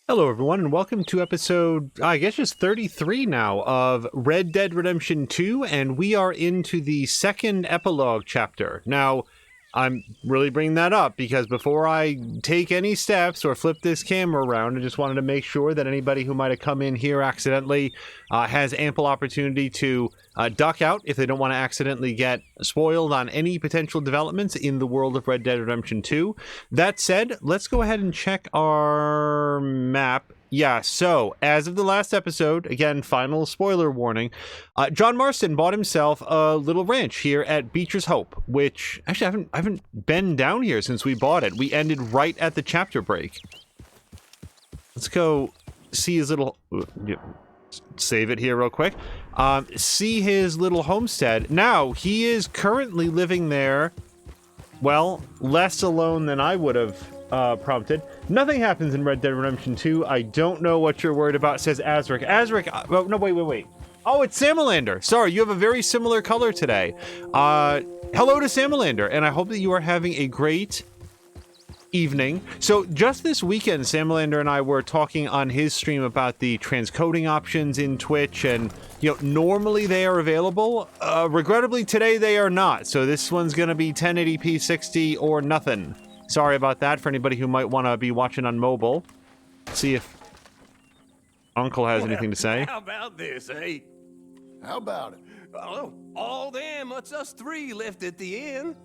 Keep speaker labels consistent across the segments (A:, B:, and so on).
A: Hello, everyone, and welcome to episode, I guess just 33 now, of Red Dead Redemption 2, and we are into the second epilogue chapter. Now, I'm really bringing that up because before I take any steps or flip this camera around, I just wanted to make sure that anybody who might have come in here accidentally has ample opportunity to duck out if they don't want to accidentally get spoiled on any potential developments in the world of Red Dead Redemption 2. That said, let's go ahead and check our map. Yeah, so, as of the last episode, again, final spoiler warning, John Marston bought himself a little ranch here at Beecher's Hope, which, actually, I haven't been down here since we bought it. We ended right at the chapter break. Let's go see his little... save it here real quick. See his little homestead. Now, he is currently living there, well, less alone than I would have prompted. Nothing happens in Red Dead Redemption 2. I don't know what you're worried about, says Azric. Azric, oh, no, wait. Oh, it's Samalander. Sorry, you have a very similar color today. Hello to Samalander, and I hope that you are having a great evening. So just this weekend, Samalander and I were talking on his stream about the transcoding options in Twitch, and normally they are available. Regrettably, today they are not. So this one's going to be 1080p 60 or nothing. Sorry about that for anybody who might want to be watching on mobile. See if Uncle has anything to say.
B: How about this, eh?
C: How about it?
B: Oh, all them, it's us three left at the inn.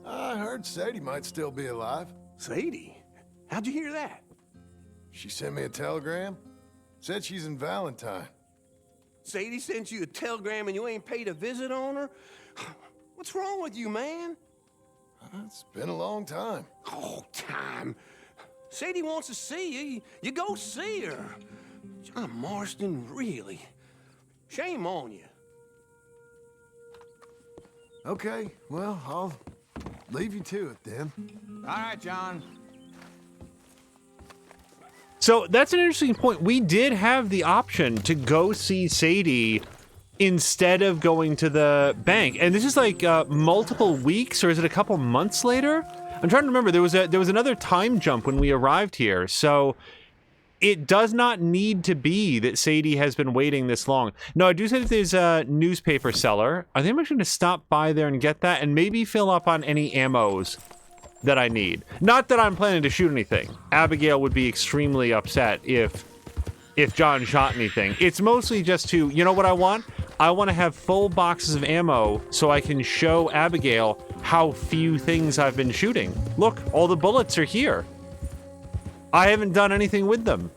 C: I heard Sadie might still be alive.
B: Sadie? How'd you hear that?
C: She sent me a telegram. Said she's in Valentine.
B: Sadie sent you a telegram and you ain't paid a visit on her? What's wrong with you, man?
C: It's been a long time.
B: Oh, time. Sadie wants to see you. You go see her. John Marston, really? Shame on you.
C: Okay, well, I'll leave you to it then.
D: All right, John.
A: So that's an interesting point. We did have the option to go see Sadie instead of going to the bank, and this is like multiple weeks, or is it a couple months later? I'm trying to remember. There was another time jump when we arrived here, so it does not need to be that Sadie has been waiting this long. No, I do say that there's a newspaper seller. I think I'm actually going to stop by there and get that, and maybe fill up on any ammos that I need. Not that I'm planning to shoot anything. Abigail would be extremely upset if John shot anything. It's mostly just to, you know what I want? I want to have full boxes of ammo so I can show Abigail how few things I've been shooting. Look, all the bullets are here. I haven't done anything with them.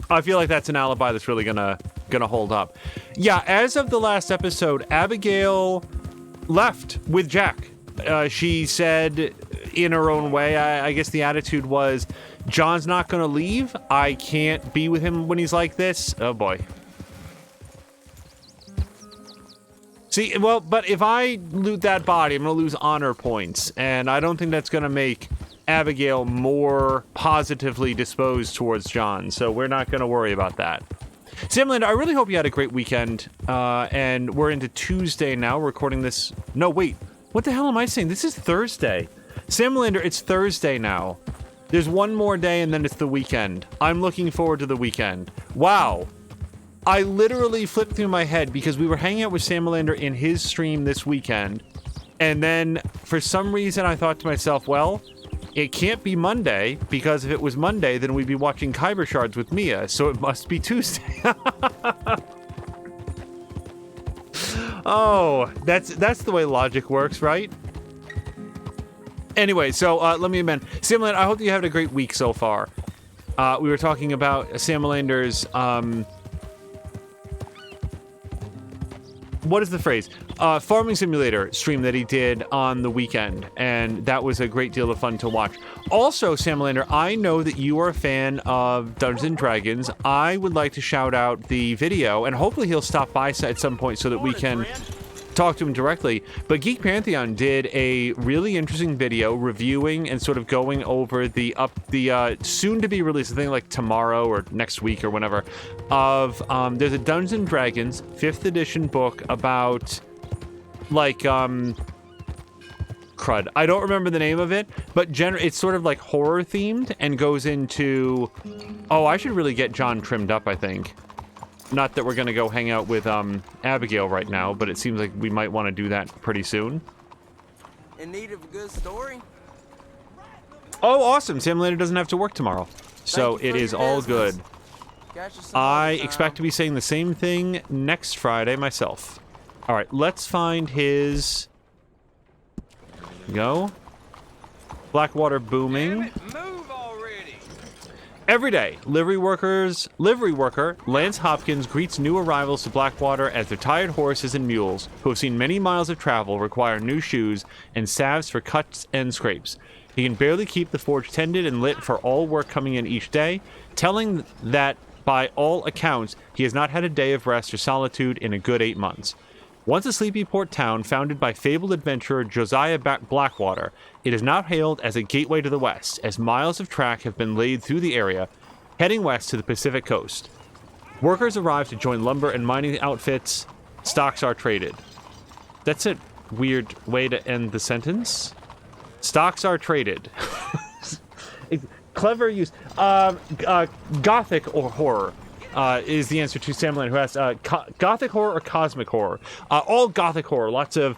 A: I feel like that's an alibi that's really gonna hold up. Yeah, as of the last episode, Abigail left with Jack. She said in her own way, I guess the attitude was, John's not gonna leave. I can't be with him when he's like this. Oh boy. See, well, but if I loot that body, I'm gonna lose honor points, and I don't think that's gonna make Abigail more positively disposed towards John, so we're not going to worry about that. Samland, I really hope you had a great weekend, and we're into Tuesday now, recording this. No, wait, what the hell am I saying? This is Thursday. Samlander, it's Thursday now. There's one more day, and then it's the weekend. I'm looking forward to the weekend. Wow. I literally flipped through my head because we were hanging out with Samlander in his stream this weekend, and then for some reason I thought to myself, well, it can't be Monday, because if it was Monday, then we'd be watching Kyber Shards with Mia, so it must be Tuesday. Oh, that's the way logic works, right? Anyway, so let me amend. Samalander, I hope that you had a great week so far. We were talking about Samalander's, what is the phrase? Farming Simulator stream that he did on the weekend, and that was a great deal of fun to watch. Also, Samalander, I know that you are a fan of Dungeons & Dragons. I would like to shout out the video, and hopefully he'll stop by at some point so that we can talk to him directly. But Geek Pantheon did a really interesting video reviewing and sort of going over the soon-to-be released, I think like tomorrow or next week or whenever, of there's a Dungeons & Dragons 5th edition book about like crud. I don't remember the name of it, but it's sort of like horror themed and goes into... Oh, I should really get John trimmed up, I think. Not that we're going to go hang out with Abigail right now, but it seems like we might want to do that pretty soon.
D: In need of a good story?
A: Oh, awesome. Sam Lander doesn't have to work tomorrow. So it is all good. I expect to be saying the same thing next Friday myself. All right, let's find his... Go. Blackwater booming.
D: Move already.
A: Every day, livery worker Lance Hopkins greets new arrivals to Blackwater as their tired horses and mules, who have seen many miles of travel, require new shoes and salves for cuts and scrapes. He can barely keep the forge tended and lit for all work coming in each day, telling that, by all accounts, he has not had a day of rest or solitude in a good 8 months. Once a sleepy port town founded by fabled adventurer Josiah Blackwater, it is now hailed as a gateway to the west, as miles of track have been laid through the area, heading west to the Pacific coast. Workers arrive to join lumber and mining outfits. Stocks are traded. That's a weird way to end the sentence. Stocks are traded. Clever use. Gothic or horror. Is the answer to Sam Lane, who asks, Gothic horror or cosmic horror? All Gothic horror. Lots of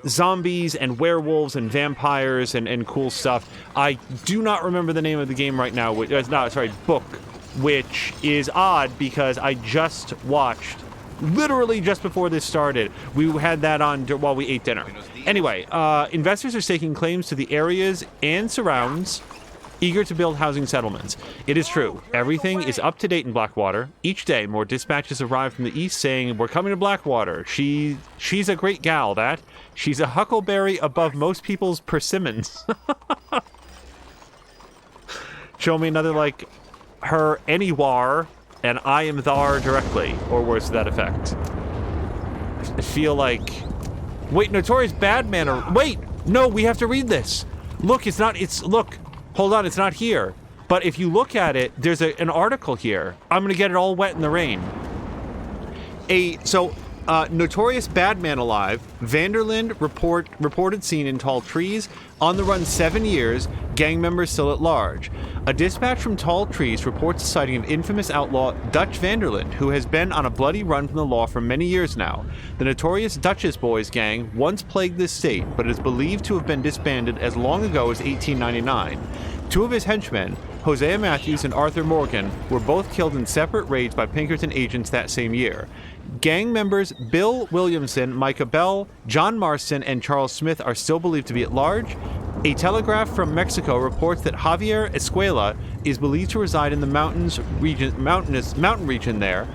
A: zombies and werewolves and vampires and cool stuff. I do not remember the name of the game right now. Book, which is odd because I just watched, literally just before this started, we had that on while we ate dinner. Anyway, investors are staking claims to the areas and surrounds, eager to build housing settlements. It is true. Everything is up to date in Blackwater. Each day, more dispatches arrive from the east saying, "We're coming to Blackwater. She's a great gal, that. She's a huckleberry above most people's persimmons." Show me another, like, her anywhere, and I am thar directly. Or words to that effect. I feel like... Wait, Notorious Bad Man... Wait! No, we have to read this. Look, look... Hold on, it's not here. But if you look at it, there's an article here. I'm gonna get it all wet in the rain. Notorious Bad Man alive. Vanderland reported seen in tall trees. On the run 7 years. Gang members still at large. A dispatch from Tall Trees reports the sighting of infamous outlaw Dutch Vanderland, who has been on a bloody run from the law for many years now. The notorious Dutch's Boys gang once plagued this state, but is believed to have been disbanded as long ago as 1899. Two of his henchmen, Hosea Matthews and Arthur Morgan, were both killed in separate raids by Pinkerton agents that same year. Gang members Bill Williamson, Micah Bell, John Marston, and Charles Smith are still believed to be at large. A telegraph from Mexico reports that Javier Escuela is believed to reside in the mountain region there.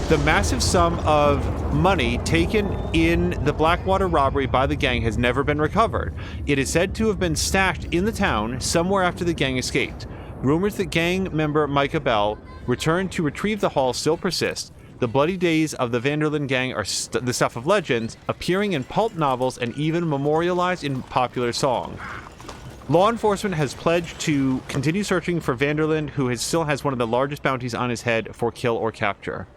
A: The massive sum of money taken in the Blackwater robbery by the gang has never been recovered. It is said to have been stashed in the town somewhere after the gang escaped. Rumors that gang member Micah Bell returned to retrieve the haul still persist. The bloody days of the Vanderland gang are the stuff of legends, appearing in pulp novels and even memorialized in popular song. Law enforcement has pledged to continue searching for Vanderland, who still has one of the largest bounties on his head for kill or capture.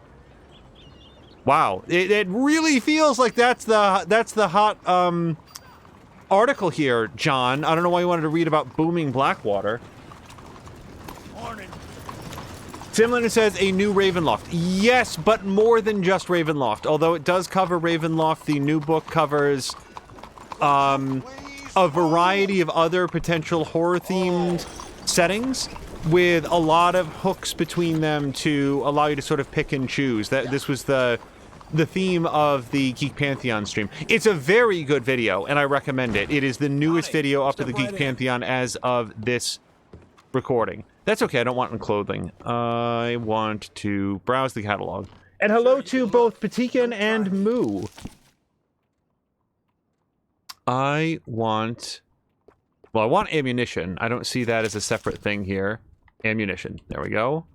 A: Wow, it really feels like that's the hot article here, John. I don't know why you wanted to read about booming Blackwater.
B: Morning.
A: Simlander says a new Ravenloft. Yes, but more than just Ravenloft. Although it does cover Ravenloft, the new book covers a variety of other potential horror-themed settings with a lot of hooks between them to allow you to sort of pick and choose. This was the theme of the Geek Pantheon stream. It's a very good video, and I recommend it. It is the newest video up to the Geek Pantheon as of this recording. That's okay, I don't want clothing. I want to browse the catalog. And hello to both Patikan and Moo. I want ammunition. I don't see that as a separate thing here. Ammunition. There we go.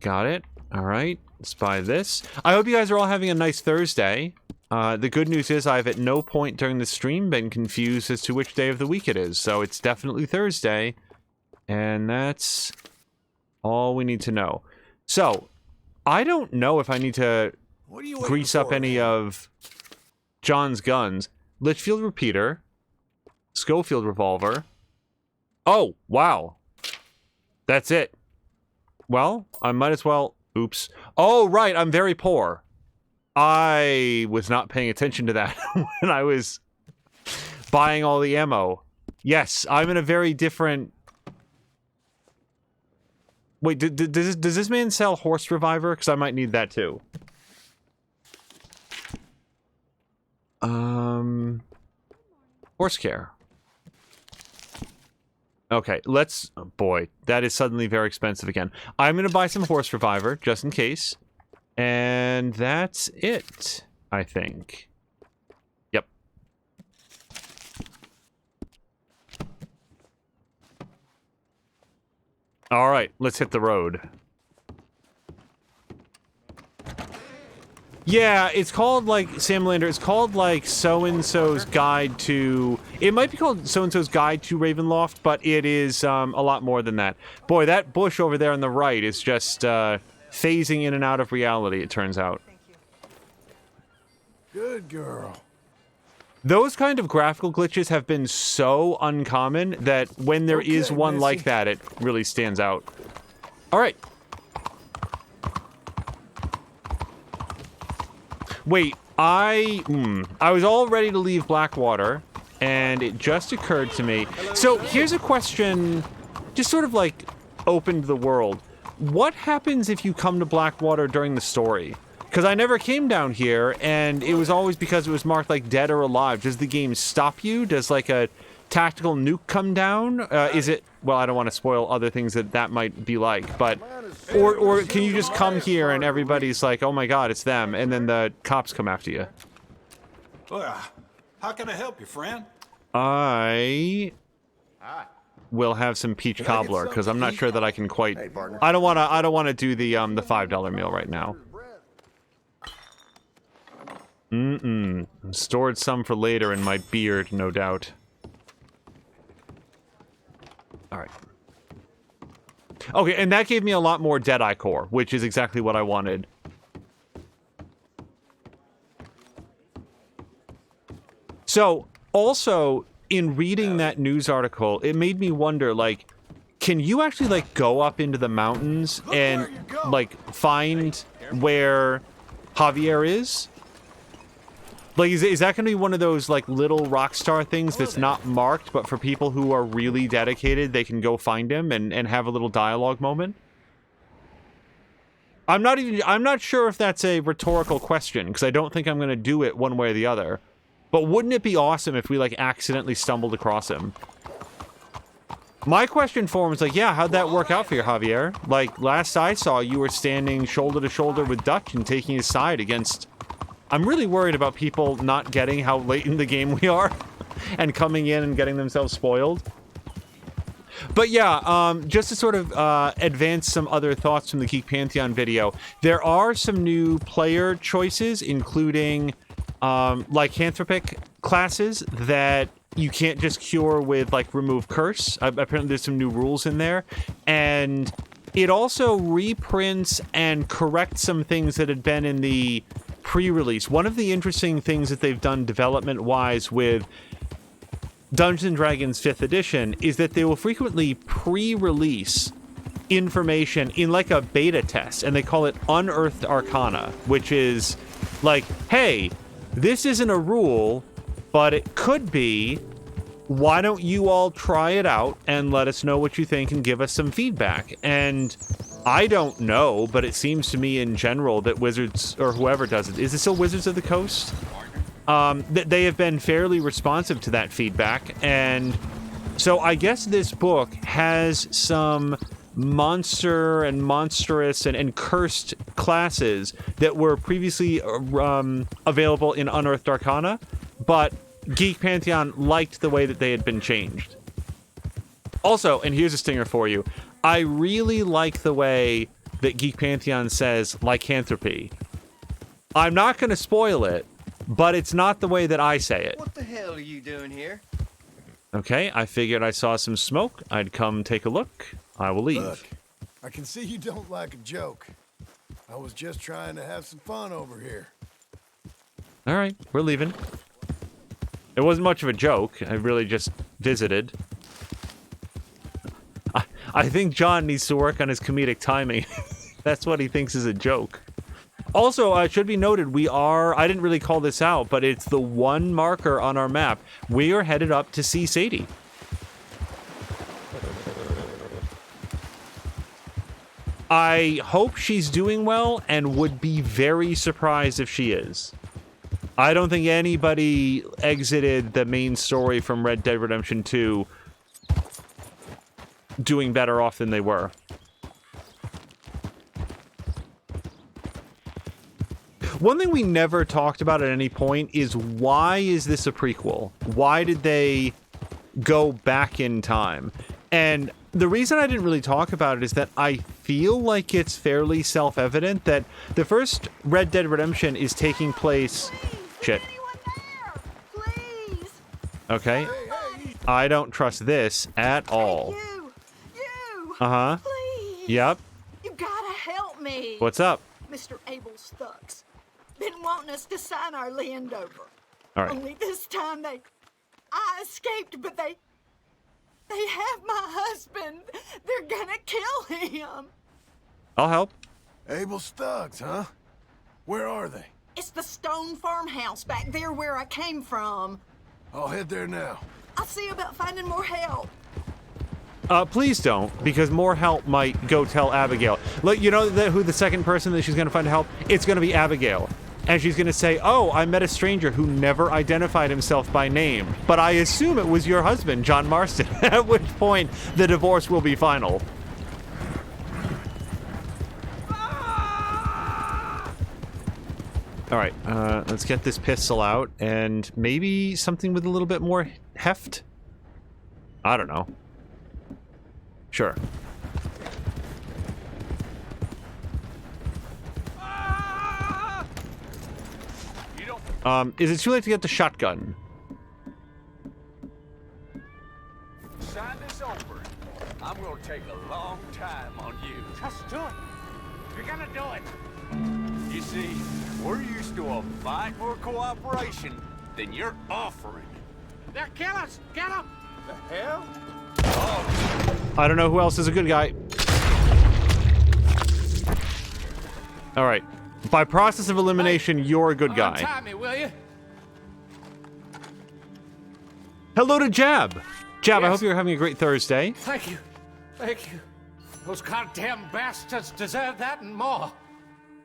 A: Got it. All right. Let's buy this. I hope you guys are all having a nice Thursday. The good news is I've at no point during the stream been confused as to which day of the week it is. So it's definitely Thursday. And that's all we need to know. So, I don't know if I need to grease up any of John's guns. Litchfield repeater. Schofield revolver. Oh, wow. That's it. Well, I might as well... Oops. Oh, right, I'm very poor. I was not paying attention to that when I was buying all the ammo. Yes, I'm in a very different... Wait, does this man sell horse reviver? Because I might need that too. Horse care. Okay, let's... Oh boy, that is suddenly very expensive again. I'm going to buy some horse reviver, just in case. And that's it, I think. Yep. All right, let's hit the road. Yeah, it's called, like, Sam Lander, it's called, like, so-and-so's guide to... It might be called so-and-so's guide to Ravenloft, but it is a lot more than that. Boy, that bush over there on the right is just phasing in and out of reality, it turns out.
C: Good girl.
A: Those kind of graphical glitches have been so uncommon that when there is one
C: Missy.
A: like that, it really stands out. All right. Wait, I was all ready to leave Blackwater, and it just occurred to me. So here's a question, just sort of like open to the world. What happens if you come to Blackwater during the story? Because I never came down here, and it was always because it was marked like dead or alive. Does the game stop you? Does like a tactical nuke come down? Is it... Well, I don't want to spoil other things that might be like, but... Or can you just come here and everybody's like, oh my god, it's them, and then the cops come after you?
E: How can I help you, friend?
A: I will have some peach cobbler, because I'm not sure that I can quite... I don't want to do the $5 meal right now. Stored some for later in my beard, no doubt. Alright. Okay, and that gave me a lot more Deadeye core, which is exactly what I wanted. So, also, in reading that news article, it made me wonder, like, can you actually, like, go up into the mountains and, like, find where Javier is? Like, is that going to be one of those, like, little Rockstar things that's not marked, but for people who are really dedicated, they can go find him and have a little dialogue moment? I'm not sure if that's a rhetorical question, because I don't think I'm going to do it one way or the other. But wouldn't it be awesome if we, like, accidentally stumbled across him? My question for him was like, yeah, how'd that work out for you, Javier? Like, last I saw, you were standing shoulder to shoulder with Dutch and taking his side against... I'm really worried about people not getting how late in the game we are and coming in and getting themselves spoiled. But yeah, just to sort of advance some other thoughts from the Geek Pantheon video, there are some new player choices, including lycanthropic classes that you can't just cure with, like, remove curse. Apparently there's some new rules in there. And it also reprints and corrects some things that had been in the pre-release. One of the interesting things that they've done development-wise with Dungeons & Dragons 5th edition is that they will frequently pre-release information in, like, a beta test, and they call it Unearthed Arcana, which is like, hey, this isn't a rule, but it could be. Why don't you all try it out and let us know what you think and give us some feedback? And I don't know, but it seems to me in general that Wizards, or whoever does it, is it still Wizards of the Coast? That they have been fairly responsive to that feedback, and so I guess this book has some monster and monstrous and cursed classes that were previously available in Unearthed Arcana, but Geek Pantheon liked the way that they had been changed. Also, and here's a stinger for you, I really like the way that Geek Pantheon says lycanthropy. I'm not going to spoil it, but it's not the way that I say it.
D: What the hell are you doing here?
A: Okay, I figured I saw some smoke. I'd come take a look. I will leave.
C: Look, I can see you don't like a joke. I was just trying to have some fun over here.
A: All right, we're leaving. It wasn't much of a joke. I really just visited. I think John needs to work on his comedic timing. That's what he thinks is a joke. Also, it should be noted, I didn't really call this out, but it's the one marker on our map. We are headed up to see Sadie. I hope she's doing well and would be very surprised if she is. I don't think anybody exited the main story from Red Dead Redemption 2 doing better off than they were. One thing we never talked about at any point is, why is this a prequel? Why did they go back in time? And the reason I didn't really talk about it is that I feel like it's fairly self-evident that the first Red Dead Redemption is taking place... Shit.
E: Please.
A: Okay. I don't trust this at all.
E: You.
A: Uh-huh.
E: Please.
A: Yep.
E: You gotta help me.
A: What's up?
E: Mr. Abel Stucks. Been wanting us to sign our land over.
A: All right.
E: Only this time I escaped, but they have my husband. They're gonna kill him.
A: I'll help.
C: Abel Stuggs, huh? Where are they?
E: It's the stone farmhouse back there where I came from.
C: I'll head there now.
E: I'll see about finding more help.
A: Please don't, because more help might go tell Abigail. Look, you know who the second person that she's going to find to help? It's going to be Abigail. And she's going to say, oh, I met a stranger who never identified himself by name, but I assume it was your husband, John Marston, at which point the divorce will be final. All right, let's get this pistol out, and maybe something with a little bit more heft? I don't know. Sure. Is it too late to get the shotgun?
B: Sign this over. I'm gonna take a long time on you.
F: Just do it. You're gonna do it.
B: You see, we're used to a fight or cooperation than you're offering.
F: They'll kill us. Get them.
B: The hell?
A: I don't know who else is a good guy. All right. By process of elimination, you're a good guy.
F: Untie me, will you?
A: Hello to Jab. Jab, I
F: Yes.
A: hope you're having a great Thursday.
F: Thank you. Thank you. Those goddamn bastards deserve that and more.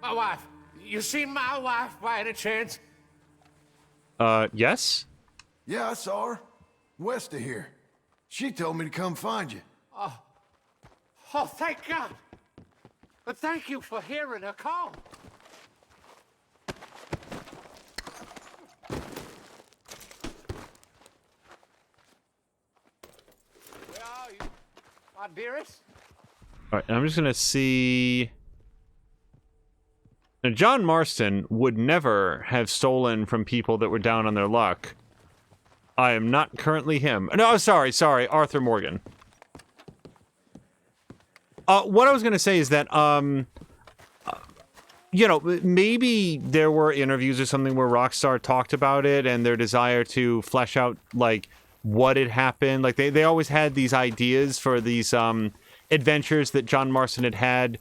F: My wife. You seen my wife by any chance?
A: Yes?
C: Yeah, I saw her. West of here. She told me to come find you.
F: Oh, thank God. But thank you for hearing her call. Where are you, my dearest?
A: All right, I'm just going to see... Now, John Marston would never have stolen from people that were down on their luck. I am not currently him. No, sorry, Arthur Morgan. What I was going to say is that, you know, maybe there were interviews or something where Rockstar talked about it and their desire to flesh out, like, what had happened. Like, they always had these ideas for these adventures that John Marston had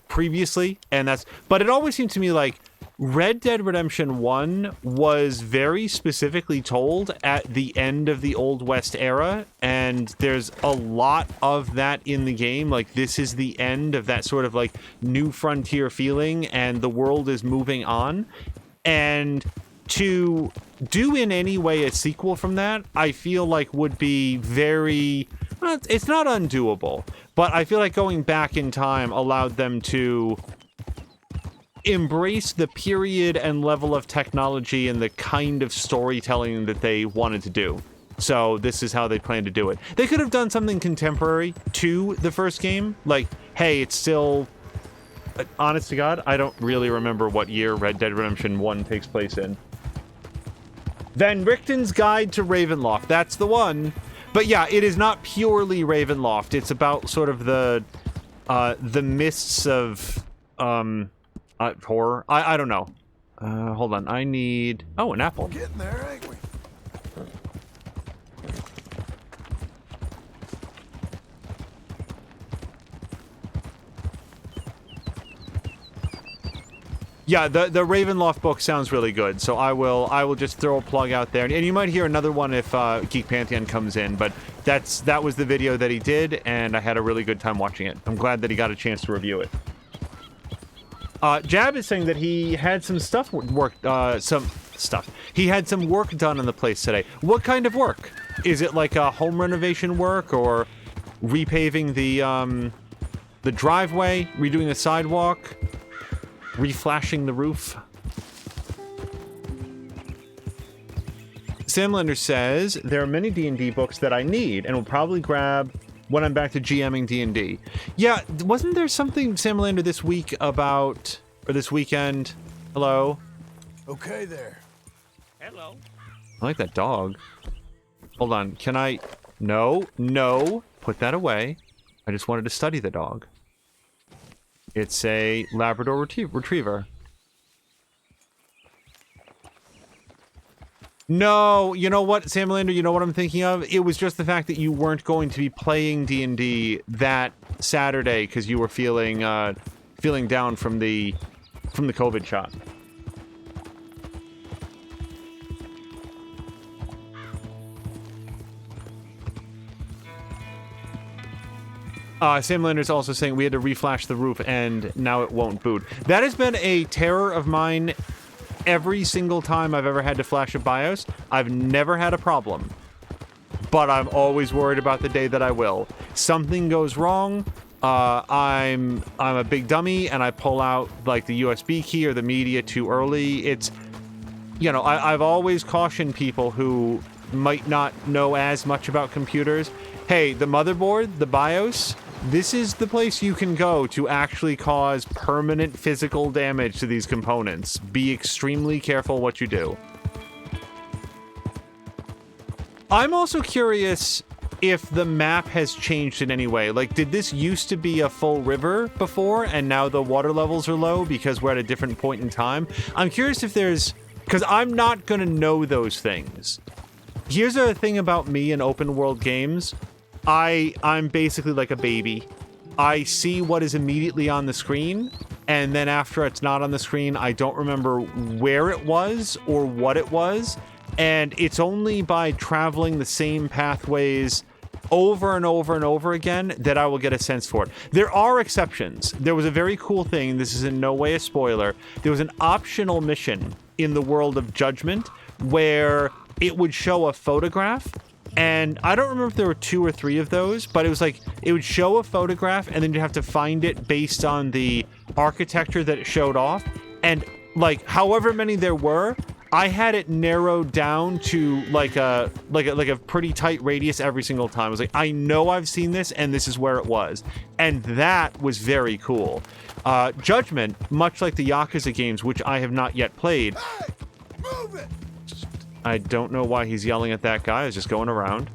A: previously, and but it always seemed to me like Red Dead Redemption 1 was very specifically told at the end of the Old West era, and there's a lot of that in the game. Like, this is the end of that sort of like new frontier feeling, and the world is moving on. And to do in any way a sequel from that, I feel like would be very... It's not undoable, but I feel like going back in time allowed them to embrace the period and level of technology and the kind of storytelling that they wanted to do. So this is how they plan to do it. They could have done something contemporary to the first game. Like, hey, it's still... Honest to God, I don't really remember what year Red Dead Redemption 1 takes place in. Van Richten's Guide to Ravenloft. That's the one. But yeah, it is not purely Ravenloft. It's about sort of the mists of horror. I don't know. Hold on. I need... Oh, an apple.
C: Getting there, ain't we?
A: Yeah, the Ravenloft book sounds really good, so I will just throw a plug out there, and you might hear another one if Geek Pantheon comes in. But that was the video that he did, and I had a really good time watching it. I'm glad that he got a chance to review it. Jab is saying that he had some He had some work done on the place today. What kind of work? Is it like a home renovation work or repaving the driveway, redoing the sidewalk? Reflashing the roof. Samlander says, there are many D&D books that I need and will probably grab when I'm back to GMing D&D. Yeah, wasn't there something, Samlander, this week about, or this weekend? Hello?
C: Okay there.
F: Hello.
A: I like that dog. Hold on, can I? No, put that away. I just wanted to study the dog. It's a Labrador Retriever. No, you know what, Sam Lander, you know what I'm thinking of? It was just the fact that you weren't going to be playing D&D that Saturday because you were feeling down from the COVID shot. Sam Lander's also saying we had to reflash the roof and now it won't boot. That has been a terror of mine every single time I've ever had to flash a BIOS. I've never had a problem, but I'm always worried about the day that I will. Something goes wrong, I'm a big dummy and I pull out like the USB key or the media too early. It's, you know, I've always cautioned people who might not know as much about computers. Hey, the motherboard, the BIOS, this is the place you can go to actually cause permanent physical damage to these components. Be extremely careful what you do. I'm also curious if the map has changed in any way. Like, did this used to be a full river before and now the water levels are low because we're at a different point in time? I'm curious if there's... because I'm not going to know those things. Here's a thing about me in open world games. I'm basically like a baby. I see what is immediately on the screen, and then after it's not on the screen, I don't remember where it was or what it was, and it's only by traveling the same pathways over and over and over again that I will get a sense for it. There are exceptions. There was a very cool thing, this is in no way a spoiler, there was an optional mission in the world of Judgment where it would show a photograph. And I don't remember if there were 2 or 3 of those, but it was like, it would show a photograph and then you'd have to find it based on the architecture that it showed off. And like, however many there were, I had it narrowed down to like a pretty tight radius every single time. I was like, I know I've seen this and this is where it was. And that was very cool. Judgment, much like the Yakuza games, which I have not yet played.
C: Hey, move it!
A: I don't know why he's yelling at that guy. I was just going around.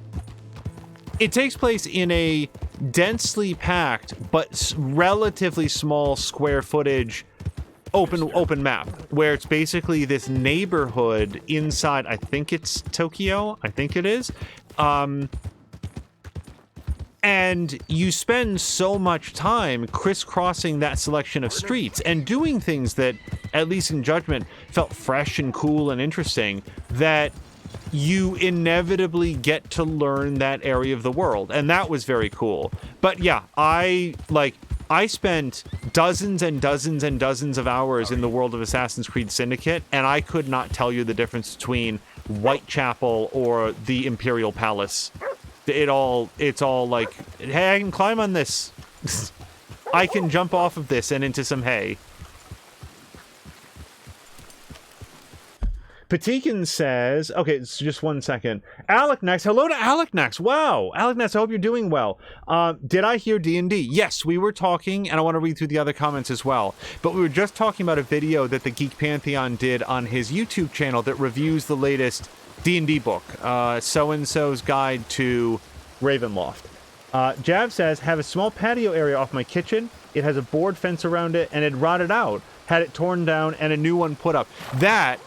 A: It takes place in a densely packed but relatively small square footage open map where it's basically this neighborhood inside, I think it's Tokyo, I think it is. And you spend so much time crisscrossing that selection of streets and doing things that, at least in Judgment, felt fresh and cool and interesting, that you inevitably get to learn that area of the world. And that was very cool. But yeah, I spent dozens and dozens and dozens of hours in the world of Assassin's Creed Syndicate, and I could not tell you the difference between Whitechapel or the Imperial Palace. It's all like, hey, I can climb on this. I can jump off of this and into some hay. Patikin says, okay, it's just 1 second. Alec next. Hello to Alec next. Wow. Alec next, I hope you're doing well. Did I hear D&D? Yes, we were talking, and I want to read through the other comments as well. But we were just talking about a video that the Geek Pantheon did on his YouTube channel that reviews the latest D&D book, So-and-so's Guide to Ravenloft. Jav says, have a small patio area off my kitchen. It has a board fence around it, and it rotted out. Had it torn down, and a new one put up. That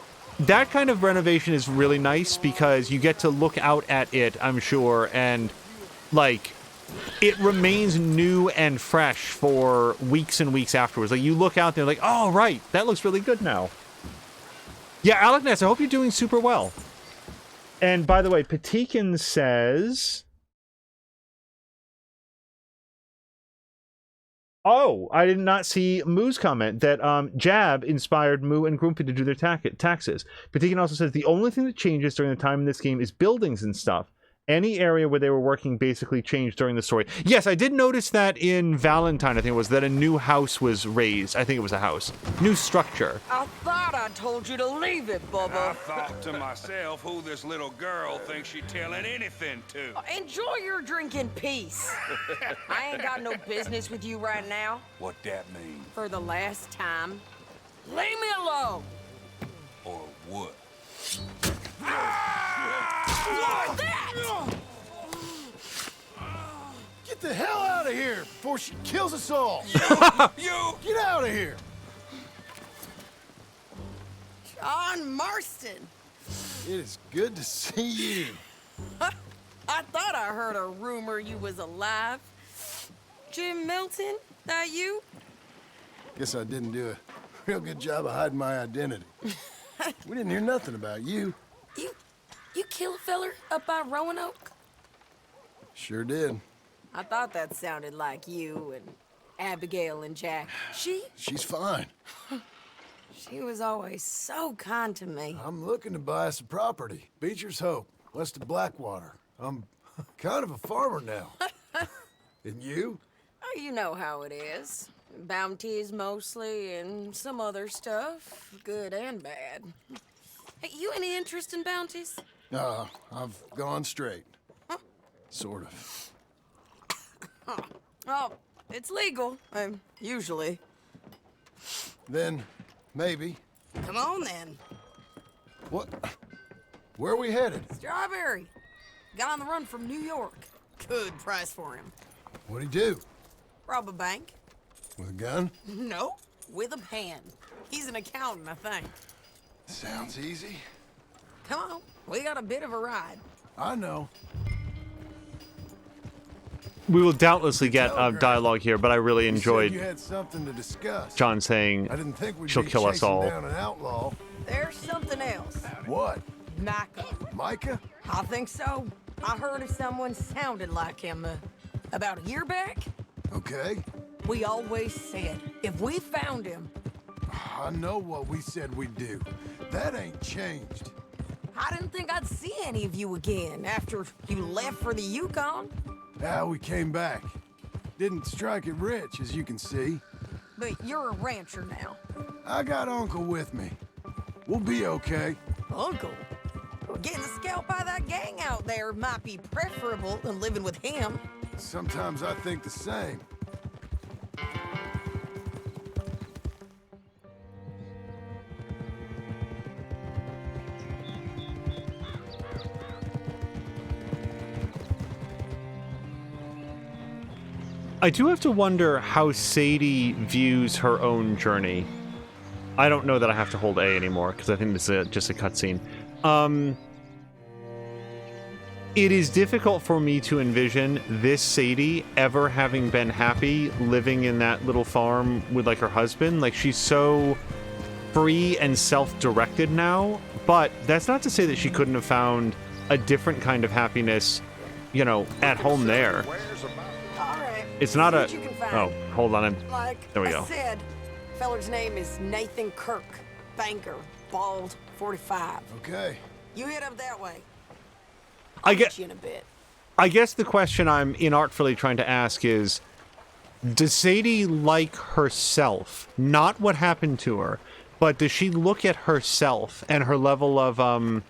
A: kind of renovation is really nice because you get to look out at it, I'm sure, and, like, it remains new and fresh for weeks and weeks afterwards. Like, you look out there like, oh, right, that looks really good now. Yeah, Alec Ness, I hope you're doing super well. And by the way, Patikin says... Oh, I did not see Moo's comment that Jab inspired Moo and Grumpy to do their taxes. Patikin also says the only thing that changes during the time in this game is buildings and stuff. Any area where they were working basically changed during the story. Yes, I did notice that in Valentine, I think it was, that a new house was raised. I think it was a house. New structure.
G: I thought I told you to leave it, Bubba.
H: I thought to myself who this little girl thinks she's telling anything to.
G: Enjoy your drink in peace. I ain't got no business with you right now.
H: What that mean?
G: For the last time, leave me alone.
H: Or what?
G: Like that!
C: Get the hell out of here before she kills us all!
H: You!
C: Get out of here!
G: John Marston.
C: It is good to see you.
G: I thought I heard a rumor you was alive. Jim Milton, that you?
C: Guess I didn't do a real good job of hiding my identity. We didn't hear nothing about you.
G: You kill a feller up by Roanoke?
C: Sure did.
G: I thought that sounded like you and Abigail and Jack.
C: She's fine.
G: She was always so kind to me.
C: I'm looking to buy us a property. Beecher's Hope, west of Blackwater. I'm kind of a farmer now. And you?
G: Oh, you know how it is. Bounties mostly, and some other stuff, good and bad. Hey, you any interest in bounties?
C: I've gone straight. Sort of.
G: Oh, it's legal, usually.
C: Then, maybe.
G: Come on, then.
C: What? Where are we headed?
G: Strawberry. Got on the run from New York. Good price for him.
C: What'd he do?
G: Rob a bank?
C: With a gun?
G: No, with a pen. He's an accountant, I think.
C: Sounds easy.
G: Come on, we got a bit of a ride.
C: I know.
A: We will doubtlessly get a dialogue here, but I really
C: You
A: enjoyed
C: said you had something to discuss.
A: John saying
C: I didn't think we'd
A: she'll
C: be
A: kill us
C: chasing
A: all.
C: down an outlaw.
G: There's something else.
C: What?
G: Micah.
C: Micah?
G: I think so. I heard of someone sounded like him about a year back.
C: Okay.
G: We always said, if we found him...
C: I know what we said we'd do. That ain't changed.
G: I didn't think I'd see any of you again after you left for the Yukon.
C: Now we came back. Didn't strike it rich, as you can see.
G: But you're a rancher now.
C: I got Uncle with me. We'll be okay.
G: Uncle? Well, getting scalped by that gang out there might be preferable than living with him.
C: Sometimes I think the same.
A: I do have to wonder how Sadie views her own journey. I don't know that I have to hold A anymore, because I think this is just a cutscene. It is difficult for me to envision this Sadie ever having been happy living in that little farm with, like, her husband. Like, she's so free and self-directed now, but that's not to say that she couldn't have found a different kind of happiness, you know, at home there. It's not a... Oh, hold on. There we go.
G: I said, feller's name is Nathan Kirk, banker, bald, 45.
C: Okay.
G: You hit up that way.
A: I get
G: You in a bit.
A: I guess the question I'm inartfully trying to ask is, does Sadie like herself? Not what happened to her, but does she look at herself and her level of,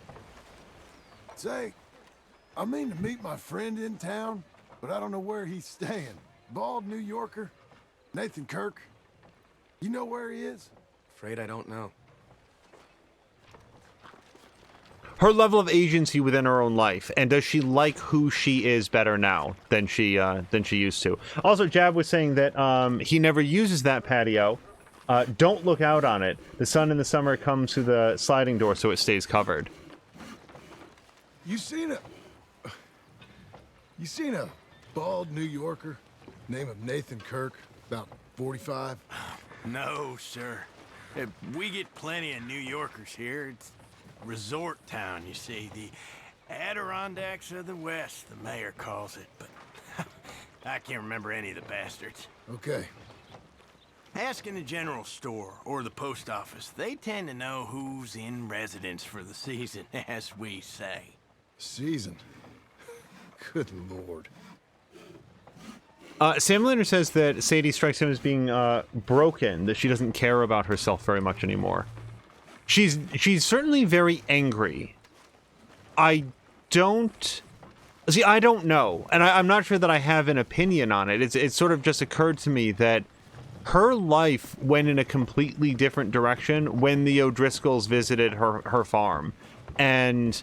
C: Say, I mean to meet my friend in town, but I don't know where he's staying. Bald New Yorker? Nathan Kirk? You know where he is?
B: Afraid I don't know.
A: her level of agency within her own life, and does she like who she is better now than she used to? Also, Jab was saying that he never uses that patio. Don't look out on it. The sun in the summer comes through the sliding door, so it stays covered.
C: You seen a Bald New Yorker, name of Nathan Kirk, about 45.
I: No, sir. We get plenty of New Yorkers here. It's resort town, you see. The Adirondacks of the West, the mayor calls it, but I can't remember any of the bastards.
C: Okay.
I: Ask in the general store or the post office. They tend to know who's in residence for the season, as we say.
C: Season. Good lord.
A: Sam Lander says that Sadie strikes him as being broken, that she doesn't care about herself very much anymore. She's certainly very angry. I don't know, and I'm not sure that I have an opinion on it. It's sort of just occurred to me that her life went in a completely different direction when the O'Driscolls visited her farm. And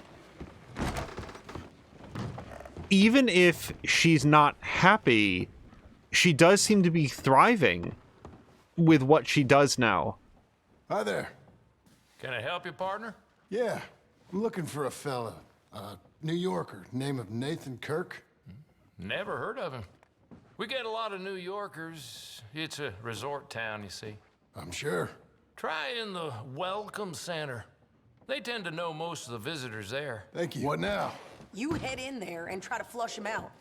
A: even if she's not happy, she does seem to be thriving with what she does now.
C: Hi there.
F: Can I help you, partner?
C: Yeah, I'm looking for a fella. New Yorker, name of Nathan Kirk.
F: Never heard of him. We get a lot of New Yorkers. It's a resort town, you see.
C: I'm sure.
F: Try in the Welcome Center. They tend to know most of the visitors there.
C: Thank you. What now?
G: You head in there and try to flush him out.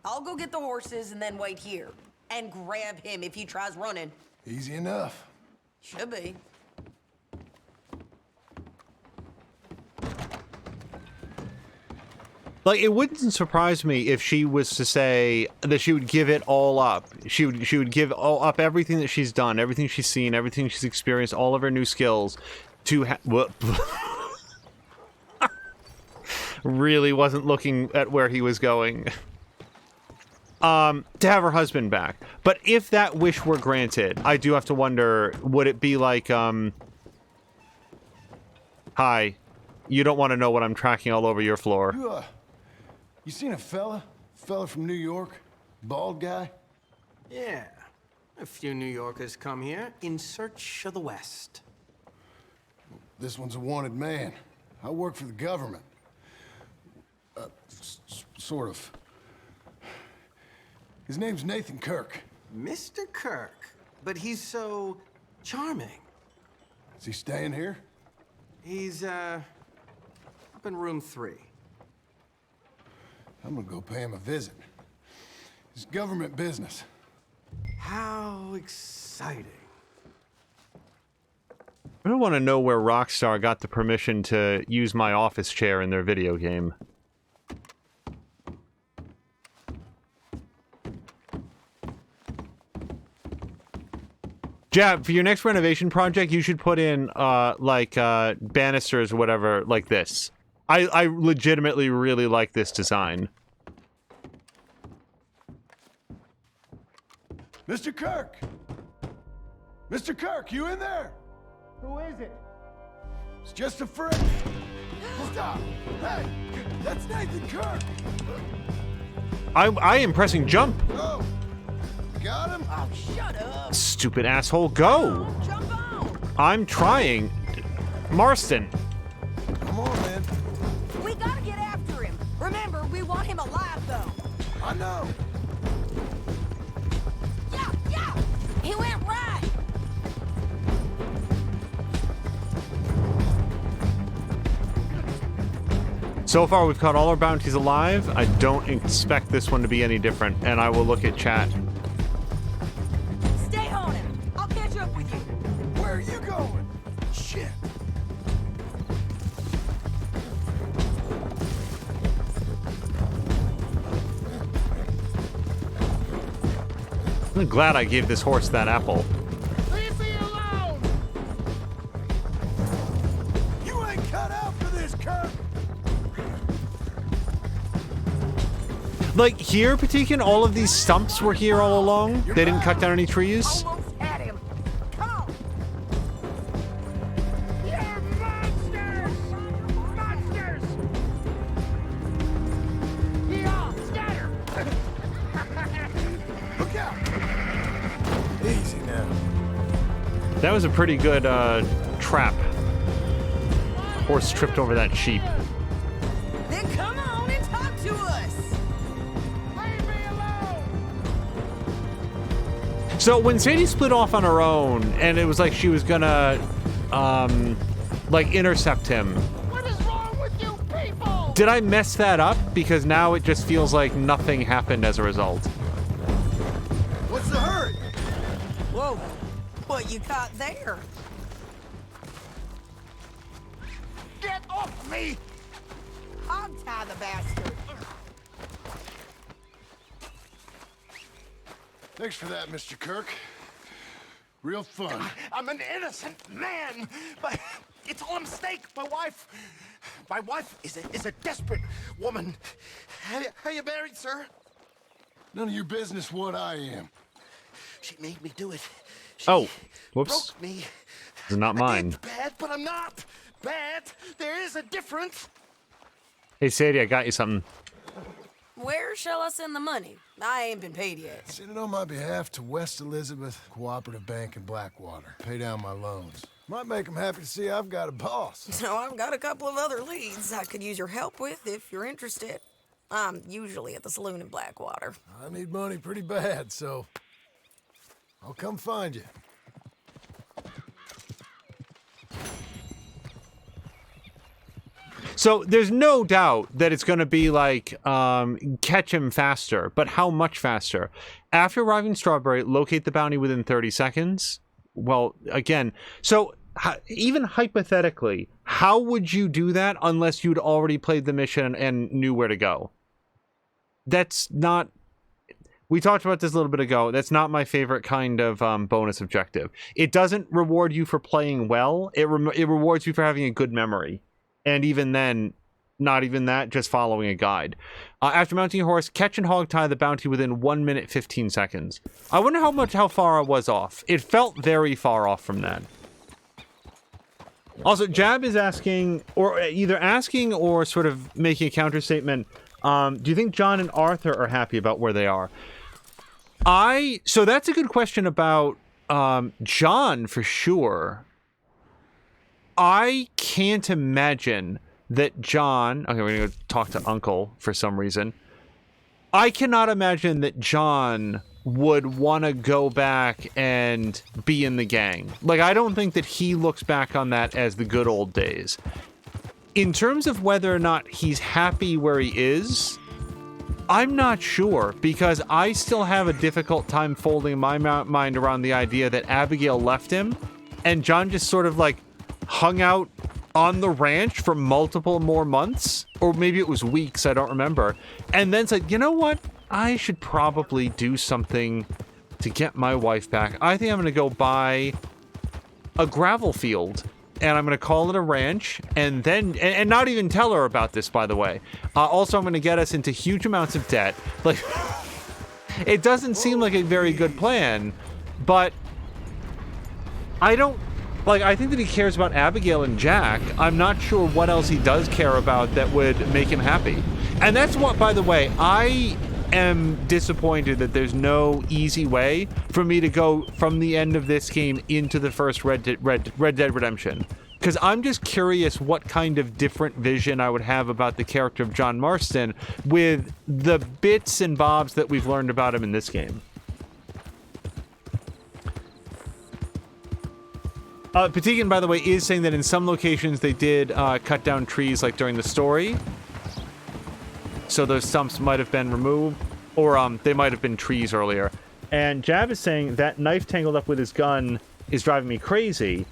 G: I'll go get the horses and then wait here. And grab him if he tries running.
C: Easy enough.
G: Should be.
A: Like, it wouldn't surprise me if she was to say that she would give it all up. She would give up everything that she's done, everything she's seen, everything she's experienced, all of her new skills to really wasn't looking at where he was going. To have her husband back. But if that wish were granted, I do have to wonder, would it be like, hi, you don't want to know what I'm tracking all over your floor.
C: You seen a fella? Fella from New York? Bald guy?
B: Yeah. A few New Yorkers come here in search of the West.
C: This one's a wanted man. I work for the government. Sort of. His name's Nathan Kirk.
B: Mr. Kirk, but he's so charming.
C: Is he staying here?
B: He's, up in room 3.
C: I'm gonna go pay him a visit. It's government business.
B: How exciting.
A: I don't want to know where Rockstar got the permission to use my office chair in their video game. Jab, for your next renovation project, you should put in, banisters or whatever like this. I legitimately really like this design.
C: Mr. Kirk! Mr. Kirk, you in there?
J: Who is it?
C: It's just a friend. Stop! Hey! That's Nathan Kirk!
A: I am pressing jump.
C: Oh! Got him?
G: Oh, shut up.
A: Stupid asshole, go!
G: Jump on.
A: I'm trying. Marston.
C: Come on, man.
G: We gotta get after him. Remember, we want him alive, though.
C: I know.
G: Yeah! He went right.
A: So far, we've caught all our bounties alive. I don't expect this one to be any different, and I will look at chat.
G: Stay on him. I'll catch up with you.
C: Where are you going? Shit.
A: I'm glad I gave this horse that apple.
J: Leave me alone!
C: You ain't cut out for this, Kirk!
A: Like, here, Patikin, all of these stumps were here all along. They didn't cut down any trees.
G: Almost had him. Come on.
J: You're monsters! Monsters! Yeah, scatter!
C: Look out! Easy now.
A: That was a pretty good, trap. Horse tripped over that sheep.
G: Then come on and talk to us.
J: Leave me alone!
A: So when Sadie split off on her own, and it was like she was gonna, like intercept him.
J: What is wrong with you people?
A: Did I mess that up? Because now it just feels like nothing happened as a result.
C: What's the hurry?
G: Whoa, what you caught there?
J: Get off me!
E: Hog-tie the bastard.
C: Thanks for that, Mr. Kirk. Real fun.
J: I'm an innocent man, but it's all a mistake. My wife is a desperate woman. Are you married, sir?
C: None of your business what I am.
J: She made me do it. She
A: Oh, whoops.
J: broke me.
A: This is not mine.
J: It's bad, but I'm not bad. There is a difference.
A: Hey, Sadie, I got you something.
G: Where shall I send the money? I ain't been paid yet.
C: Send it on my behalf to West Elizabeth Cooperative Bank in Blackwater. Pay down my loans. Might make them happy to see I've got a boss.
G: So I've got a couple of other leads I could use your help with if you're interested. I'm usually at the saloon in Blackwater.
C: I need money pretty bad, so I'll come find you.
A: So there's no doubt that it's going to be like catch him faster, but how much faster? After arriving Strawberry, locate the bounty within 30 seconds. Well, again, so even hypothetically, how would you do that unless you'd already played the mission and knew where to go? That's not... We talked about this a little bit ago. That's not my favorite kind of bonus objective. It doesn't reward you for playing well. It rewards you for having a good memory. And even then, not even that, just following a guide. After mounting a horse, catch and hog-tie the bounty within 1 minute, 15 seconds. I wonder how far I was off. It felt very far off from that. Also, Jab is asking, or either asking or sort of making a counter statement. Do you think John and Arthur are happy about where they are? So that's a good question about John, for sure. I can't imagine that John... Okay, we're going to go talk to Uncle for some reason. I cannot imagine that John would want to go back and be in the gang. Like, I don't think that he looks back on that as the good old days. In terms of whether or not he's happy where he is, I'm not sure, because I still have a difficult time folding my mind around the idea that Abigail left him, and John just sort of, like, hung out on the ranch for multiple more months, or maybe it was weeks, I don't remember, and then said, you know what, I should probably do something to get my wife back. I think I'm going to go buy a gravel field, and I'm going to call it a ranch, and then, and not even tell her about this, by the way. Also, I'm going to get us into huge amounts of debt. Like, it doesn't seem like a very good plan, but I think that he cares about Abigail and Jack. I'm not sure what else he does care about that would make him happy. And that's what, by the way, I am disappointed that there's no easy way for me to go from the end of this game into the first Red Dead Redemption. Because I'm just curious what kind of different vision I would have about the character of John Marston with the bits and bobs that we've learned about him in this game. Patigan, by the way, is saying that in some locations they did cut down trees, like during the story. So those stumps might have been removed, or they might have been trees earlier. And Jab is saying that knife tangled up with his gun is driving me crazy.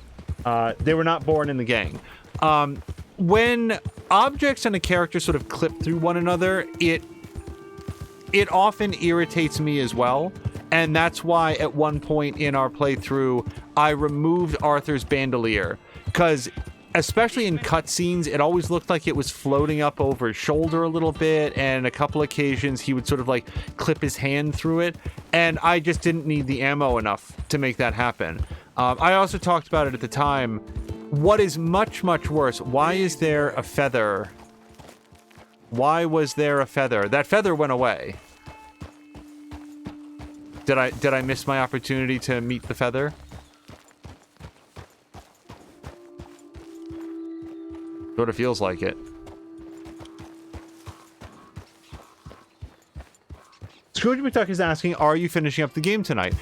A: They were not born in the gang. When objects and a character sort of clip through one another, it often irritates me as well. And that's why at one point in our playthrough, I removed Arthur's bandolier. Because, especially in cutscenes, it always looked like it was floating up over his shoulder a little bit. And a couple occasions, he would sort of like clip his hand through it. And I just didn't need the ammo enough to make that happen. I also talked about it at the time. What is much, much worse, why is there a feather? Why was there a feather? That feather went away. Did I miss my opportunity to meet the feather? Sort of feels like it. Scrooge McDuck is asking, are you finishing up the game tonight?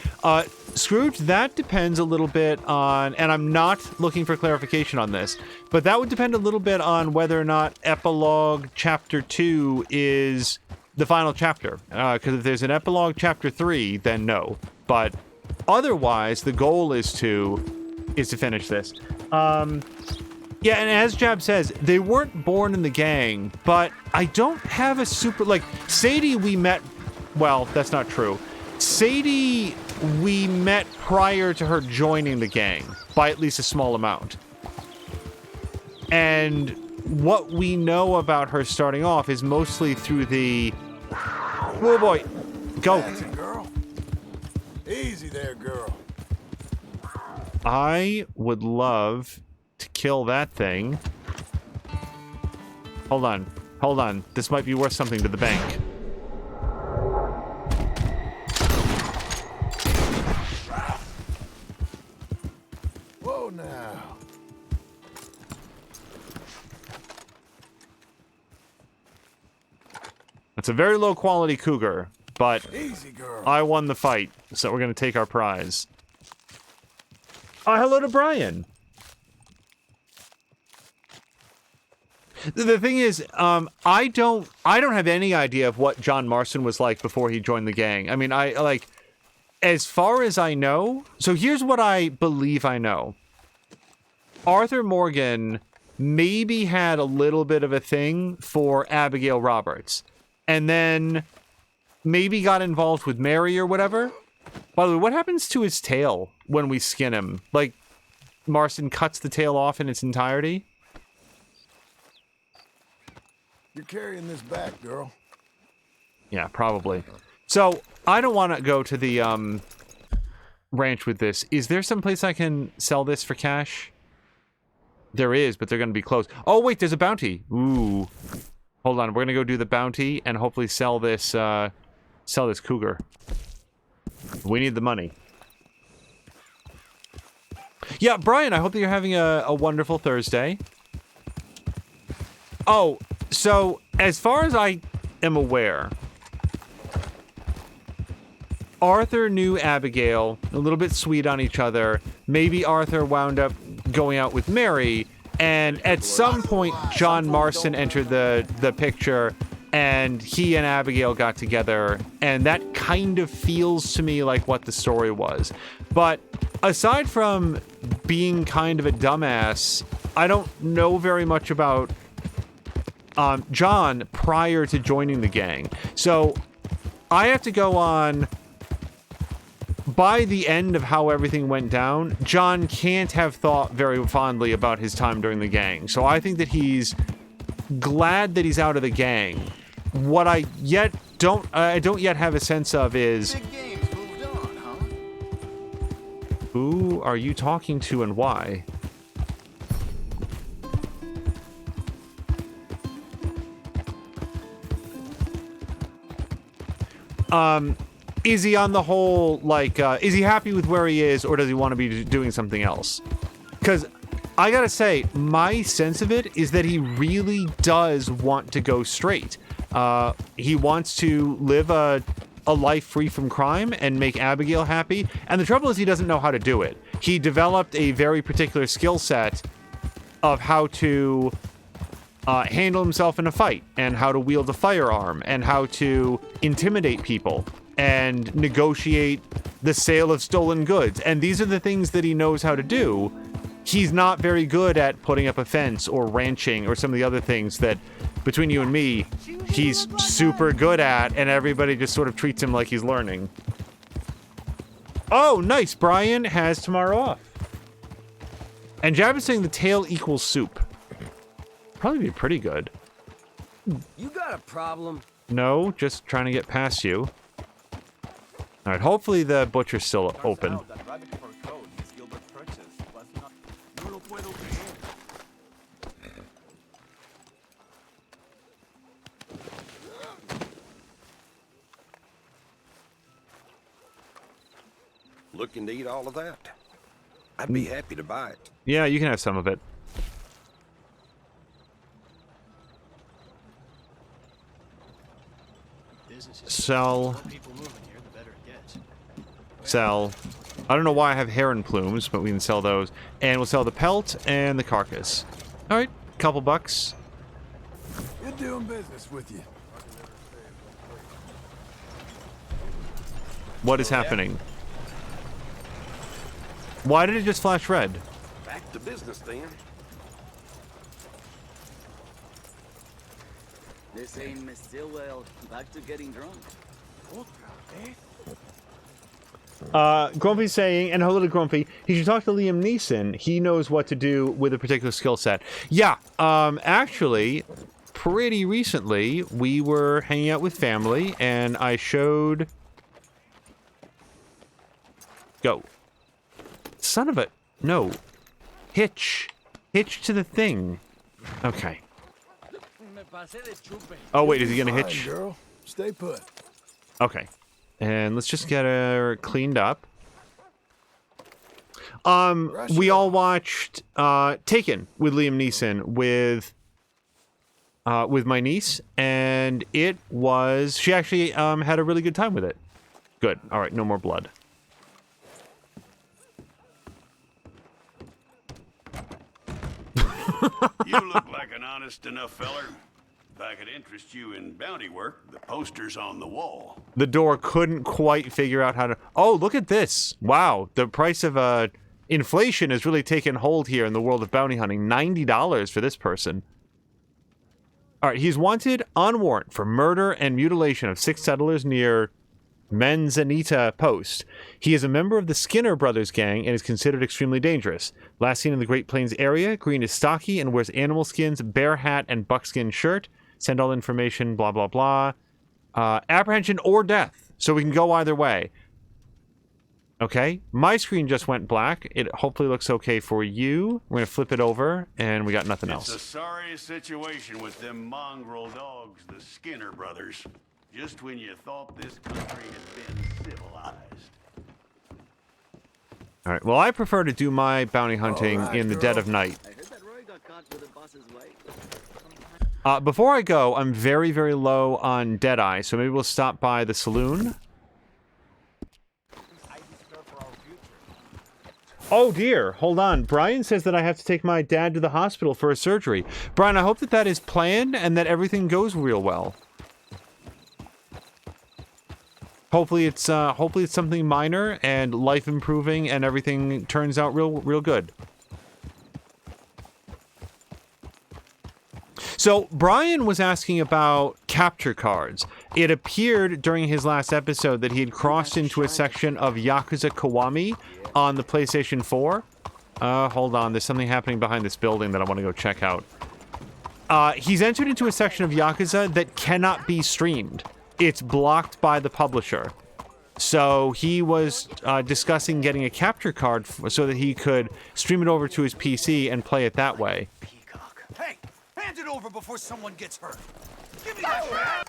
A: Scrooge, that depends a little bit on, and I'm not looking for clarification on this, but that would depend a little bit on whether or not Epilogue Chapter 2 is the final chapter. Because if there's an Epilogue Chapter 3, then no. But otherwise, the goal is to finish this. Yeah, and as Jab says, they weren't born in the gang, but I don't have a super... Like, Sadie we met... Well, that's not true. Sadie we met prior to her joining the gang, by at least a small amount. And what we know about her starting off is mostly through the... Oh boy, go.
C: That's it, girl. Easy there, girl.
A: I would love to kill that thing. Hold on. Hold on. This might be worth something to the bank.
C: Whoa, now.
A: It's a very low quality cougar, but
C: Easy, girl.
A: I won the fight, so we're going to take our prize. Hello to Brian. The thing is, I don't have any idea of what John Marston was like before he joined the gang. I mean, as far as I know, so here's what I believe I know. Arthur Morgan maybe had a little bit of a thing for Abigail Roberts, and then maybe got involved with Mary or whatever. By the way, what happens to his tail when we skin him? Like, Marston cuts the tail off in its entirety?
C: You're carrying this back, girl.
A: Yeah, probably. So, I don't want to go to the, ranch with this. Is there some place I can sell this for cash? There is, but they're going to be closed. Oh, wait, there's a bounty. Ooh. Hold on, we're going to go do the bounty and hopefully sell this cougar. We need the money. Yeah, Brian, I hope that you're having a wonderful Thursday. Oh, so, as far as I am aware, Arthur knew Abigail, a little bit sweet on each other. Maybe Arthur wound up going out with Mary, and at some point, John Marston entered the picture, and he and Abigail got together, and that kind of feels to me like what the story was. But aside from being kind of a dumbass, I don't know very much about John prior to joining the gang. So I have to go on... By the end of how everything went down, John can't have thought very fondly about his time during the gang. So I think that he's glad that he's out of the gang. What I don't yet have a sense of is...
J: Big game's moved on, huh?
A: Who are you talking to and why? Is he on the whole, like, is he happy with where he is, or does he want to be doing something else? Because I gotta say, my sense of it is that he really does want to go straight. He wants to live a life free from crime and make Abigail happy, and the trouble is he doesn't know how to do it. He developed a very particular skill set of how to handle himself in a fight, and how to wield a firearm, and how to intimidate people, and negotiate the sale of stolen goods. And these are the things that he knows how to do. He's not very good at putting up a fence or ranching or some of the other things that, between you and me, he's super good at, and everybody just sort of treats him like he's learning. Oh, nice! Brian has tomorrow off. And Jab is saying the tail equals soup. Probably be pretty good.
D: You got a problem?
A: No, just trying to get past you. Alright, hopefully the butcher's still open.
B: Looking to eat all of that? I'd be happy to buy it.
A: Yeah, you can have some of it. Sell sell. I don't know why I have heron plumes, but we can sell those. And we'll sell the pelt and the carcass. Alright, couple bucks.
C: Good doing business with you.
A: What is happening? Why did it just flash red?
B: Back to business then.
K: This ain't Miss Stillwell. Back to getting drunk.
A: Grumpy's saying, and hello to Grumpy, he should talk to Liam Neeson. He knows what to do with a particular skill set. Yeah, actually, pretty recently, we were hanging out with family, and I showed... Go. Son of a... No. Hitch. Hitch to the thing. Okay. Oh, wait, is he gonna
C: Fine,
A: hitch?
C: girl. Stay put.
A: Okay. And let's just get her cleaned up. We all watched Taken with Liam Neeson with my niece, and it was... She actually had a really good time with it. Good. All right, no more blood.
L: You look like an honest enough feller. If I could interest you in bounty work, the poster's on the wall.
A: The door couldn't quite figure out how to... Oh, look at this. Wow, the price of inflation has really taken hold here in the world of bounty hunting. $90 for this person. All right, he's wanted on warrant for murder and mutilation of 6 settlers near Manzanita Post. He is a member of the Skinner Brothers gang and is considered extremely dangerous. Last seen in the Great Plains area, Green is stocky and wears animal skins, bear hat, and buckskin shirt. Send all information, blah, blah, blah. Apprehension or death. So we can go either way. Okay. My screen just went black. It hopefully looks okay for you. We're going to flip it over, and we got nothing else.
L: It's a sorry situation with them mongrel dogs, the Skinner brothers. Just when you thought this country had been civilized.
A: All right. Well, I prefer to do my bounty hunting in the dead of night.
K: I heard that Roy got caught with a boss's wife.
A: Before I go, I'm very, very low on Deadeye, so maybe we'll stop by the saloon. Oh dear, hold on. Brian says that I have to take my dad to the hospital for a surgery. Brian, I hope that that is planned and that everything goes real well. Hopefully it's something minor and life improving and everything turns out real good. So, Brian was asking about capture cards. It appeared during his last episode that he had crossed into a section of Yakuza Kiwami on the PlayStation 4. Hold on, there's something happening behind this building that I want to go check out. He's entered into a section of Yakuza that cannot be streamed. It's blocked by the publisher. So he was discussing getting a capture card so that he could stream it over to his PC and play it that way.
J: Hey, hand it over before someone gets hurt. Give me that.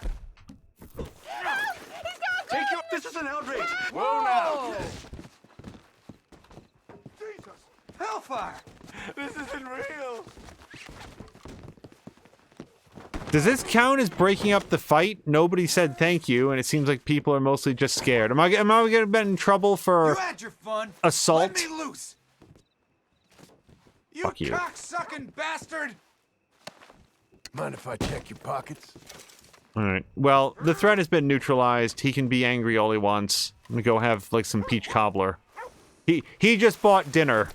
J: Take your. This is an outrage. Whoa now. Jesus, hellfire! This isn't real.
A: Does this count as breaking up the fight? Nobody said thank you, and it seems like people are mostly just scared. Am I going to get in trouble for
J: You had your fun.
A: assault?
J: Let me loose.
A: Fuck you.
J: Cocksucking bastard.
C: Mind if I check your pockets?
A: Alright. Well, the threat has been neutralized. He can be angry all he wants. I'm gonna go have, like, some peach cobbler. He just bought dinner.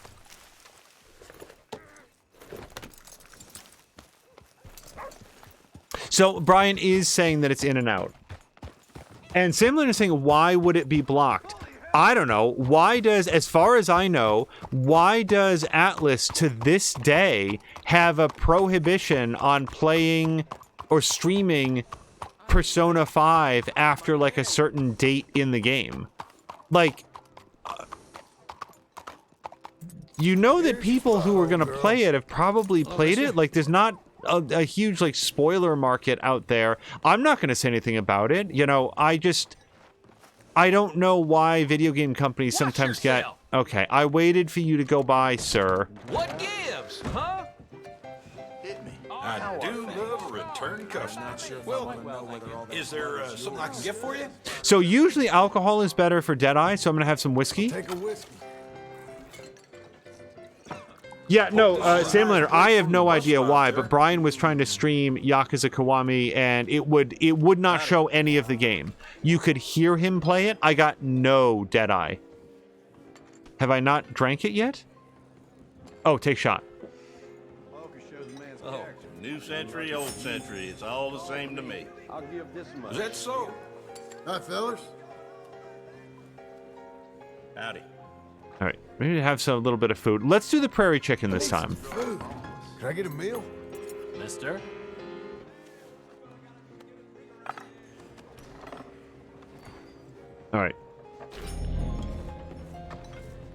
A: So, Brian is saying that it's in and out. And Samlin is saying, why would it be blocked? I don't know. Why does, as far as I know, why does Atlas to this day have a prohibition on playing or streaming Persona 5 after, like, a certain date in the game? Like, you know that people who are going to play it have probably played it? Like, there's not a huge, like, spoiler market out there. I'm not going to say anything about it. You know, I don't know why video game companies sometimes get... Okay, I waited for you to go by, sir.
J: What gives, huh?
H: I do love a
M: Turn customer. Well, is there something I can get for you?
A: So usually alcohol is better for Deadeye, so I'm going to have some whiskey.
C: Take a whiskey.
A: Yeah, no, Sam Leonard, I have no idea why, but Brian was trying to stream Yakuza Kiwami, and it would not show any of the game. You could hear him play it. I got no Deadeye. Have I not drank it yet? Oh, take shot.
L: Oh, new century, old century. It's all the same to me.
B: I'll give this much.
M: Is that so?
C: Hi, fellas.
L: Howdy.
A: All right, we need to have a little bit of food. Let's do the prairie chicken this time.
C: Food. Can I get a meal?
N: Mister?
A: All right.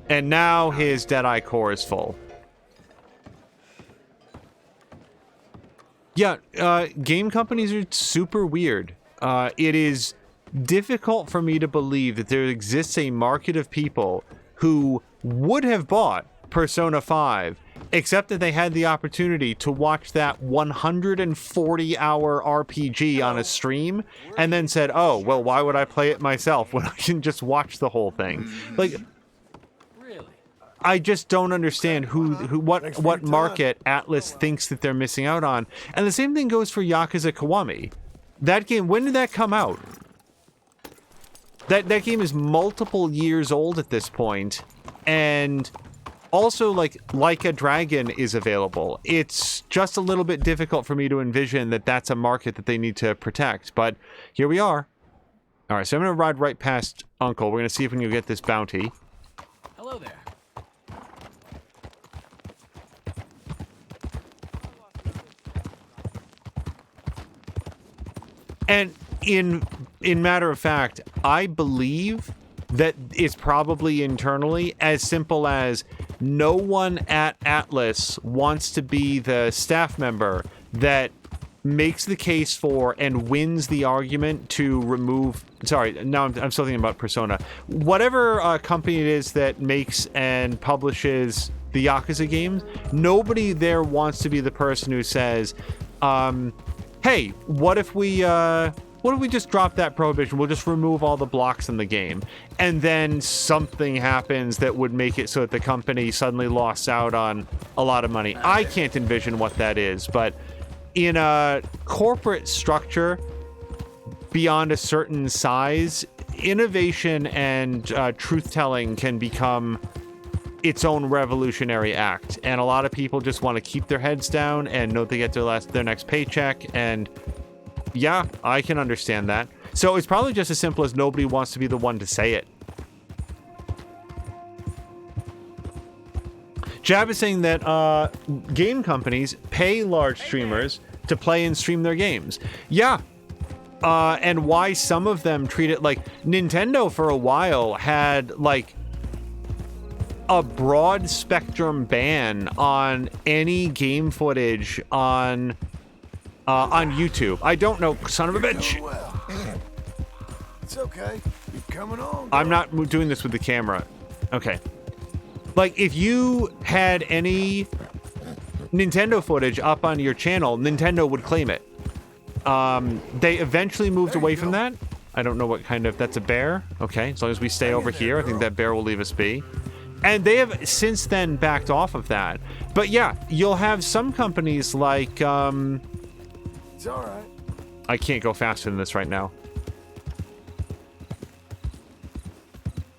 A: And now his Deadeye core is full. Yeah, game companies are super weird. It is difficult for me to believe that there exists a market of people who would have bought Persona 5, except that they had the opportunity to watch that 140-hour RPG on a stream, and then said, oh, well, why would I play it myself when I can just watch the whole thing? Like, I just don't understand what market Atlas thinks that they're missing out on. And the same thing goes for Yakuza Kiwami. That game, when did that come out? That game is multiple years old at this point, and also like a Dragon is available. It's just a little bit difficult for me to envision that that's a market that they need to protect, but here we are. All right, so I'm gonna ride right past Uncle. We're gonna see if we can get this bounty.
N: Hello there.
A: And in matter of fact, I believe that it's probably internally as simple as no one at Atlas wants to be the staff member that makes the case for and wins the argument to remove... Sorry, now I'm still thinking about Persona. Whatever company it is that makes and publishes the Yakuza games, nobody there wants to be the person who says, hey, what if we just drop that prohibition? We'll just remove all the blocks in the game. And then something happens that would make it so that the company suddenly lost out on a lot of money. I can't envision what that is, but in a corporate structure beyond a certain size, innovation and truth-telling can become its own revolutionary act. And a lot of people just want to keep their heads down and know they get their next paycheck, and yeah, I can understand that. So it's probably just as simple as nobody wants to be the one to say it. Jab is saying that game companies pay large streamers to play and stream their games. Yeah. And why some of them treat it like... Nintendo for a while had, like, a broad spectrum ban on any game footage on YouTube. I don't know, son of a bitch.
C: It's okay. You're coming on.
A: I'm not doing this with the camera. Okay. Like, if you had any Nintendo footage up on your channel, Nintendo would claim it. They eventually moved away from that. I don't know what kind of... That's a bear? Okay, as long as we stay over here, I think that bear will leave us be. And they have since then backed off of that. But yeah, you'll have some companies like...
C: It's all right.
A: I can't go faster than this right now.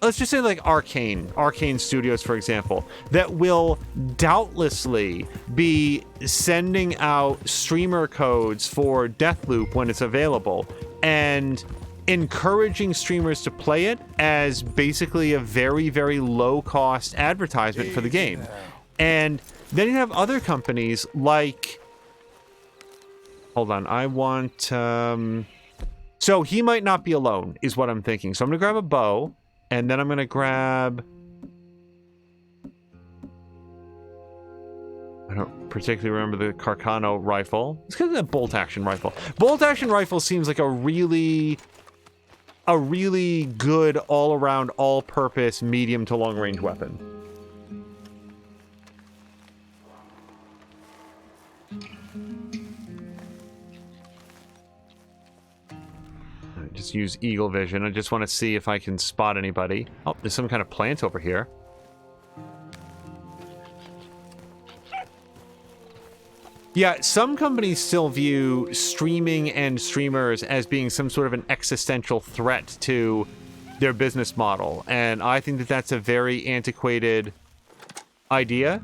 A: Let's just say like Arcane Studios, for example, that will doubtlessly be sending out streamer codes for Deathloop when it's available and encouraging streamers to play it as basically a very, very low-cost advertisement for the game. And then you have other companies like... Hold on, I want... So he might not be alone, is what I'm thinking. So I'm going to grab a bow, and then I'm going to grab... I don't particularly remember the Carcano rifle. It's kind of a bolt-action rifle. Bolt-action rifle seems like a really good all-around, all-purpose, medium to long-range weapon. just use eagle vision. I just want to see if I can spot anybody. Oh, there's some kind of plant over here. Yeah, some companies still view streaming and streamers as being some sort of an existential threat to their business model, and I think that that's a very antiquated idea.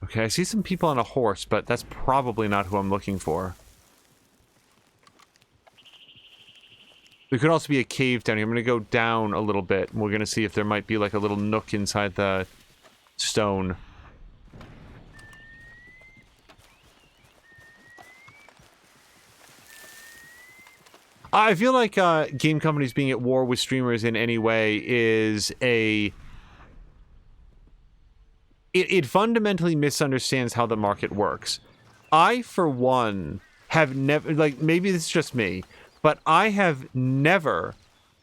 A: Okay, I see some people on a horse, but that's probably not who I'm looking for. There could also be a cave down here. I'm going to go down a little bit, and we're going to see if there might be like a little nook inside the stone. I feel like game companies being at war with streamers in any way is a... It fundamentally misunderstands how the market works. I, for one, have never... Like, maybe this is just me, but I have never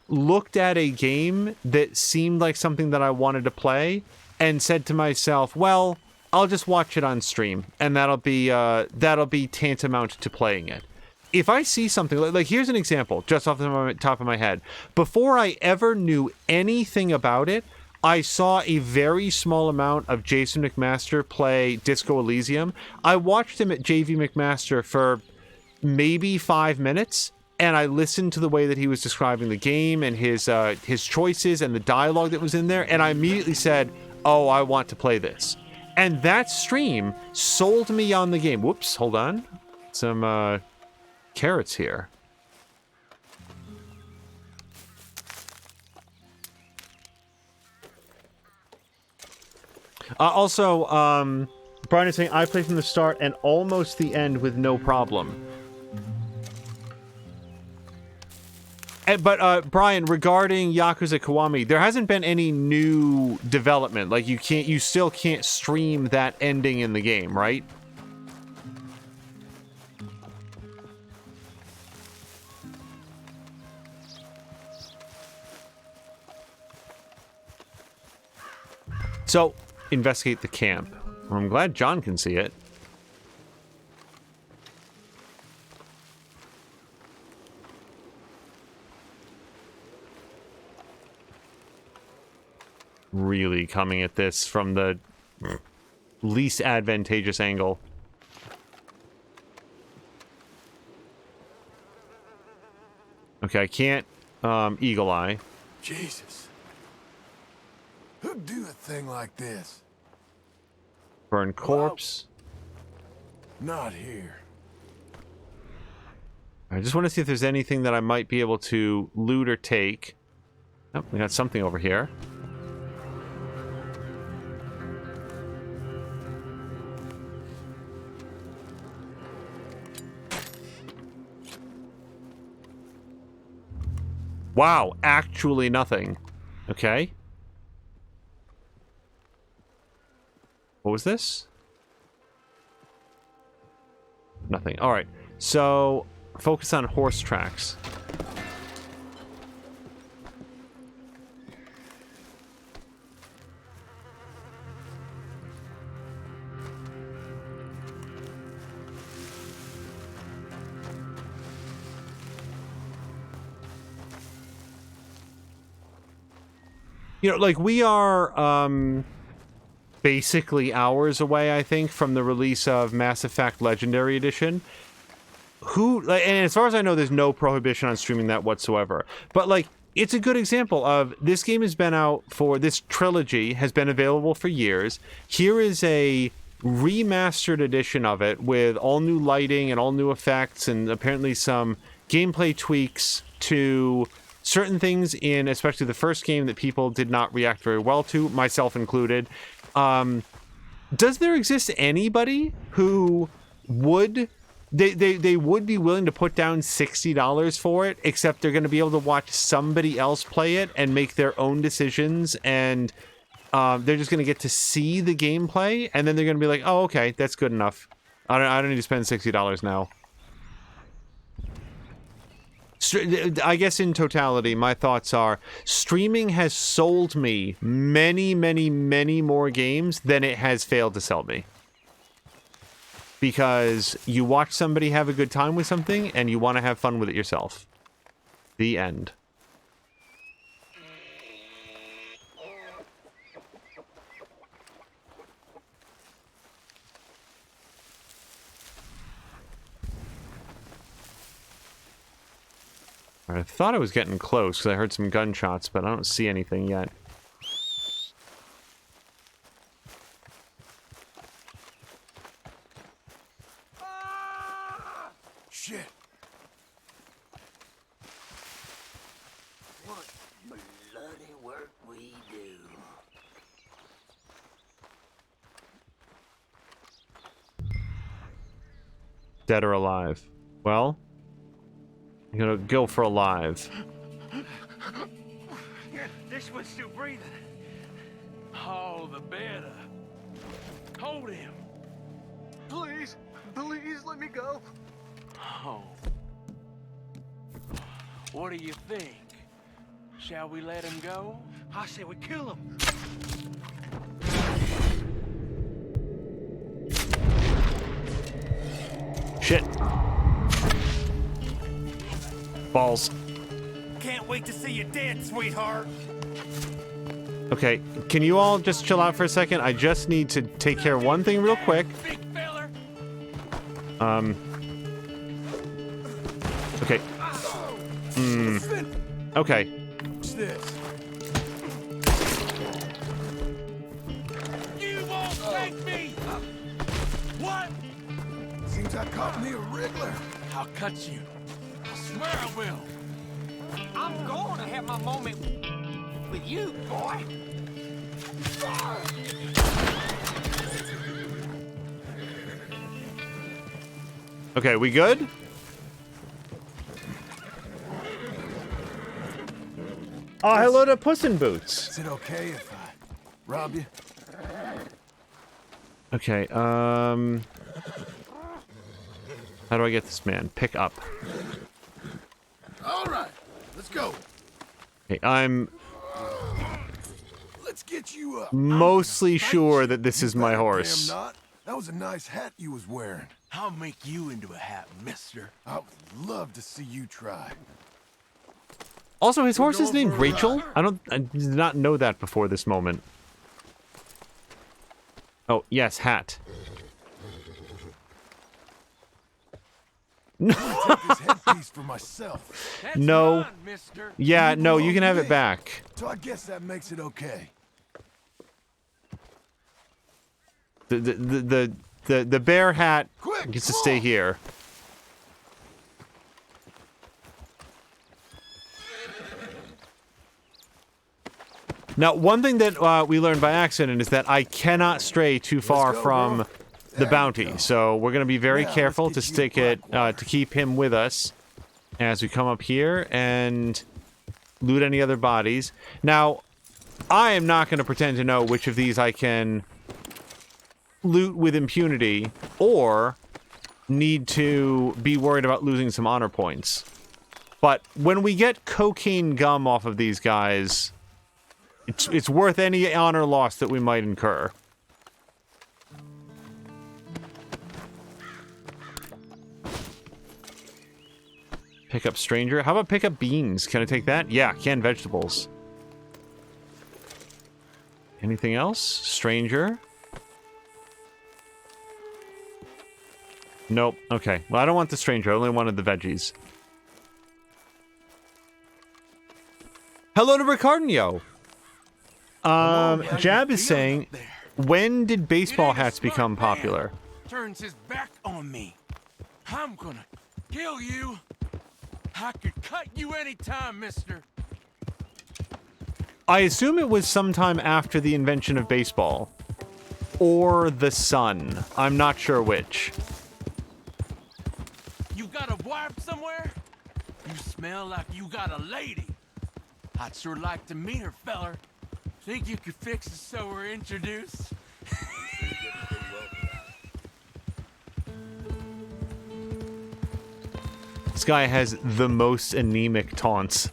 A: looked at a game that seemed like something that I wanted to play and said to myself, well, I'll just watch it on stream, and that'll be tantamount to playing it. If I see something, like here's an example, just off the top of my head. Before I ever knew anything about it, I saw a very small amount of Jason McMaster play Disco Elysium. I watched him at JV McMaster for maybe 5 minutes, and I listened to the way that he was describing the game and his choices and the dialogue that was in there, and I immediately said, oh, I want to play this. And that stream sold me on the game. Whoops, hold on. Some, carrots here. Also, Brian is saying, I played from the start and almost the end with no problem. But Brian, regarding Yakuza Kiwami, there hasn't been any new development. Like, you still can't stream that ending in the game, right? So, investigate the camp. Well, I'm glad John can see it. Really coming at this from the least advantageous angle. Okay, I can't eagle eye.
C: Jesus. Who'd do a thing like this?
A: Burn corpse.
C: Not here.
A: I just want to see if there's anything that I might be able to loot or take. Oh, we got something over here. Wow, actually nothing. Okay. What was this? Nothing. Alright, so focus on horse tracks. You know, like, we are, basically hours away, I think, from the release of Mass Effect Legendary Edition. And as far as I know, there's no prohibition on streaming that whatsoever. But, like, it's a good example of, this game has been out for, this trilogy has been available for years. Here is a remastered edition of it with all new lighting and all new effects and apparently some gameplay tweaks to certain things in especially the first game that people did not react very well to, myself included. Does there exist anybody who would... They would be willing to put down $60 for it, except they're going to be able to watch somebody else play it and make their own decisions, and they're just going to get to see the gameplay, and then they're going to be like, oh, okay, that's good enough. I don't need to spend $60 now. I guess in totality, my thoughts are streaming has sold me many, many, many more games than it has failed to sell me. Because you watch somebody have a good time with something and you want to have fun with it yourself. The end. I thought I was getting close because I heard some gunshots, but I don't see anything yet.
C: Shit.
D: What bloody work we do.
A: Dead or alive? Well, I'm gonna go for alive.
I: This one's still breathing. All the better. Hold him.
J: Please, please let me go.
I: Oh. What do you think? Shall we let him go? I say we kill him.
A: Shit. Balls.
I: Can't wait to see you dead, sweetheart.
A: Okay, can you all just chill out for a second? I just need to take care of one thing real quick. Okay. Okay.
C: What's this?
I: You won't take me! What?
C: Seems I caught me a wriggler.
I: I'll cut you. I swear I will. I'm going to have my moment with you, boy.
A: Okay, we good? Oh, hello to Puss in Boots.
C: Is it okay if I rob you?
A: Okay, how do I get this man? Pick up.
C: All right, let's go.
A: Okay, I'm
C: Let's get you up.
A: mostly sure that this is my
C: Damn
A: horse.
C: not. That was a nice hat you was wearing.
I: I'll make you into a hat, mister.
C: I would love to see you try.
A: Also, his horse is named Rachel? I did not know that before this moment. Oh, yes, hat.
C: Take this headpiece for myself.
I: That's
A: No.
I: mine, mister.
A: Yeah, no, you
C: belong
A: can
C: to
A: have
C: me.
A: it back.
C: So I guess that makes it okay.
A: The bear hat gets to stay here. Now, one thing that we learned by accident is that I cannot stray too far from the bounty, so we're going to be very careful to stick it, to keep him with us as we come up here and loot any other bodies. Now, I am not going to pretend to know which of these I can loot with impunity or need to be worried about losing some honor points. But when we get cocaine gum off of these guys, it's worth any honor loss that we might incur. Pick up stranger. How about pick up beans? Can I take that? Yeah, canned vegetables. Anything else? Stranger. Nope. Okay. Well, I don't want the stranger. I only wanted the veggies. Hello to Ricardinho. Jab is saying, when did baseball hats become popular?
I: Turns his back on me. I'm gonna kill you. I could cut you anytime, mister.
A: I assume it was sometime after the invention of baseball. Or the sun. I'm not sure which.
I: You got a wife somewhere? You smell like you got a lady. I'd sure like to meet her, feller. Think you could fix it so we're introduced?
A: This guy has the most anemic taunts.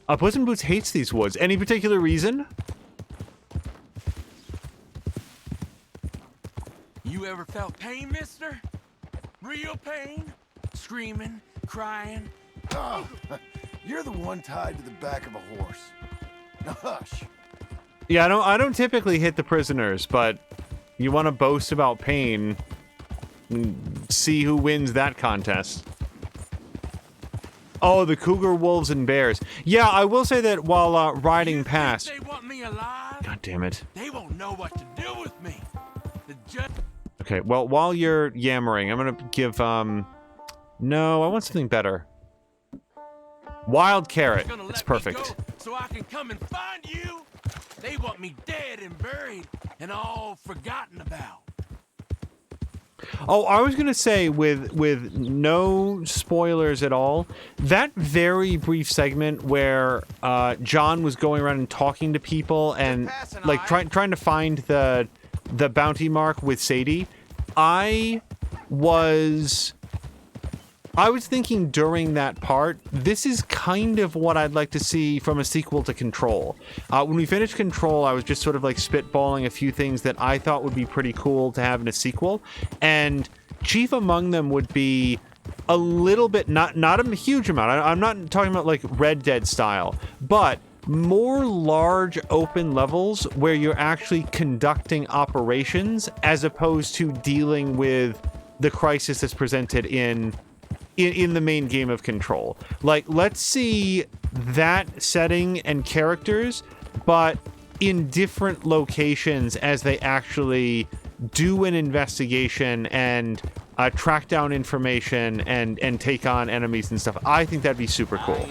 A: Puss in Boots hates these woods. Any particular reason?
I: You ever felt pain, mister? Real pain? Screaming, crying?
C: Oh, you're the one tied to the back of a horse. Now hush.
A: Yeah, I don't typically hit the prisoners, but you want to boast about pain, see who wins that contest. Oh, the cougar, wolves, and bears. Yeah, I will say that while riding past...
I: They want me alive?
A: God damn it.
I: They won't know what to do with me. The judge...
A: Okay, well, while you're yammering, I'm gonna give, no, I want something better. Wild carrot. It's perfect.
I: So I can come and find you? They want me dead and buried and all forgotten about.
A: Oh, I was gonna say, with no spoilers at all, that very brief segment where John was going around and talking to people and like trying to find the bounty mark with Sadie, I was thinking during that part, this is kind of what I'd like to see from a sequel to Control. When we finished Control, I was just sort of like spitballing a few things that I thought would be pretty cool to have in a sequel, and chief among them would be a little bit, not a huge amount, I'm not talking about like Red Dead style, but more large open levels where you're actually conducting operations as opposed to dealing with the crisis that's presented in the main game of Control. Like, let's see that setting and characters, but in different locations as they actually do an investigation and track down information and take on enemies and stuff. I think that'd be super cool.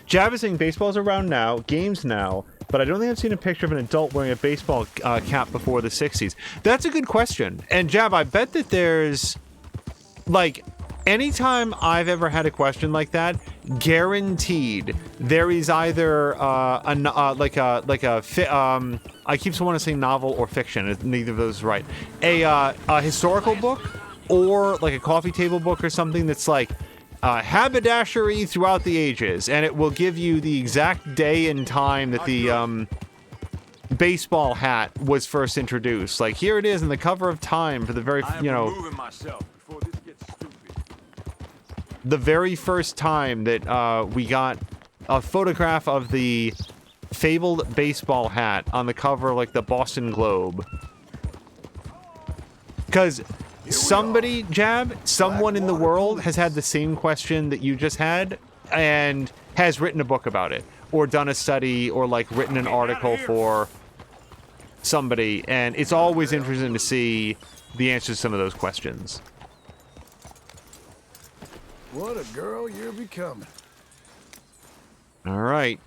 A: Jav is saying baseball's around now, games now, but I don't think I've seen a picture of an adult wearing a baseball cap before the 60s. That's a good question. And Jav, I bet that there's... like, anytime I've ever had a question like that, guaranteed there is either I keep wanting to say novel or fiction. Neither of those is right. A historical book or like a coffee table book or something that's like haberdashery throughout the ages, and it will give you the exact day and time that the baseball hat was first introduced. Like, here it is in the cover of Time for the very, the very first time that we got a photograph of the fabled baseball hat on the cover of, like, the Boston Globe. Because somebody, Jab, someone in the world has had the same question that you just had and has written a book about it, or done a study, or, like, written an article for somebody, and it's always interesting to see the answers to some of those questions.
C: What a girl you're becoming.
A: All right.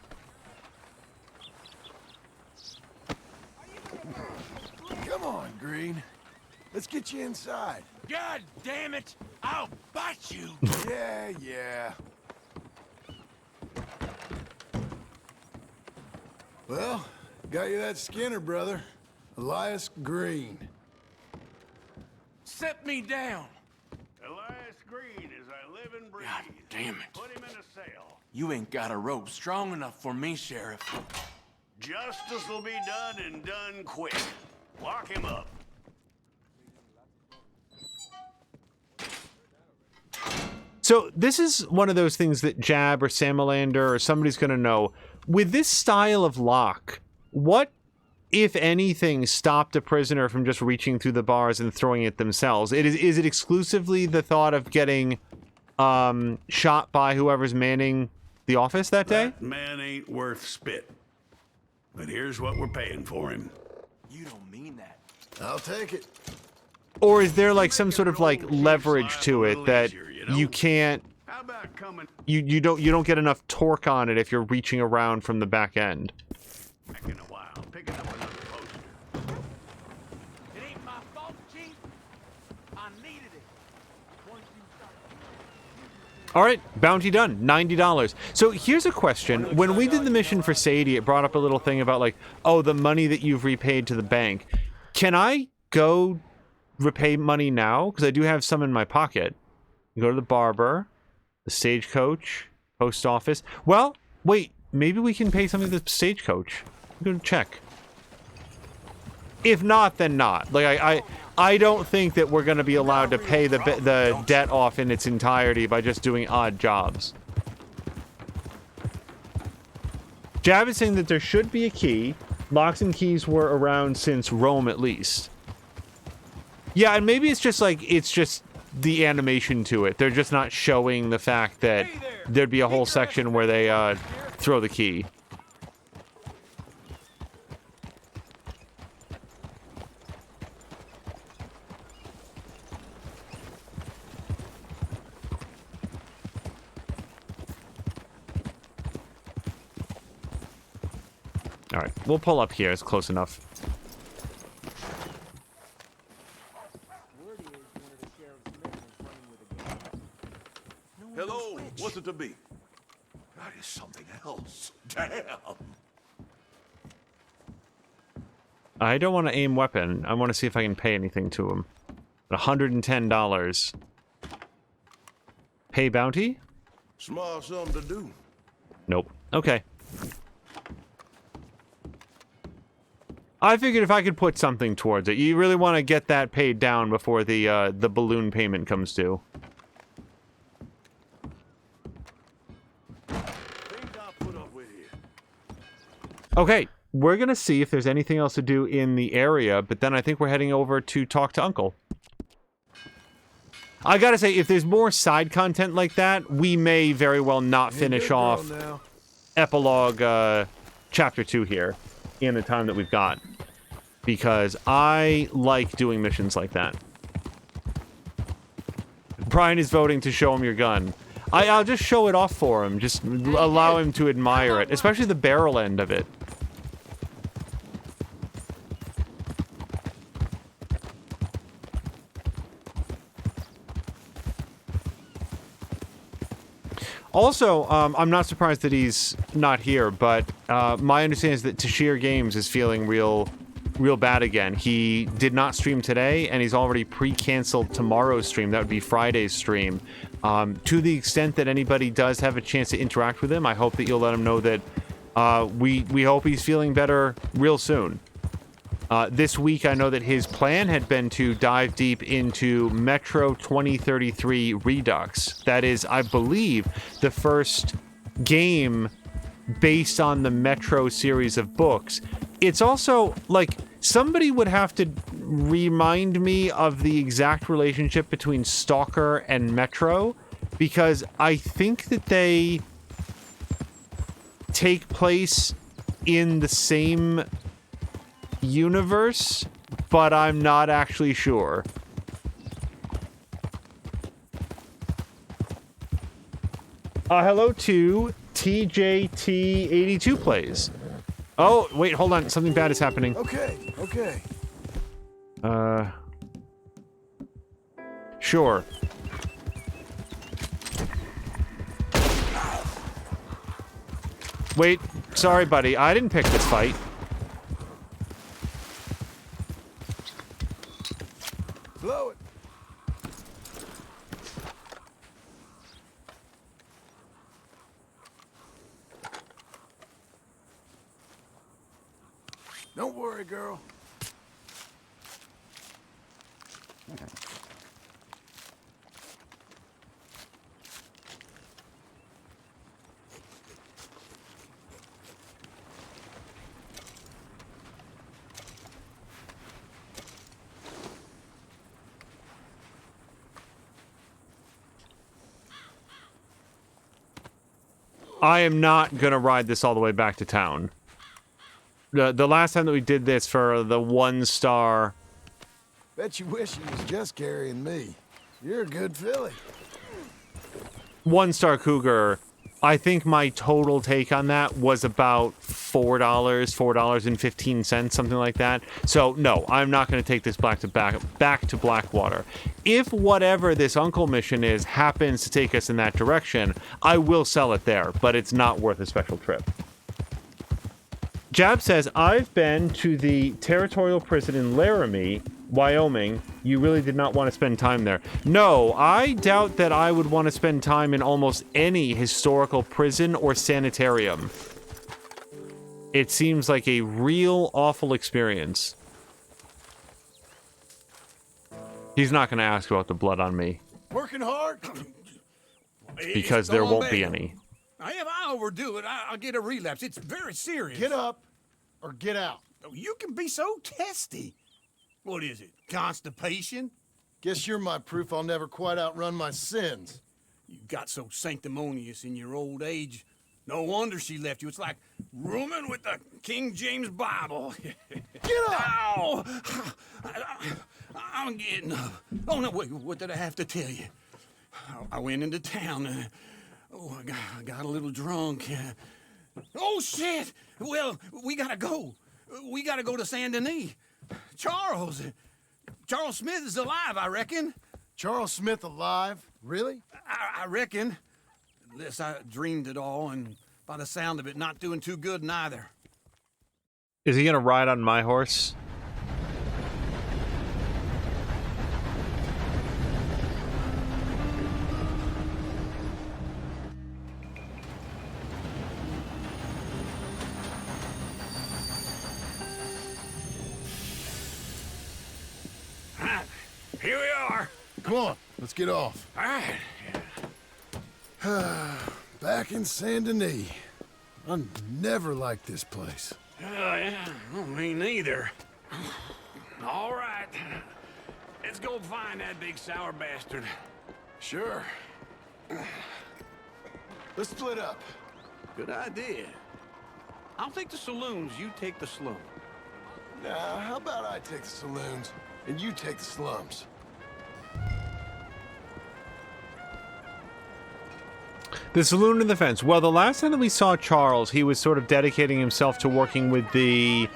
C: Come on, Green. Let's get you inside.
I: God damn it! I'll bite you!
C: Yeah. Well, got you that Skinner, brother. Elias Green.
I: Set me down!
L: Elias Green as I live and breathe.
I: God damn it.
L: Put him in a cell.
I: You ain't got a rope strong enough for me, Sheriff.
L: Justice will be done and done quick. Lock him up.
A: So this is one of those things that Jab or Samalander or somebody's going to know. With this style of lock, what, if anything, stopped a prisoner from just reaching through the bars and throwing it themselves? Is it exclusively the thought of getting shot by whoever's manning the office that day?
L: That man ain't worth spit. But here's what we're paying for him.
I: You don't mean that.
C: I'll take it.
A: Or is there like some sort of like leverage to it that you can't, you don't get enough torque on it if you're reaching around from the back end?
L: Back in a while, picking up another poster.
I: It ain't my fault, Chief. I needed it.
A: All right, bounty done, $90. So here's a question. When we did the mission for Sadie, it brought up a little thing about like, oh, the money that you've repaid to the bank. Can I go repay money now? Because I do have some in my pocket. Go to the barber, the stagecoach, post office. Well, wait, maybe we can pay something to the stagecoach. I'm going to check. If not, then not. Like, I don't think that we're going to be allowed to pay the debt off in its entirety by just doing odd jobs. Jab is saying that there should be a key. Locks and keys were around since Rome, at least. Yeah, and maybe it's just like, it's just the animation to it. They're just not showing the fact that there'd be a whole section where they throw the key. Alright, we'll pull up here. It's close enough.
M: Hello, what's it to be? That is something else. Damn.
A: I don't want to aim weapon. I want to see if I can pay anything to him. $110. Pay bounty?
M: Small something to do.
A: Nope. Okay. I figured if I could put something towards it. You really want to get that paid down before the balloon payment comes due. Okay, we're gonna see if there's anything else to do in the area, but then I think we're heading over to talk to Uncle. I gotta say, if there's more side content like that, we may very well not finish off Epilogue Chapter 2 here in the time that we've got. Because I like doing missions like that. Brian is voting to show him your gun. I'll just show it off for him. Just allow him to admire it. Especially the barrel end of it. Also, I'm not surprised that he's not here, but my understanding is that Tashir Games is feeling real bad again. He did not stream today, and he's already pre-canceled tomorrow's stream. That would be Friday's stream. To the extent that anybody does have a chance to interact with him, I hope that you'll let him know that we hope he's feeling better real soon. This week, I know that his plan had been to dive deep into Metro 2033 Redux. That is, I believe, the first game based on the Metro series of books. It's also, like, somebody would have to remind me of the exact relationship between Stalker and Metro, because I think that they take place in the same universe, but I'm not actually sure. Hello to TJT82 Plays. Oh, wait, hold on. Something bad is happening.
C: Okay, okay.
A: Sure. Wait, sorry, buddy. I didn't pick this fight.
C: Blow it. Don't worry, girl.
A: I am not gonna ride this all the way back to town. The last time that we did this for the 1-star...
C: Bet you wish he was just carrying me. You're a good filly.
A: 1-star Cougar, I think my total take on that was about $4.15, something like that. So, no, I'm not going to take this back to Blackwater. If whatever this Uncle mission is happens to take us in that direction, I will sell it there, but it's not worth a special trip. Jab says, I've been to the territorial prison in Laramie Wyoming, you really did not want to spend time there. No, I doubt that I would want to spend time in almost any historical prison or sanitarium. It seems like a real awful experience. He's not going to ask about the blood on me.
C: Working hard?
A: Because there won't be any.
M: If I overdo it, I'll get a relapse. It's very serious.
C: Get up or get out.
M: You can be so testy. What is it, constipation?
C: Guess you're my proof I'll never quite outrun my sins.
M: You got so sanctimonious in your old age. No wonder she left you. It's like rooming with the King James Bible.
C: Get up!
M: Ow! I'm getting up. Oh, no, wait, what did I have to tell you? I went into town. I got a little drunk. Oh, shit! Well, we gotta go. We gotta go to Saint Denis. Charles Smith is alive, I reckon.
C: Charles Smith alive? Really?
M: I reckon. Unless I dreamed it all, and by the sound of it, not doing too good neither.
A: Is he gonna ride on my horse?
M: Here we are.
C: Come on, let's get off.
M: All right.
C: Back in Saint Denis. I never liked this place.
M: Yeah, me neither. All right. Let's go find that big sour bastard.
C: Sure. Let's split up.
M: Good idea. I'll take the saloons, you take the slum.
C: Now, how about I take the saloons and you take the slums?
A: The saloon and the fence. Well, the last time that we saw Charles, he was sort of dedicating himself to working with the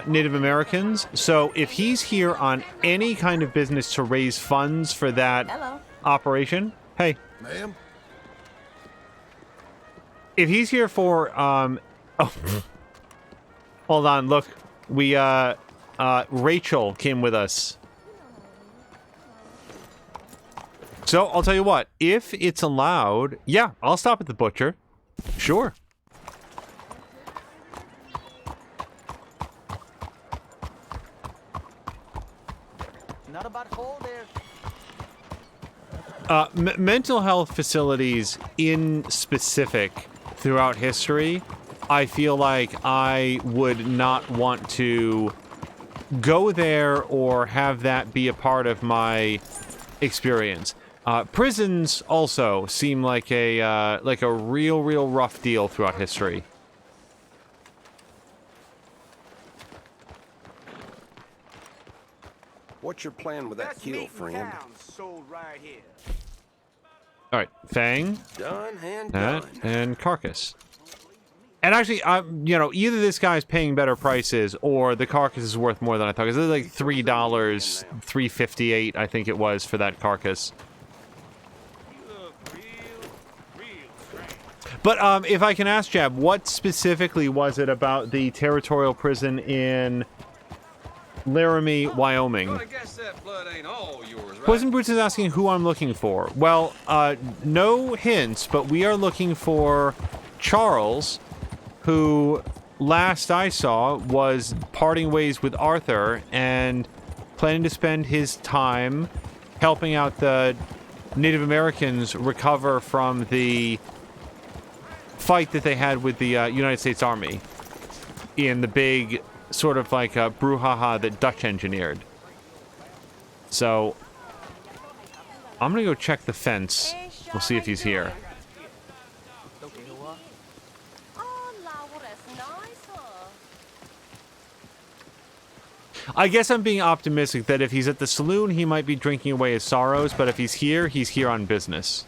A: Native Americans. So if he's here on any kind of business to raise funds for that operation, hey.
C: Ma'am?
A: If he's here for, oh, hold on, look, we, Rachel came with us. So, I'll tell you what, if it's allowed, yeah, I'll stop at the butcher. Sure.
K: Not a bad hole there.
A: Mental health facilities in specific throughout history, I feel like I would not want to go there or have that be a part of my experience. Prisons also seem like a real rough deal throughout history.
B: What's your plan with that kill, friend?
J: Sold right here.
A: All right, Fang,
B: Done and
A: that,
B: done.
A: and Carcass. And actually, you know, either this guy's paying better prices or the carcass is worth more than I thought. Because it's like $3, $3.58, I think it was for that carcass. But if I can ask, Jab, what specifically was it about the territorial prison in Laramie, Wyoming?
H: Well, I guess that blood ain't all yours, right?
A: Poison Boots is asking who I'm looking for. Well, no hints, but we are looking for Charles, who last I saw was parting ways with Arthur and planning to spend his time helping out the Native Americans recover from the fight that they had with the United States Army in the big sort of like brouhaha that Dutch engineered. So I'm gonna go check the fence. We'll see if he's here. I guess I'm being optimistic that if he's at the saloon, he might be drinking away his sorrows, but if he's here on business.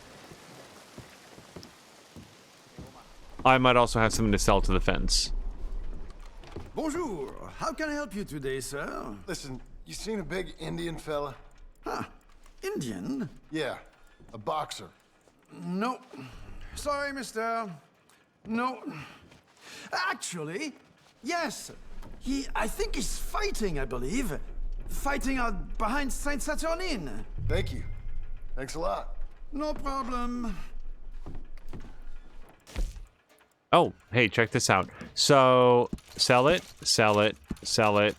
A: I might also have something to sell to the fence.
O: Bonjour. How can I help you today, sir?
C: Listen, you seen a big Indian fella?
O: Huh. Indian?
C: Yeah, a boxer.
O: No. Sorry, mister. No. Actually, yes. I think he's fighting, I believe. fighting out behind Saint Saturnine.
C: Thank you. Thanks a lot.
O: No problem.
A: Oh, hey, check this out. So, sell it, sell it, sell it,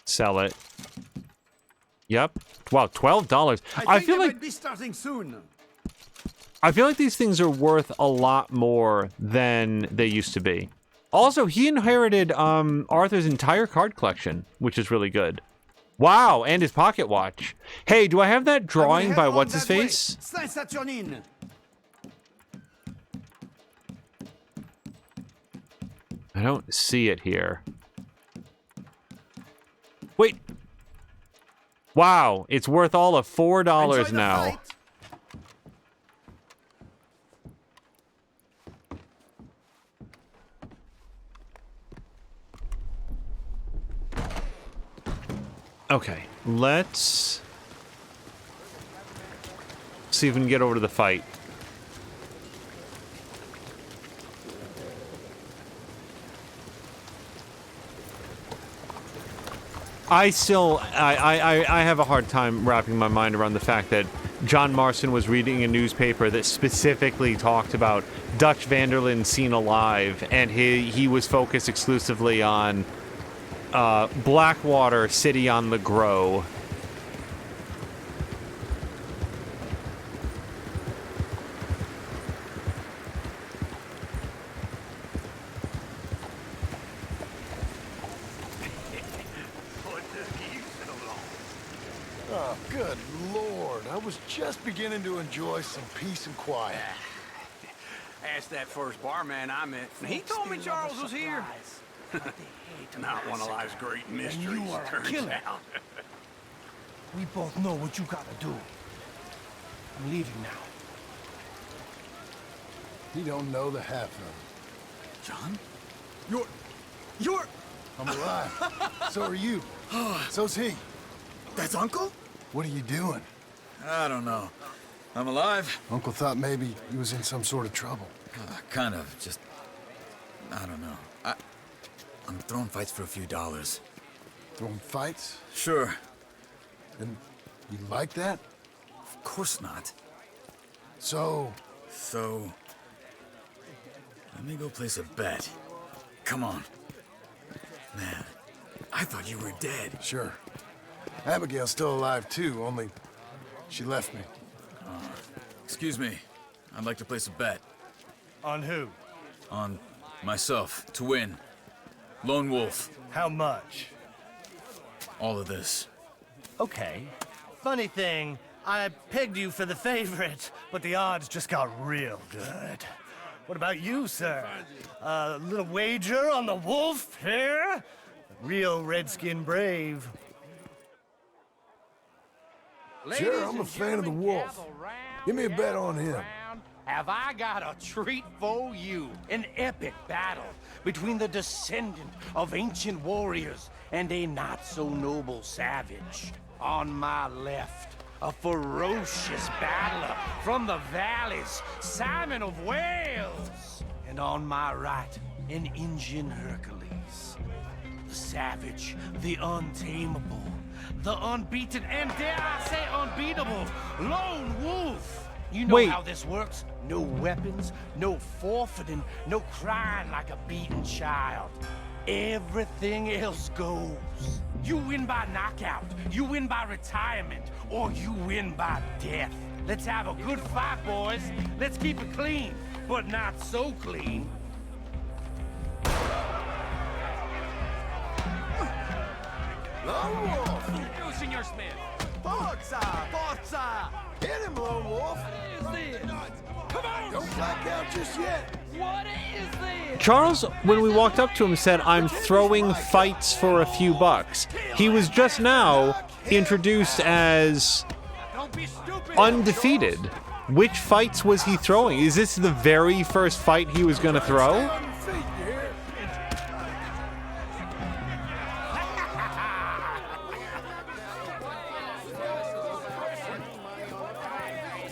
A: sell it. Yep. Wow, $12.
O: I
A: feel like
O: might be starting soon.
A: I feel like these things are worth a lot more than they used to be. Also, he inherited Arthur's entire card collection, which is really good. Wow, and his pocket watch. Hey, do I have that drawing by what's his face?
O: Saint Saturnine.
A: I don't see it here. Wait. Wow, it's worth all of $4 now. Okay, let's see if we can get over to the fight. I have a hard time wrapping my mind around the fact that John Marston was reading a newspaper that specifically talked about Dutch van der Linde seen alive, and he was focused exclusively on Blackwater City on the Grow.
C: Oh, good Lord. I was just beginning to enjoy some peace and quiet.
I: Asked that first barman I met. He told me Charles was here. Not one of life's great mysteries,
J: you are a
I: turns
J: killer.
I: out.
J: We both know what you gotta do. I'm leaving now.
C: He don't know the half of it.
O: John? You're...
C: I'm alive. So are you. So's he.
O: That's Uncle?
C: What are you doing?
O: I don't know. I'm alive.
C: Uncle thought maybe he was in some sort of trouble.
O: Kind of. Just... I don't know. I'm throwing fights for a few dollars.
C: Throwing fights?
O: Sure.
C: And you like that?
O: Of course not.
C: So,
O: let me go place a bet. Come on. Man, I thought you were dead.
C: Sure. Abigail's still alive too, only she left me.
O: Excuse me. I'd like to place a bet.
J: On who?
O: On myself, to win. Lone Wolf.
J: How much?
O: All of this.
J: Okay. Funny thing, I pegged you for the favorite, but the odds just got real good. What about you, sir? A little wager on the wolf here? Real redskin brave.
C: Sure, I'm a fan of the wolf. Give me a bet on him.
B: Have I got a treat for you? An epic battle between the descendant of ancient warriors and a not-so-noble savage. On my left, a ferocious battler from the valleys, Simon of Wales. And on my right, an Indian Hercules. The savage, the untamable, the unbeaten, and dare I say unbeatable, Lone Wolf. You know how this works. No weapons, no forfeiting, no crying like a beaten child. Everything else goes. You win by knockout, you win by retirement, or you win by death. Let's have a good fight, boys. Let's keep it clean, but not so clean.
C: Lone Wolf!
B: You, Senor Smith.
C: Forza! Hit him, Lone Wolf!
B: What is this? Come on!
C: Don't black out just yet!
B: What is this?
A: Charles, when we walked up to him, said, "I'm throwing fights for a few bucks." He was just now introduced as undefeated. Which fights was he throwing? Is this the very first fight he was going to throw?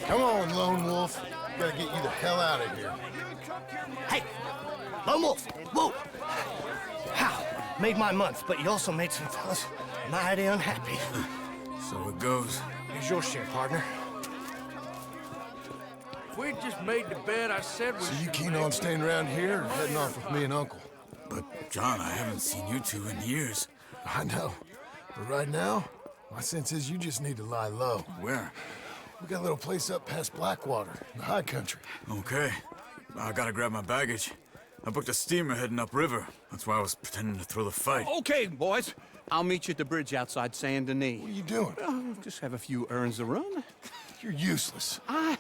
C: Come on, Lone Wolf. Gotta get you the hell out of here.
J: Hey! Lone Wolf! Whoa! How? made my month, but you also made some fellas mighty unhappy.
O: So it goes.
J: Here's your share, partner.
F: If we just made the bed I said we
C: So you
F: should
C: keen
F: make-
C: on staying around here or heading off with me and Uncle?
O: But, John, I haven't seen you two in years.
C: I know. But right now, my sense is you just need to lie low.
O: Where?
C: We got a little place up past Blackwater, in the high country.
O: Okay. I gotta grab my baggage. I booked a steamer heading upriver. That's why I was pretending to throw the fight.
P: Okay, boys. I'll meet you at the bridge outside Saint Denis.
C: What are you doing?
P: Oh, just have a few errands to run.
C: You're useless.
P: I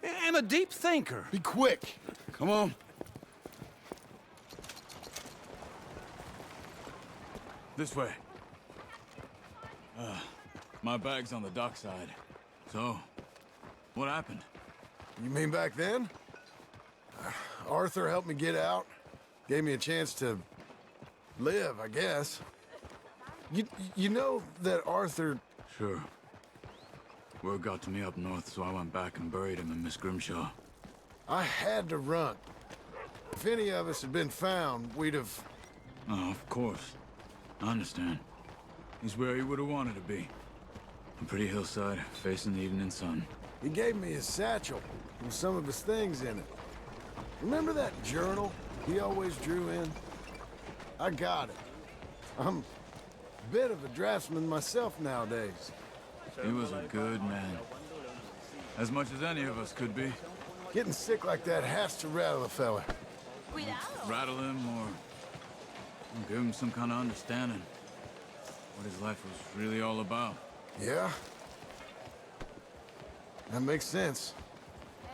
P: am a deep thinker.
C: Be quick.
O: Come on. This way. My bag's on the dockside. So, what happened?
C: You mean back then? Arthur helped me get out. Gave me a chance to live, I guess. You know that Arthur...
O: Sure. Word got to me up north, so I went back and buried him in Miss Grimshaw.
C: I had to run. If any of us had been found, we'd have...
O: Oh, of course. I understand. He's where he would have wanted to be. A pretty hillside, facing the evening sun.
C: He gave me his satchel with some of his things in it. Remember that journal he always drew in? I got it. I'm a bit of a draftsman myself nowadays.
O: He was a good man. As much as any of us could be.
C: Getting sick like that has to rattle a fella.
O: Rattle him or give him some kind of understanding. What his life was really all about.
C: Yeah? That makes sense.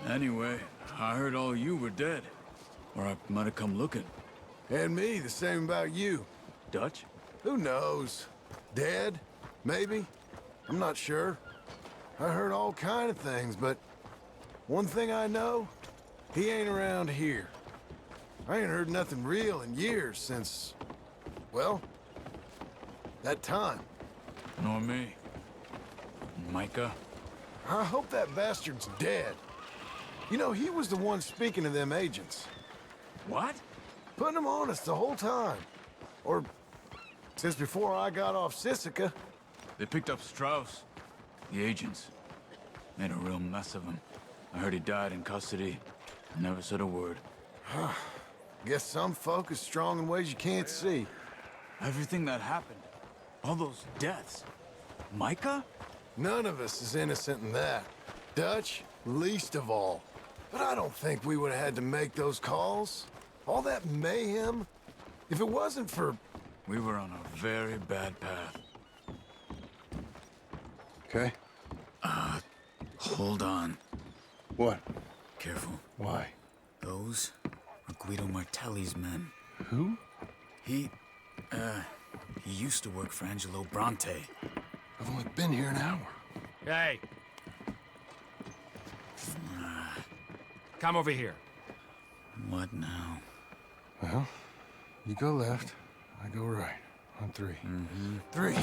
O: Anyway, I heard all you were dead. Or I might have come looking.
C: And me, the same about you.
O: Dutch?
C: Who knows? Dead? Maybe? I'm not sure. I heard all kind of things, but one thing I know, he ain't around here. I ain't heard nothing real in years since, well, that time.
O: Nor me. Micah?
C: I hope that bastard's dead. You know, he was the one speaking to them agents.
O: What?
C: Putting them on us the whole time. Or since before I got off Sisika.
O: They picked up Strauss. The agents. Made a real mess of him. I heard he died in custody. Never said a word.
C: Guess some folk is strong in ways you can't see.
O: Everything that happened. All those deaths. Micah?
C: None of us is innocent in that. Dutch, least of all. But I don't think we would have had to make those calls. All that mayhem. If it wasn't for...
O: We were on a very bad path.
C: Okay.
O: Hold on.
C: What?
O: Careful.
C: Why?
O: Those are Guido Martelli's men.
C: Who?
O: He used to work for Angelo Bronte.
C: I've only been here an hour.
Q: Hey. Come over here.
O: What now?
C: Well, you go left, I go right. On three. Three.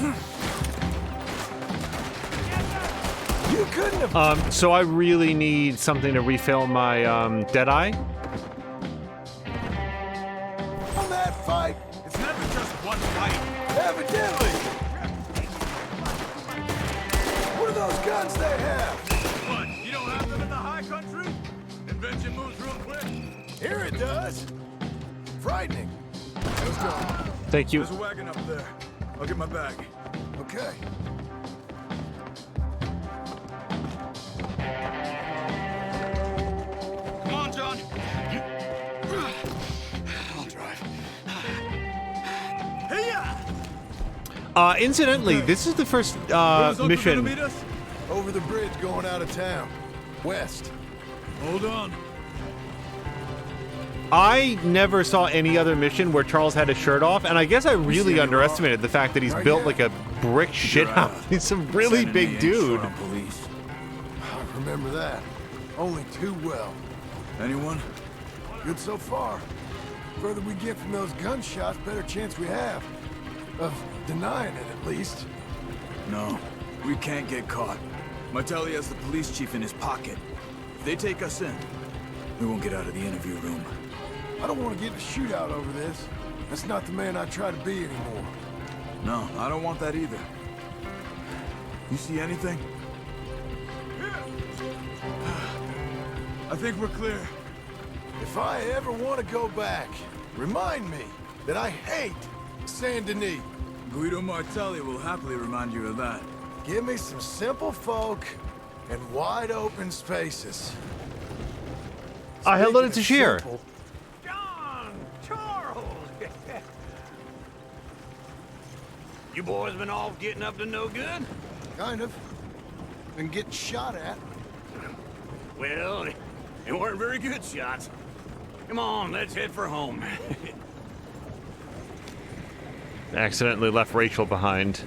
C: You couldn't have...
A: So I really need something to refill my, Deadeye.
C: On that fight,
I: It's never just one fight.
C: evidently. What are those guns they have?
I: What? You don't have them in the high country? Invention moves real quick.
C: Here it does. Frightening. Let's go.
A: Thank you.
O: There's a wagon up there. I'll get my bag.
C: Okay.
I: Come on, John. I'll drive.
A: Incidentally, this is the first,
C: Where's Uncle
A: mission.
C: gonna meet us? Over the bridge going out of town. West.
O: Hold on.
A: I never saw any other mission where Charles had his shirt off, and I guess I really underestimated the fact that he's built like a brick shithouse. He's a really big dude.
C: I remember that. Only too well.
O: Anyone?
C: Good so far. Further we get from those gunshots, better chance we have. Of denying it, at least.
O: No, we can't get caught. Martelli has the police chief in his pocket. If they take us in, we won't get out of the interview room.
C: I don't want to get in a shootout over this. That's not the man I try to be anymore.
O: No, I don't want that either. You see anything? I think we're clear.
C: If I ever want to go back, remind me that I hate Saint Denis.
O: Guido Martelli will happily remind you of that.
C: Give me some simple folk and wide open spaces.
A: I hello to Tashir.
I: John! Charles! You boys been off getting up to no good?
C: Kind of. Been getting shot at.
I: Well, they weren't very good shots. Come on, let's head for home.
A: Accidentally left Rachel behind.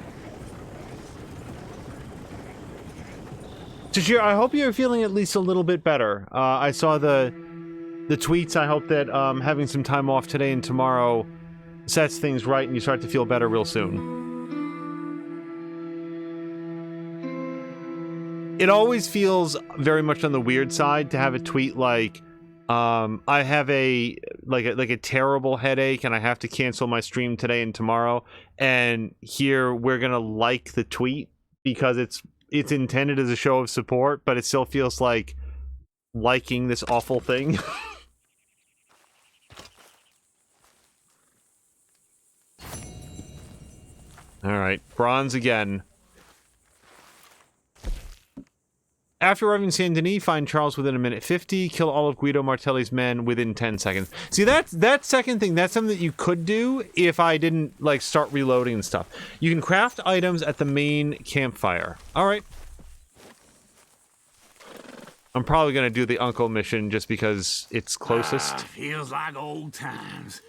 A: Tashir, I hope you're feeling at least a little bit better. I saw the tweets. I hope that having some time off today and tomorrow sets things right and you start to feel better real soon. It always feels very much on the weird side to have a tweet like, I have a terrible headache and I have to cancel my stream today and tomorrow, and here we're gonna like the tweet because it's intended as a show of support, but it still feels like liking this awful thing. Alright, bronze again. After arriving in Saint Denis, find Charles within a minute 50, kill all of Guido Martelli's men within 10 seconds. See, that second thing, that's something that you could do if I didn't, like, start reloading and stuff. You can craft items at the main campfire. Alright. I'm probably gonna do the uncle mission just because it's closest.
I: Feels like old times.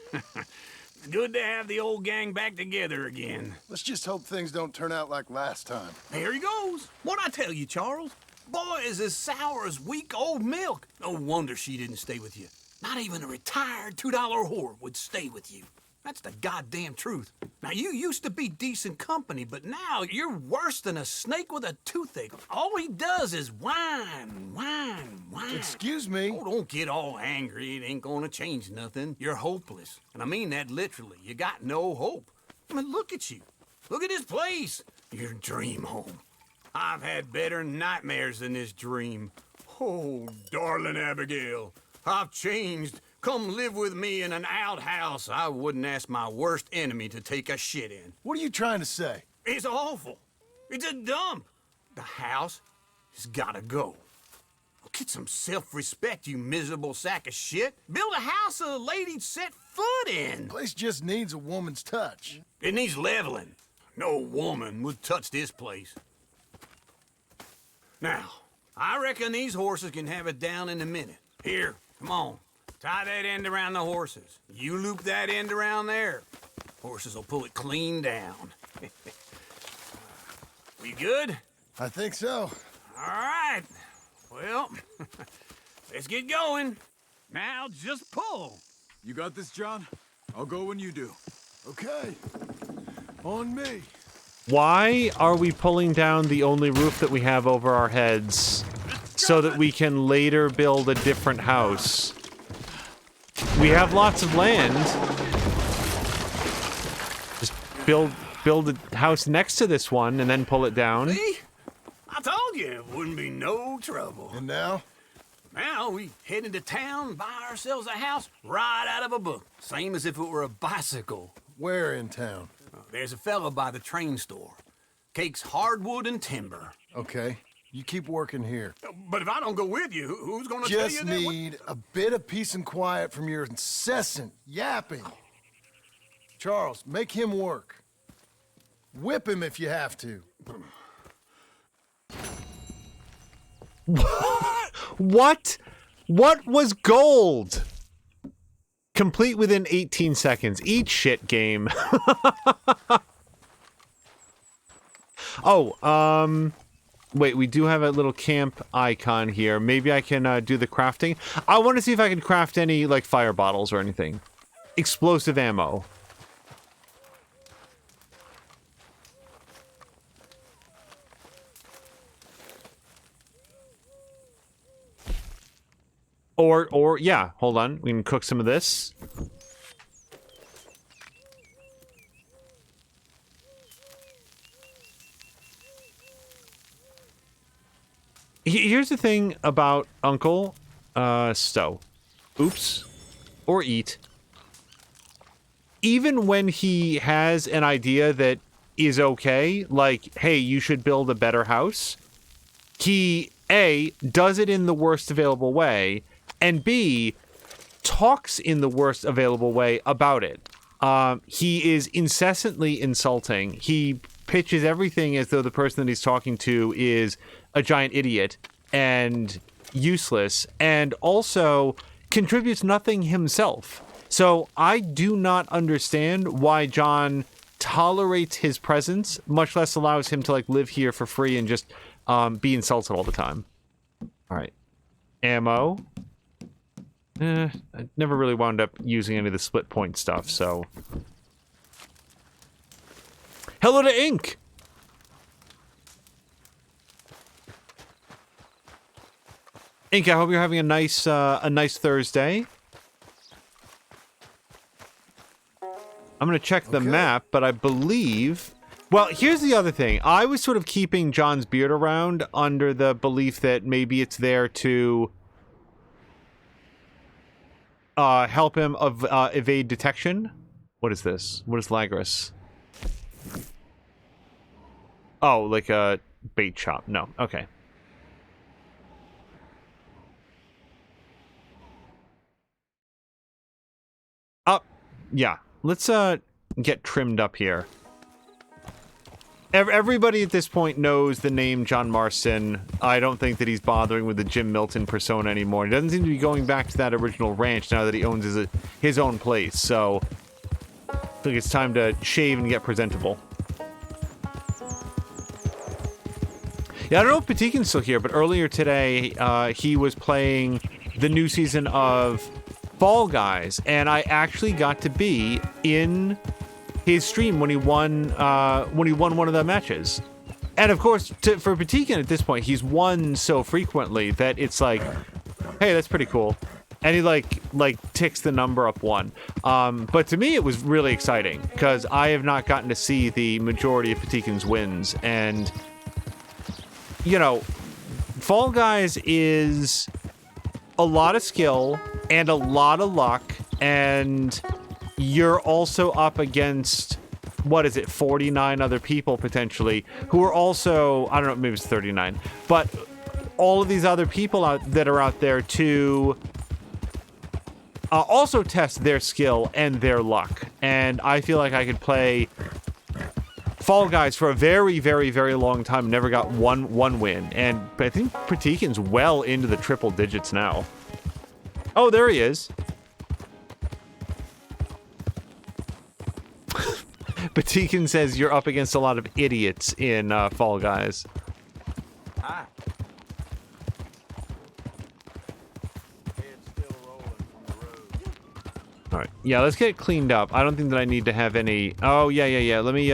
I: Good to have the old gang back together again.
C: Let's just hope things don't turn out like last time.
I: There he goes. What'd I tell you, Charles? Boy is as sour as week-old milk. No wonder she didn't stay with you. Not even a retired $2 whore would stay with you. That's the goddamn truth. Now, you used to be decent company, but now you're worse than a snake with a toothache. All he does is whine, whine, whine.
C: Excuse me?
I: Oh, don't get all angry. It ain't gonna change nothing. You're hopeless. And I mean that literally. You got no hope. I mean, look at you. Look at this place. Your dream home. I've had better nightmares than this dream. Oh, darling Abigail, I've changed. Come live with me in an outhouse I wouldn't ask my worst enemy to take a shit in.
C: What are you trying to say?
I: It's awful. It's a dump. The house has gotta go. Get some self-respect, you miserable sack of shit. Build a house a lady'd set foot in.
C: The place just needs a woman's touch.
I: It needs leveling. No woman would touch this place. Now, I reckon these horses can have it down in a minute. Here, come on. Tie that end around the horses. You loop that end around there. Horses will pull it clean down. We good?
C: I think so.
I: All right. Well, let's get going. Now, just pull.
O: You got this, John? I'll go when you do.
C: Okay. On me.
A: Why are we pulling down the only roof that we have over our heads so that we can later build a different house? We have lots of land. Just build a house next to this one and then pull it down.
I: See? I told you it wouldn't be no trouble.
C: And now?
I: Now we head into town, buy ourselves a house right out of a book. Same as if it were a bicycle.
C: Where in town?
I: There's a fella by the train store. Cakes hardwood and timber.
C: Okay. You keep working here.
I: But if I don't go with you, who's gonna tell you that?
C: Just need a bit of peace and quiet from your incessant yapping. Charles, make him work. Whip him if you have to.
A: What? What was gold? Complete within 18 seconds. Eat shit, game. Oh, wait, we do have a little camp icon here. Maybe I can do the crafting. I want to see if I can craft any, like, fire bottles or anything. Explosive ammo. Or, yeah, hold on. We can cook some of this. Here's the thing about Uncle Stowe. Oops. Or eat. Even when he has an idea that is okay, like, hey, you should build a better house, he, A, does it in the worst available way, and B, talks in the worst available way about it. He is incessantly insulting. He pitches everything as though the person that he's talking to is a giant idiot and useless, and also contributes nothing himself. So I do not understand why John tolerates his presence, much less allows him to, like, live here for free and just be insulted all the time. All right. Ammo. I never really wound up using any of the split point stuff, so... Hello to Ink! Ink, I hope you're having a nice Thursday. I'm gonna check the map, but I believe... Well, here's the other thing. I was sort of keeping John's beard around under the belief that maybe it's there to help him evade detection. What is this? What is Lagris? Oh, like a bait shop. No, okay. Yeah. Let's get trimmed up here. Everybody at this point knows the name John Marston. I don't think that he's bothering with the Jim Milton persona anymore. He doesn't seem to be going back to that original ranch now that he owns his own place. So I think it's time to shave and get presentable. Yeah, I don't know if Patikin's still here, but earlier today he was playing the new season of Fall Guys, and I actually got to be in his stream when he won one of the matches. And of course, for Patikin at this point, he's won so frequently that it's like, hey, that's pretty cool. And he like ticks the number up one. But to me, it was really exciting because I have not gotten to see the majority of Patikin's wins. And, you know, Fall Guys is a lot of skill and a lot of luck, and you're also up against, what is it, 49 other people potentially, who are also, I don't know, maybe it's 39, but all of these other people that are out there to also test their skill and their luck. And I feel like I could play Fall Guys for a very, very, very long time, never got one win. And I think Patikin's well into the triple digits now. Oh, there he is. Patikin says you're up against a lot of idiots in Fall Guys.
I: Hi.
A: Alright, yeah, let's get it cleaned up. I don't think that I need to have any... Oh, yeah. Let me,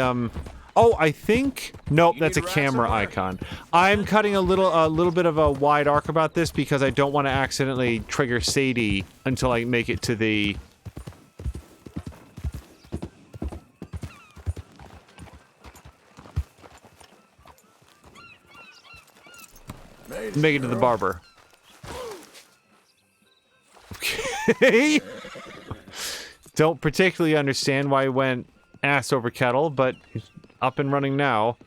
A: Oh, I think... Nope, that's a camera icon. I'm cutting a little bit of a wide arc about this because I don't want to accidentally trigger Sadie until I make it to the... Make it to the barber. Okay. Don't particularly understand why he went ass over kettle, but he's up and running now.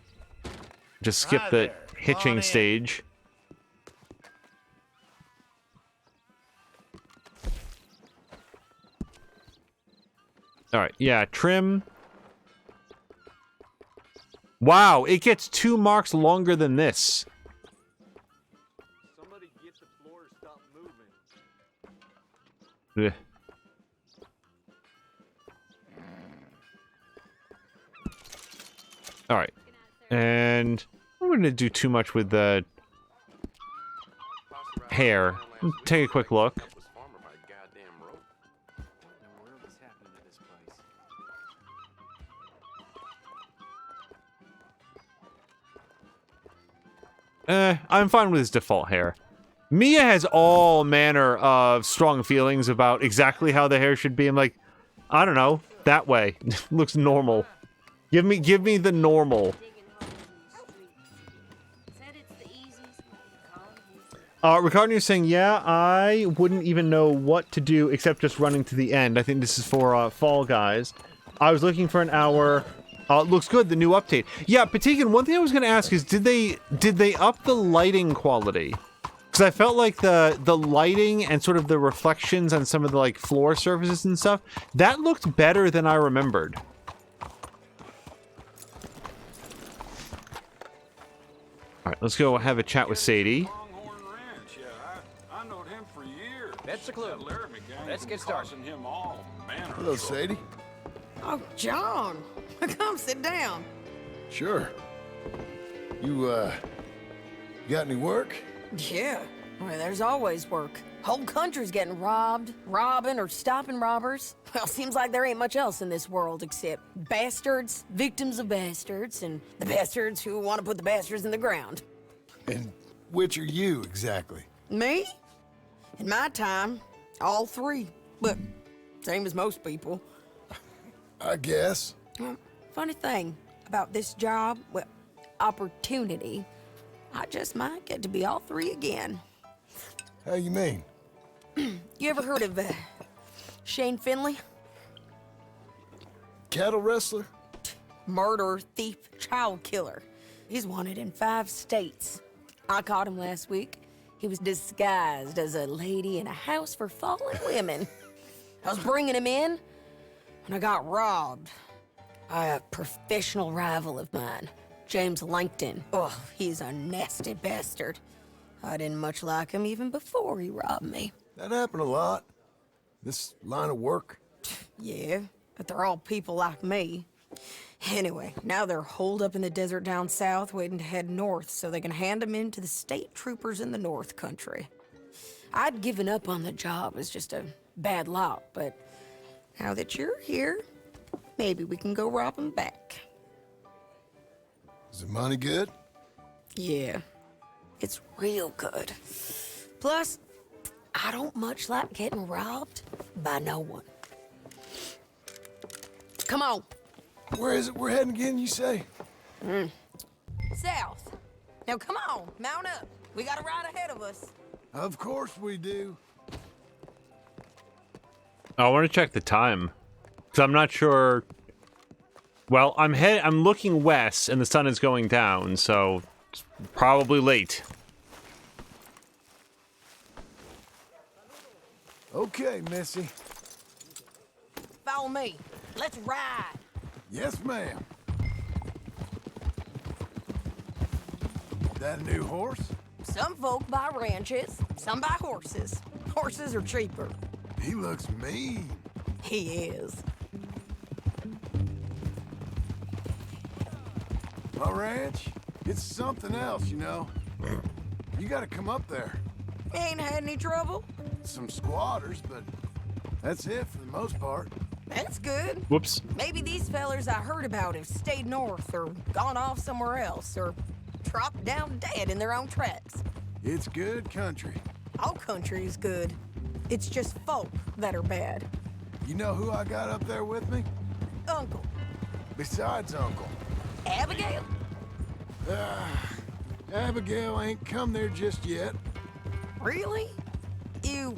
A: Just skip the hitching stage. Alright, yeah, trim. Wow, it gets 2 marks longer than this.
I: Somebody get the floor to stop moving.
A: Ugh. Alright. And I'm going to do too much with the hair. Take a quick look. I'm fine with his default hair. Mia has all manner of strong feelings about exactly how the hair should be. I'm like, I don't know, that way. Looks normal. Give me the normal. Ricardo is saying, yeah, I wouldn't even know what to do except just running to the end. I think this is for Fall Guys. I was looking for an hour. Looks good, the new update. Yeah, Patigan, one thing I was going to ask is, did they up the lighting quality? Because I felt like the lighting and sort of the reflections on some of the like floor surfaces and stuff, that looked better than I remembered. All right, let's go have a chat with Sadie.
H: I knowed him for years.
K: That's the clue. Let's get started.
H: Him all manner
C: Hello,
H: of
C: Sadie.
G: Oh, John. Come sit down.
C: Sure. You got any work?
G: Yeah. Well, there's always work. Whole country's getting robbed, robbing, or stopping robbers. Well, seems like there ain't much else in this world except bastards, victims of bastards, and the bastards who want to put the bastards in the ground.
C: And which are you, exactly?
G: Me? In my time, all three. But same as most people.
C: I guess.
G: Well, funny thing about this job, well, opportunity, I just might get to be all three again.
C: How you mean?
G: You ever heard of Shane Finley?
C: Cattle wrestler?
G: Murderer, thief, child killer. He's wanted in 5 states. I caught him last week. He was disguised as a lady in a house for fallen women. I was bringing him in, and I got robbed by a professional rival of mine, James Langton. Oh, he's a nasty bastard. I didn't much like him even before he robbed me.
C: That happened a lot. This line of work.
G: Yeah, but they're all people like me. Anyway, now they're holed up in the desert down south, waiting to head north so they can hand them in to the state troopers in the north country. I'd given up on the job as just a bad lot, but now that you're here, maybe we can go rob them back.
C: Is the money good?
G: Yeah, it's real good. Plus, I don't much like getting robbed by no one. Come on.
C: Where is it we're heading again, you say?
G: South. Now come on, mount up. We got a ride ahead of us.
C: Of course we do.
A: I want to check the time, because I'm not sure. Well, I'm looking west, and the sun is going down, so it's probably late.
C: Okay, Missy.
G: Follow me. Let's ride.
C: Yes, ma'am. That a new horse?
G: Some folk buy ranches, some buy horses. Horses are cheaper.
C: He looks mean.
G: He is.
C: My ranch, it's something else, you know. You gotta come up there.
G: Ain't had any trouble?
C: Some squatters, but that's it for the most part.
G: That's good.
A: Whoops.
G: Maybe these fellers I heard about have stayed north or gone off somewhere else or dropped down dead in their own tracks.
C: It's good country.
G: All country is good. It's just folk that are bad.
C: You know who I got up there with me?
G: Uncle.
C: Besides Uncle.
G: Abigail?
C: Abigail ain't come there just yet.
G: Really? You,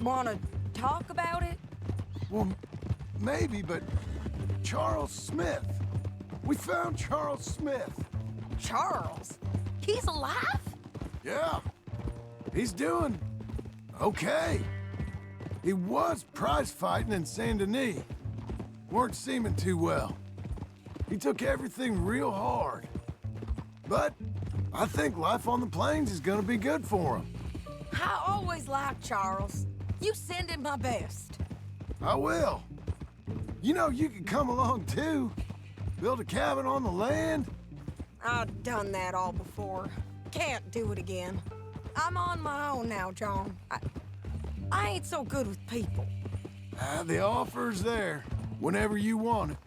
G: wanna talk about it?
C: Well, maybe, but Charles Smith. We found Charles Smith.
G: Charles? He's alive?
C: Yeah. He's doing okay. He was prize fighting in Saint Denis. Weren't seeming too well. He took everything real hard. But I think life on the plains is gonna be good for him.
G: I always liked Charles. You send him my best.
C: I will. You know, you could come along too. Build a cabin on the land.
G: I've done that all before. Can't do it again. I'm on my own now, John. I ain't so good with people.
C: The offer's there whenever you want it.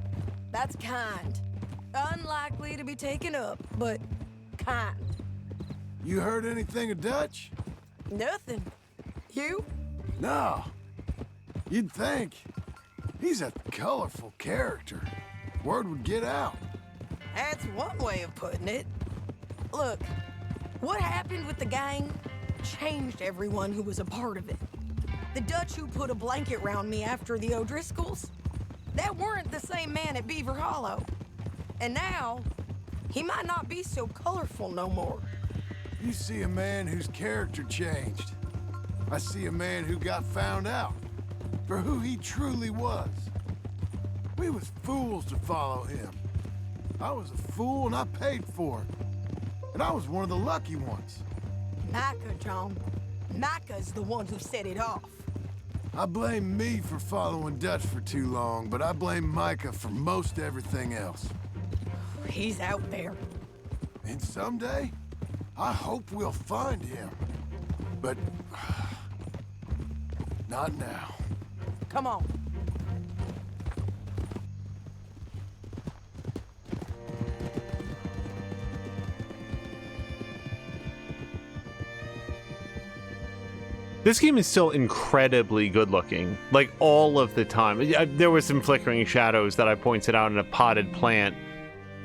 G: That's kind. Unlikely to be taken up, but kind.
C: You heard anything of Dutch?
G: Nothing. You?
C: No. You'd think. He's a colorful character. Word would get out.
G: That's one way of putting it. Look, what happened with the gang? changed everyone who was a part of it. The Dutch who put a blanket round me after the O'Driscolls, that weren't the same man at Beaver Hollow. And now, he might not be so colorful no more.
C: You see a man whose character changed. I see a man who got found out for who he truly was. We was fools to follow him. I was a fool and I paid for it. And I was one of the lucky ones.
G: Micah, John. Micah's the one who set it off.
C: I blame me for following Dutch for too long, but I blame Micah for most everything else.
G: He's out there.
C: And someday, I hope we'll find him. But not now.
G: Come on.
A: This game is still incredibly good looking, like all of the time. There were some flickering shadows that I pointed out in a potted plant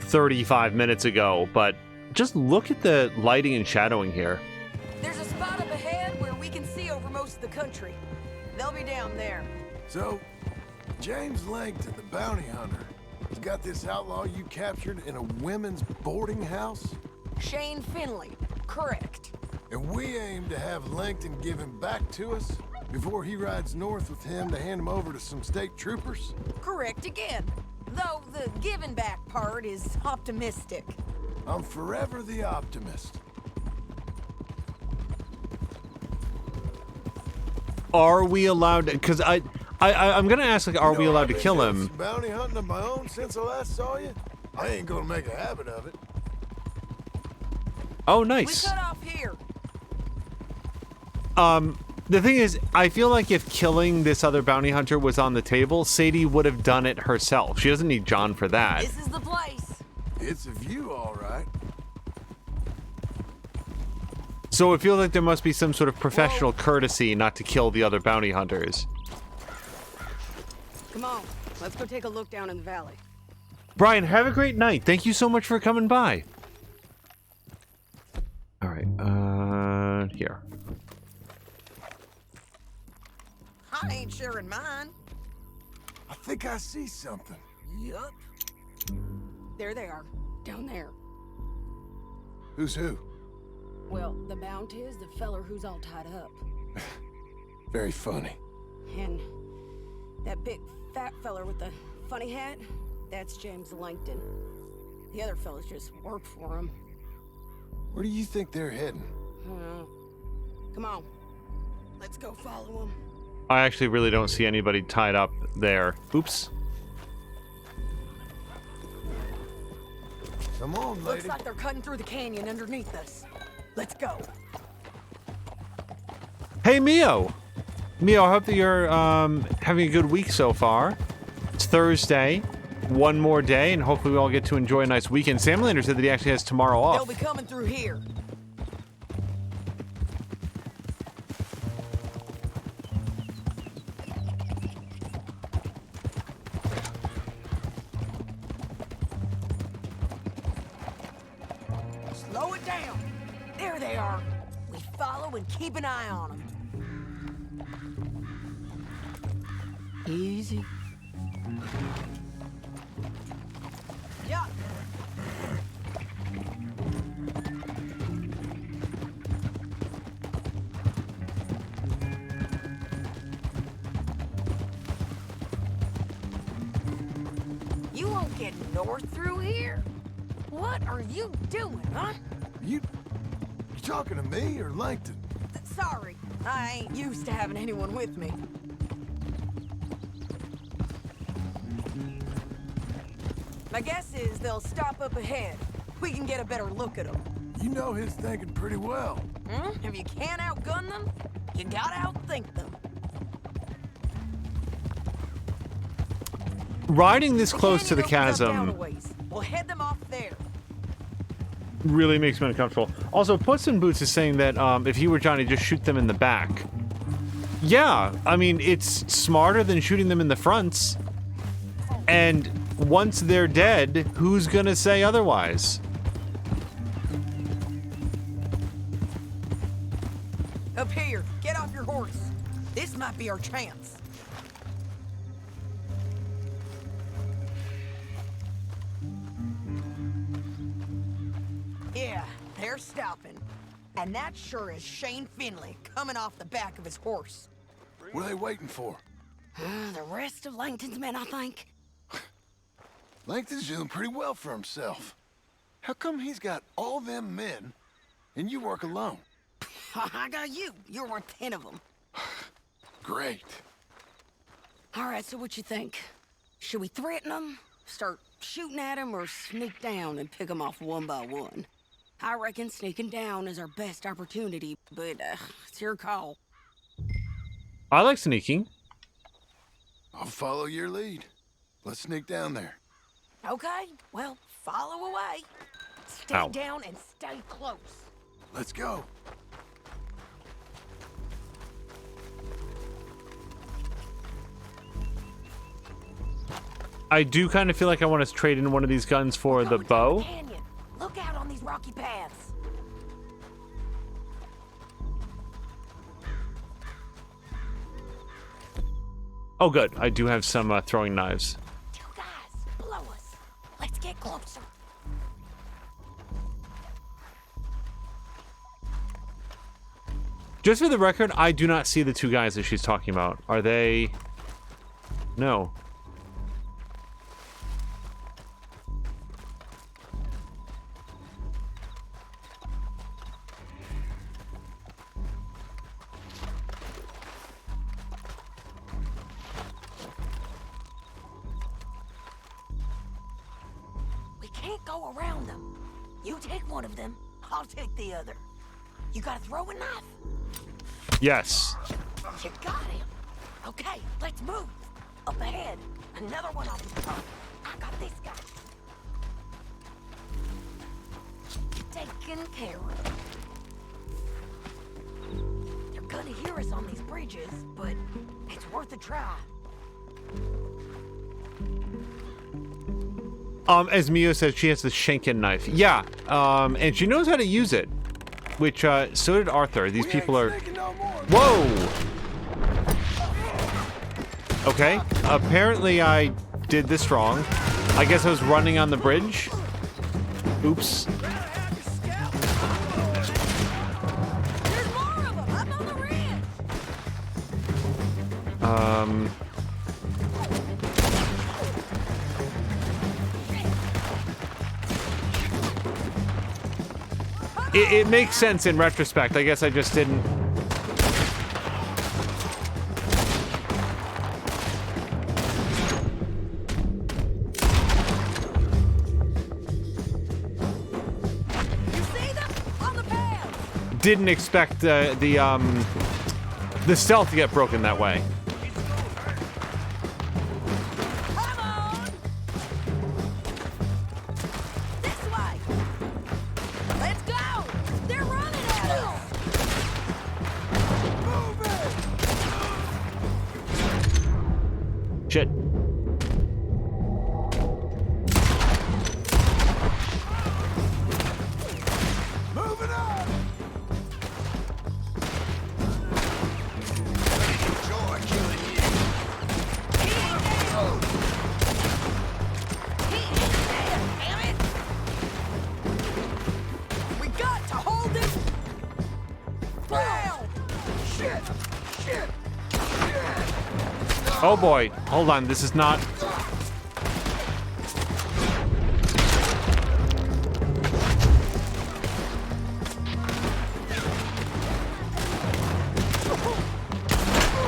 A: 35 minutes ago, but just look at the lighting and shadowing here.
G: There's a spot up ahead where we can see over most of the country. They'll be down there.
C: So, James Langton, the bounty hunter, has got this outlaw you captured in a women's boarding house?
G: Shane Finley, correct.
C: And we aim to have Langton give him back to us before he rides north with him to hand him over to some state troopers?
G: Correct again. Though the giving back part is optimistic.
C: I'm forever the optimist.
A: Are we allowed to, because I'm gonna ask, like, are we allowed to kill him?
C: Bounty hunting of my own since I last saw you? I ain't gonna make a habit of it.
A: Oh, nice.
G: We cut off here.
A: The thing is, I feel like if killing this other bounty hunter was on the table, Sadie would have done it herself. She doesn't need John for that.
G: This is the place.
C: It's a view, all right.
A: So it feels like there must be some sort of professional courtesy not to kill the other bounty hunters.
R: Come on, let's go take a look down in the valley.
A: Brian, have a great night. Thank you so much for coming by. All right, here.
G: I ain't sharing mine.
C: I think I see something.
G: Yup. There they are, down there.
C: Who's who?
R: Well, the bounty is the feller who's all tied up.
C: Very funny.
R: And that big fat feller with the funny hat, that's James Langton. The other fellas just work for him.
C: Where do you think they're heading?
R: Come on, let's go follow them.
A: I actually really don't see anybody tied up there. Oops.
C: Come on, lady.
G: Looks like they're cutting through the canyon underneath us. Let's go.
A: Hey, Mio. Mio, I hope that you're having a good week so far. It's Thursday. One more day, and hopefully we all get to enjoy a nice weekend. Sam Lander said that he actually has tomorrow off.
G: They'll be coming through here. Slow it down. There they are. We follow and keep an eye on them. Easy. Yeah. You won't get north through here? What are you doing, huh?
C: You talking to me or Langton?
G: Sorry, I ain't used to having anyone with me. My guess is they'll stop up ahead. We can get a better look at them.
C: You know his thinking pretty well.
G: If you can't outgun them, you gotta outthink them.
A: Riding this close to the
G: Canyon opens up down a
A: chasm
G: ways. We'll head them off there.
A: really makes me uncomfortable. Also, Puss in Boots is saying that if he were Johnny, just shoot them in the back. Yeah, I mean, it's smarter than shooting them in the fronts. And once they're dead, who's gonna say otherwise?
G: Up here, get off your horse. This might be our chance. Yeah, they're stopping. And that sure is Shane Finley coming off the back of his horse.
C: What are they waiting for?
G: The rest of Langton's men, I think.
C: Langton's doing pretty well for himself. How come he's got all them men and you work alone?
G: I got you. You're worth 10 of them.
C: Great.
G: All right, so what you think? Should we threaten them, start shooting at them, or sneak down and pick them off one by one? I reckon sneaking down is our best opportunity, but it's your call.
A: I like sneaking.
C: I'll follow your lead. Let's sneak down there.
G: Okay, well, follow away. Stay
A: Ow.
G: down and stay close.
C: Let's go.
A: I do kind of feel like I want to trade in one of these guns for the bow.
G: Canyon. Look out on these rocky paths.
A: Oh, good. I do have some throwing knives.
G: Two guys, below us. Let's get closer.
A: Just for the record, I do not see the two guys that she's talking about. Are they... No.
G: We can't go around them. You take one of them, I'll take the other. You got a throwing knife?
A: Yes.
G: You got him. Okay, let's move. Up ahead, another one off the top. I got this guy. Taken care of. They're gonna hear us on these bridges, but it's worth a try.
A: As Mio says, she has the Schenken knife. Yeah, and she knows how to use it. Which, so did Arthur. These people are... Whoa! Okay, apparently I did this wrong. I guess I was running on the bridge. Oops. It makes sense in retrospect. I guess I just didn't. Didn't expect the stealth to get broken that way. Shit.
C: Moving on. Enjoy killing you.
G: He ain't dead. He ain't dead, damn it. We got to hold him. Down. Shit. Shit.
A: Oh boy, hold on, this is not...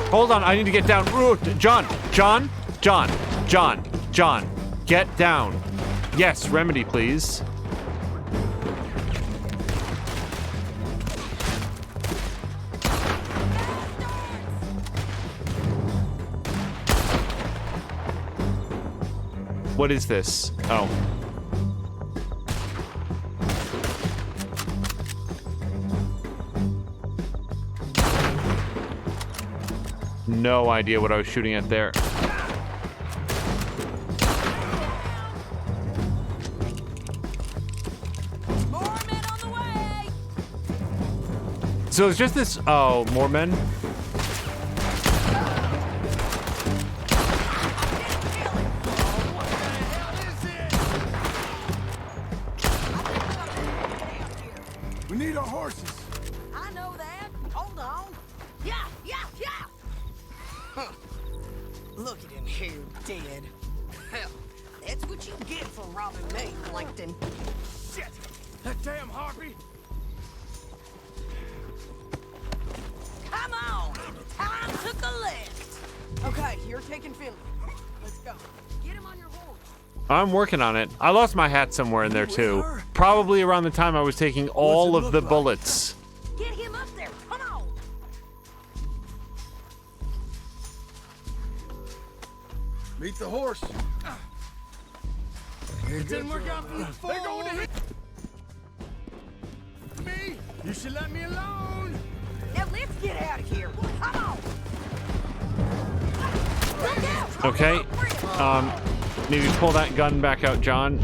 A: Hold on, I need to get down. Ooh, John, get down. Yes, remedy, please. What is this? Oh. No idea what I was shooting at there.
G: More men on the way.
A: So it's just this. Oh, more men.
C: We need our horses.
R: I know that. Hold on. Yeah. Huh. Look at him here, dead. Hell, that's what you get for robbing me, Plankton.
B: Shit! That damn harpy!
R: Come on! Time to collect! Okay, you're taking Finley. Let's go. Get him on your horse.
A: I'm working on it. I lost my hat somewhere in there too. Probably around the time I was taking all of the bullets.
R: Get him up there. Come on.
C: Meet the horse.
B: It didn't work out from the phone. They're going to hit me. You should let me alone.
R: Now let's get out of here. Come on. Look out.
A: Okay. Maybe pull that gun back out, John.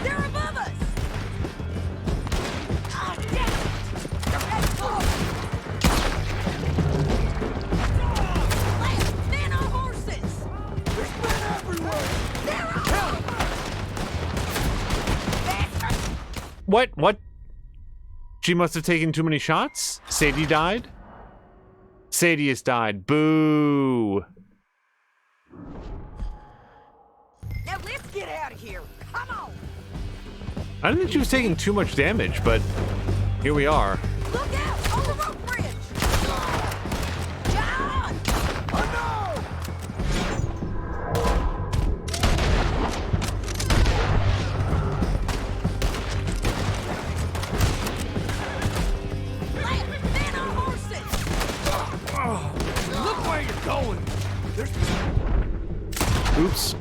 R: They're above us. Oh, damn it. Let's go. Let's stand on horses.
C: There's men everywhere.
R: They're all over. Bastard.
A: What? She must have taken too many shots? Sadie died? Sadie has died. Boo.
R: Now let's get out of here. Come on.
A: I didn't think she was taking too much damage, but here we are.
R: Look out on the rope bridge. John!
C: Oh no!
R: Men on horses.
B: Look where you're going. There's
A: Oops.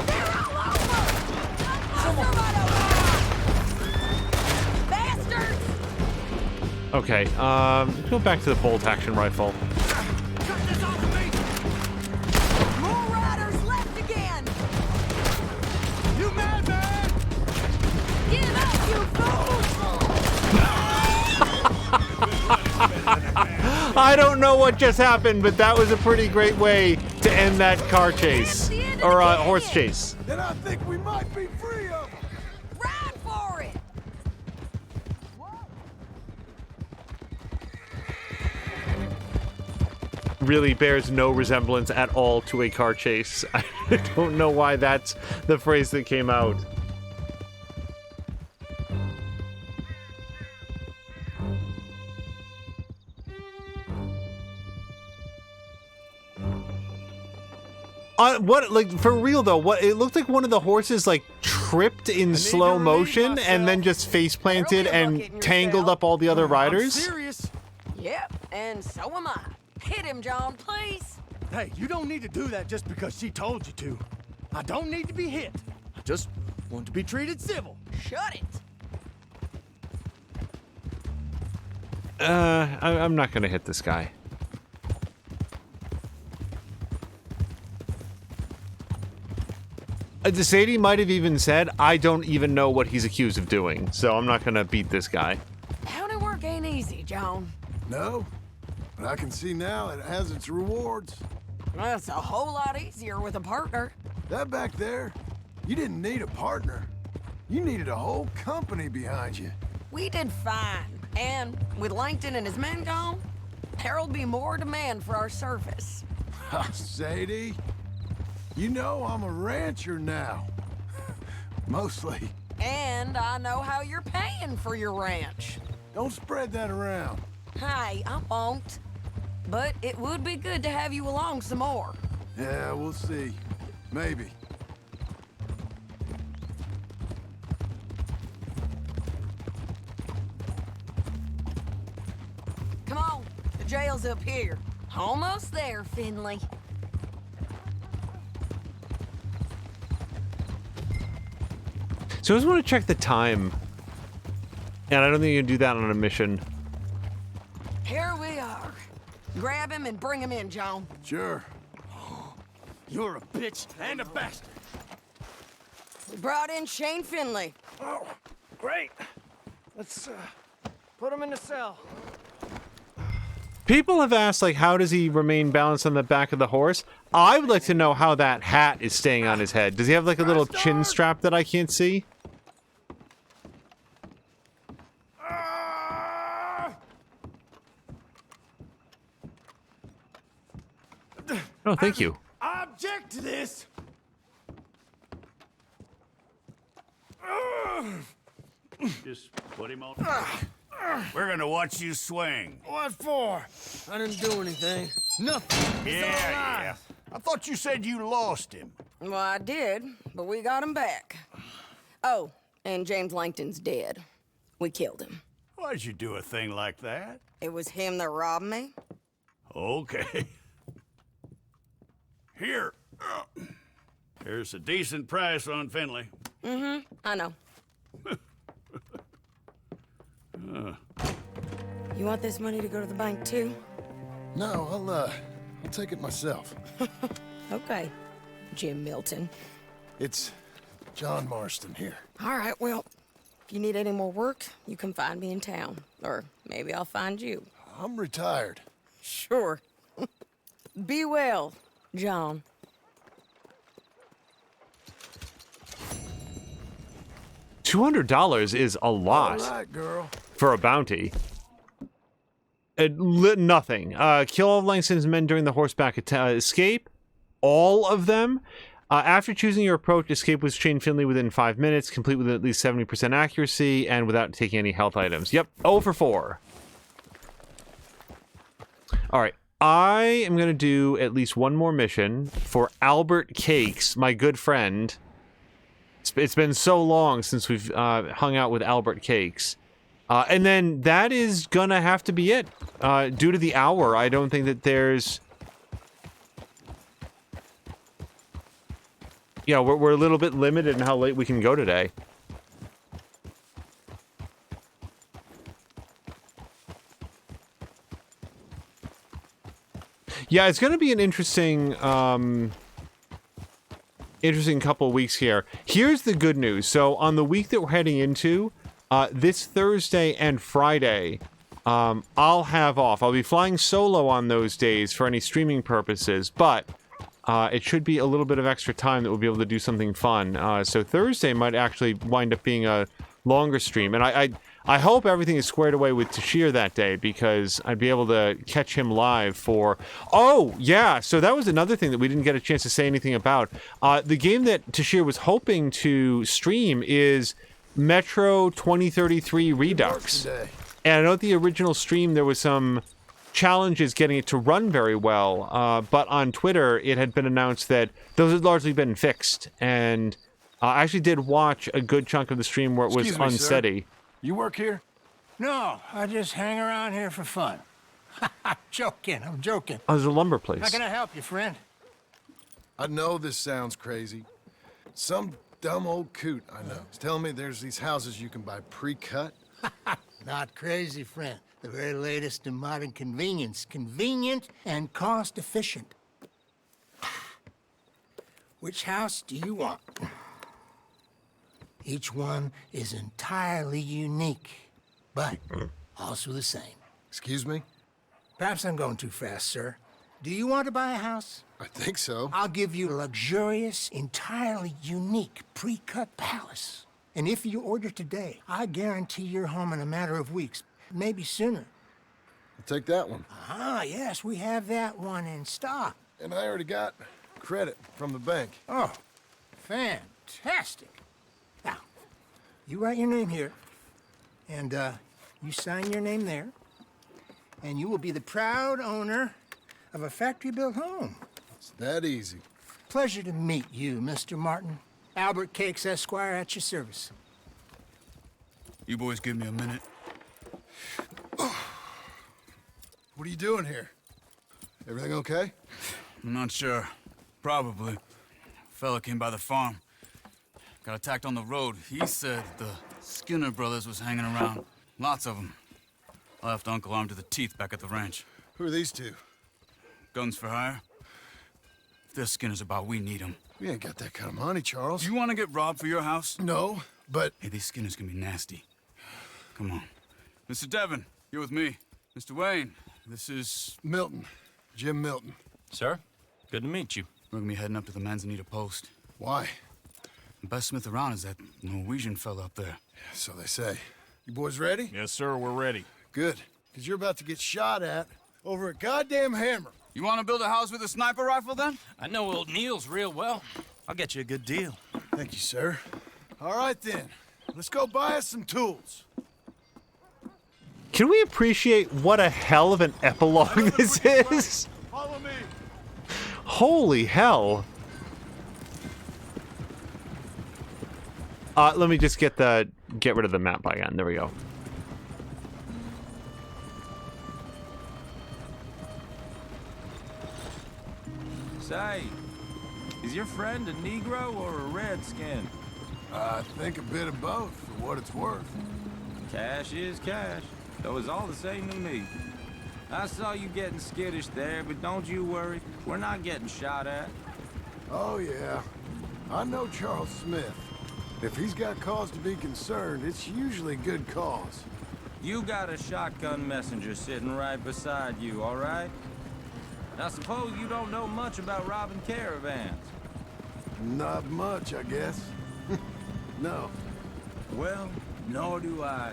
R: They're all over. Somebody over there. Bastards!
A: Okay, go back to the bolt action rifle.
B: cut this off of me.
R: More riders left again.
B: You madman!
R: Give up, you fools!
A: I don't know what just happened, but that was a pretty great way to end that car chase. Or horse chase.
C: Then I think we might be free of them.
R: Ride for it!
A: Really bears no resemblance at all to a car chase. I don't know why that's the phrase that came out. What, like, for real though, what, it looked like one of the horses, like, tripped in slow motion and then just face planted and tangled up all the other riders.
B: Serious?
R: Yep, and so am I. Hit him, John, please.
B: Hey, you don't need to do that just because she told you to. I don't need to be hit. I just want to be treated civil.
R: Shut it.
A: I'm not gonna hit this guy. Sadie might have even said, I don't even know what he's accused of doing, so I'm not gonna beat this guy.
R: County work ain't easy, John.
C: No, but I can see now it has its rewards.
R: Well, it's a whole lot easier with a partner.
C: That back there, you didn't need a partner. You needed a whole company behind you.
R: We did fine. And with Langton and his men gone, there'll be more demand for our service.
C: Sadie, you know I'm a rancher now. Mostly.
R: And I know how you're paying for your ranch.
C: Don't spread that around.
R: Hey, I won't. But it would be good to have you along some more.
C: Yeah, we'll see. Maybe.
R: Come on, the jail's up here. Almost there, Finley.
A: So I just want to check the time. And I don't think you can do that on a mission.
R: Here we are. Grab him and bring him in, John.
C: Sure.
J: You're a bitch and a bastard.
G: We brought in Shane Finley.
J: Oh, great. Let's put him in the cell.
A: People have asked, like, how does he remain balanced on the back of the horse? I would like to know how that hat is staying on his head. Does he have, like, a little chin strap that I can't see? Oh, thank you.
J: I object to this.
L: Just put him on. We're gonna watch you swing.
J: What for? I didn't do anything. Nothing. He's
L: Yeah. I thought you said you lost him.
G: Well, I did, but we got him back. Oh, and James Langton's dead. We killed him.
L: Why'd you do a thing like that?
G: It was him that robbed me.
L: Okay. Here. Here's a decent price on Finley.
G: Mm-hmm, I know. You want this money to go to the bank, too?
C: No, I'll take it myself.
G: Okay, Jim Milton.
C: It's John Marston here.
G: All right, well, if you need any more work, you can find me in town. Or maybe I'll find you.
C: I'm retired.
G: Sure. Be well, John.
A: $200 is a lot
C: All right, girl.
A: for a bounty. Nothing. Kill all of Langston's men during the horseback escape. All of them. After choosing your approach, escape with Shane Finley within 5 minutes, complete with at least 70% accuracy, and without taking any health items. Yep, 0 for 4. Alright, I am going to do at least one more mission for Albert Cakes, my good friend. It's been so long since we've hung out with Albert Cakes. And then that is gonna have to be it. Due to the hour, I don't think that there's... Yeah, we're a little bit limited in how late we can go today. Yeah, it's gonna be an interesting... interesting couple of weeks here. Here's the good news. So on the week that we're heading into, this Thursday and Friday, I'll have off. I'll be flying solo on those days for any streaming purposes, but it should be a little bit of extra time that we'll be able to do something fun. So Thursday might actually wind up being a longer stream, and I hope everything is squared away with Tashir that day, because I'd be able to catch him live for... Oh, yeah, so that was another thing that we didn't get a chance to say anything about. The game that Tashir was hoping to stream is Metro 2033 Redux. And I know at the original stream there was some challenges getting it to run very well, but on Twitter it had been announced that those had largely been fixed, and I actually did watch a good chunk of the stream where it was unsteady.
C: Sir. You work here?
J: No, I just hang around here for fun. I'm joking.
A: Oh, there's a lumber place.
J: How can I help you, friend?
C: I know this sounds crazy. Some dumb old coot I know is telling me there's these houses you can buy pre-cut.
J: Not crazy, friend. The very latest in modern convenience. Convenient and cost-efficient. Which house do you want? Each one is entirely unique, but also the same.
C: Excuse me?
J: Perhaps I'm going too fast, sir. Do you want to buy a house?
C: I think so.
J: I'll give you a luxurious, entirely unique pre-cut palace. And if you order today, I guarantee you're home in a matter of weeks, maybe sooner.
C: I'll take that one.
J: Ah, yes, we have that one in stock.
C: And I already got credit from the bank.
J: Oh, fantastic. Now, you write your name here, and you sign your name there, and you will be the proud owner of a factory-built home.
C: It's that easy.
J: Pleasure to meet you, Mr. Martin. Albert Cakes, Esquire, at your service.
O: You boys give me a minute.
C: What are you doing here? Everything okay?
O: I'm not sure. Probably. Fella came by the farm. Got attacked on the road. He said the Skinner brothers was hanging around. Lots of them. I left Uncle armed to the teeth back at the ranch.
C: Who are these two?
O: Guns for hire. If their skin is about, we need them.
C: We ain't got that kind of money, Charles.
O: You want to get robbed for your house?
C: No, but...
O: Hey, these skinners can be nasty. Come on. Mr. Devon, you're with me. Mr. Wayne, this is...
C: Milton. Jim Milton.
N: Sir, good to meet you.
O: We're gonna be heading up to the Manzanita Post.
C: Why?
O: The best smith around is that Norwegian fella up there.
C: So they say. You boys ready?
Q: Yes, sir, we're ready.
C: Good. Because you're about to get shot at over a goddamn hammer.
O: You want to build a house with a sniper rifle, then?
N: I know old Neil's real well. I'll get you a good deal.
C: Thank you, sir. All right, then. Let's go buy us some tools.
A: Can we appreciate what a hell of an epilogue this is?
C: Follow me.
A: Holy hell. Let me just get rid of the map again. There we go.
K: Say, is your friend a Negro or a Redskin?
C: I think a bit of both, for what it's worth.
K: Cash is cash, though it's all the same to me. I saw you getting skittish there, but don't you worry. We're not getting shot at.
C: Oh, yeah. I know Charles Smith. If he's got cause to be concerned, it's usually good cause.
K: You got a shotgun messenger sitting right beside you, all right? I suppose you don't know much about robbing caravans.
C: Not much, I guess. No.
K: Well, nor do I.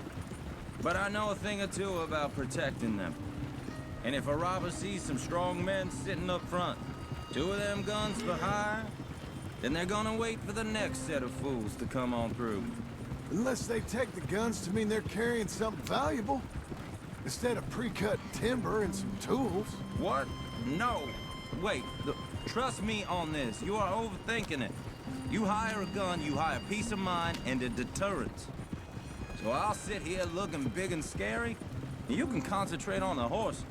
K: But I know a thing or two about protecting them. And if a robber sees some strong men sitting up front, 2 of them guns for hire, then they're gonna wait for the next set of fools to come on through.
C: Unless they take the guns to mean they're carrying something valuable. Instead of pre-cut timber and some tools.
K: What? No. Wait, trust me on this. You are overthinking it. You hire a gun, you hire peace of mind and a deterrent. So I'll sit here looking big and scary, and you can concentrate on the horses.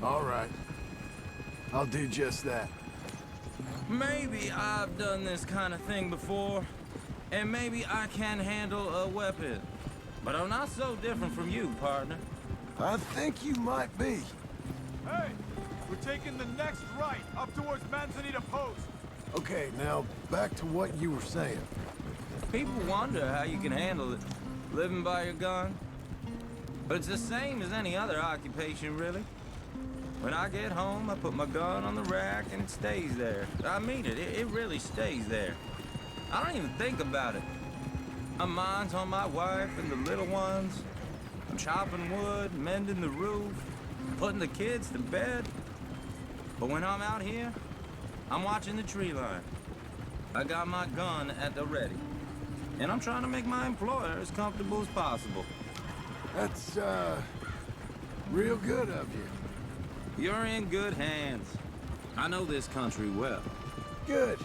C: All right. I'll do just that.
K: Maybe I've done this kind of thing before, and maybe I can handle a weapon. But I'm not so different from you, partner.
C: I think you might be.
S: Hey, we're taking the next right, up towards Manzanita Post.
C: Okay, now back to what you were saying.
K: People wonder how you can handle it, living by your gun. But it's the same as any other occupation, really. When I get home, I put my gun on the rack and it stays there. I mean it, it really stays there. I don't even think about it. My mind's on my wife and the little ones. I'm chopping wood, mending the roof, putting the kids to bed. But when I'm out here, I'm watching the tree line. I got my gun at the ready. And I'm trying to make my employer as comfortable as possible.
C: That's, real good of you.
K: You're in good hands. I know this country well.
C: Good.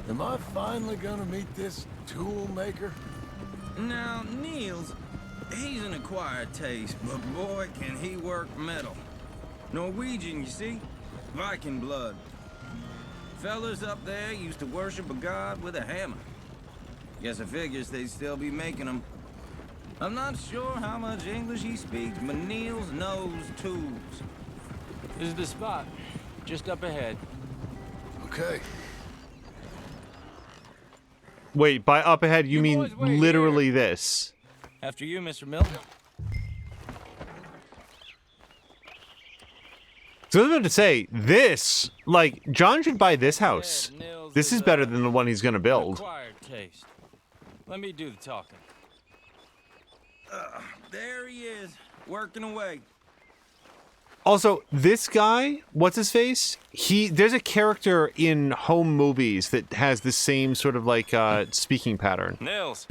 C: Am I finally gonna meet this tool maker?
K: Now, Niels, he's an acquired taste, but boy, can he work metal. Norwegian, you see? Viking blood. Fellas up there used to worship a god with a hammer. Guess I figures they'd still be making them. I'm not sure how much English he speaks, but Niels knows tools.
N: This is the spot, just up ahead.
C: Okay.
A: Wait, by up ahead, you mean
N: boys wait
A: literally this?
N: After you, Mr. Milton.
A: So I was about to say, this, like, John should buy this house. This is better than the one he's gonna build.
N: Acquired taste. Let me do the talking.
K: There he is, working away.
A: Also, this guy, what's his face? There's a character in home movies that has the same sort of like speaking pattern.
N: Nils.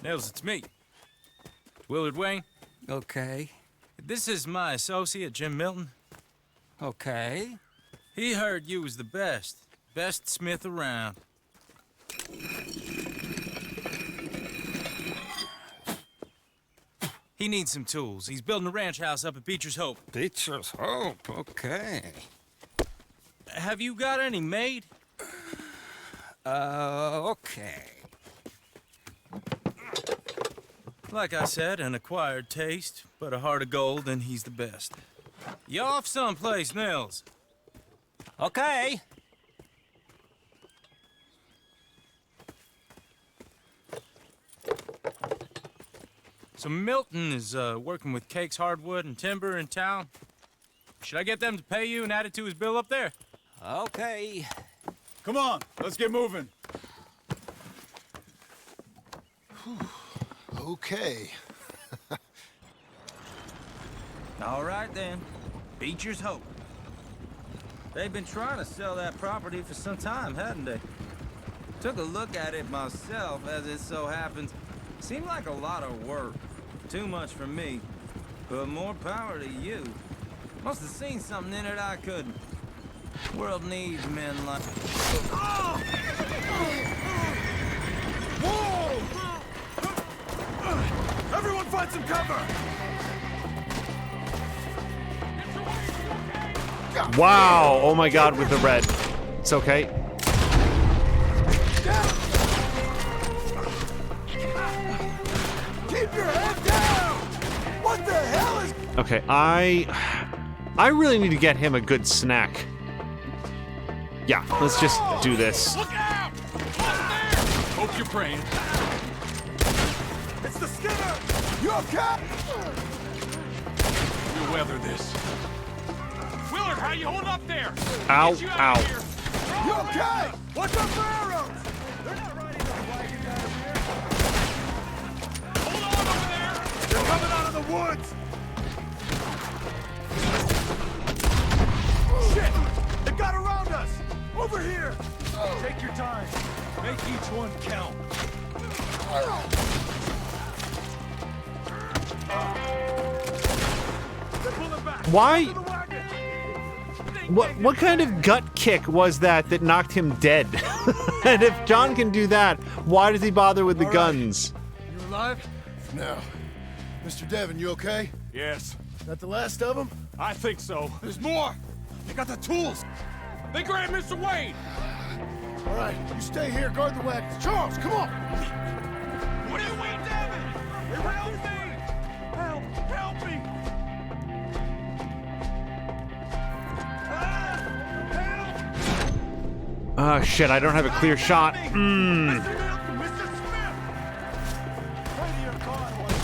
N: Nils, it's me. Willard Wayne.
P: Okay.
N: This is my associate, Jim Milton.
P: Okay.
N: He heard you was the best smith around. He needs some tools. He's building a ranch house up at Beecher's Hope.
P: Beecher's Hope, okay.
N: Have you got any made?
P: Okay.
N: Like I said, an acquired taste, but a heart of gold, and he's the best. You off someplace, Nils?
F: Okay.
N: So Milton is working with Cake's Hardwood and Timber in town. Should I get them to pay you and add it to his bill up there?
F: Okay.
S: Come on, let's get moving.
C: Okay.
K: All right, then. Beecher's hope. They've been trying to sell that property for some time, hadn't they? Took a look at it myself, as it so happens. Seemed like a lot of work. Too much for me. But more power to you. Must have seen something in it I couldn't. World needs men like...
S: Whoa! Everyone find some cover!
A: Wow! Oh my god, with the red. It's okay.
S: Keep your head down! What the hell is...
A: Okay, I really need to get him a good snack. Yeah, let's just do this.
S: Look out!
Q: Hope you're praying.
S: It's the Skinner! You okay?
Q: You'll weather this. Willard, how you holding up there?
A: Ow,
Q: Get you out
A: ow.
Q: of here.
S: You okay? Watch out for arrows! They're not riding the wagon out of here.
Q: Hold on over there.
S: They're coming out of the woods! Shit! They got around us! Over here! Take your time. Make each one count. They're pulling back.
A: Why?
S: To the wagon.
A: What kind of gut kick was that knocked him dead? And if John can do that, why does he bother with the
C: All right.
A: guns?
C: You alive? No. Mr. Devon, you okay?
S: Yes,
C: That the last of them?
S: I think so.
Q: There's more. They got the tools. They grabbed Mr. Wade.
C: All right, you stay here, guard the wagons. Charles, come on!
Q: What are you waiting, Devin? Help me!
S: Help me!
A: Ah, shit, I don't have a clear shot.
S: Mr. Smith! Pray to your God while you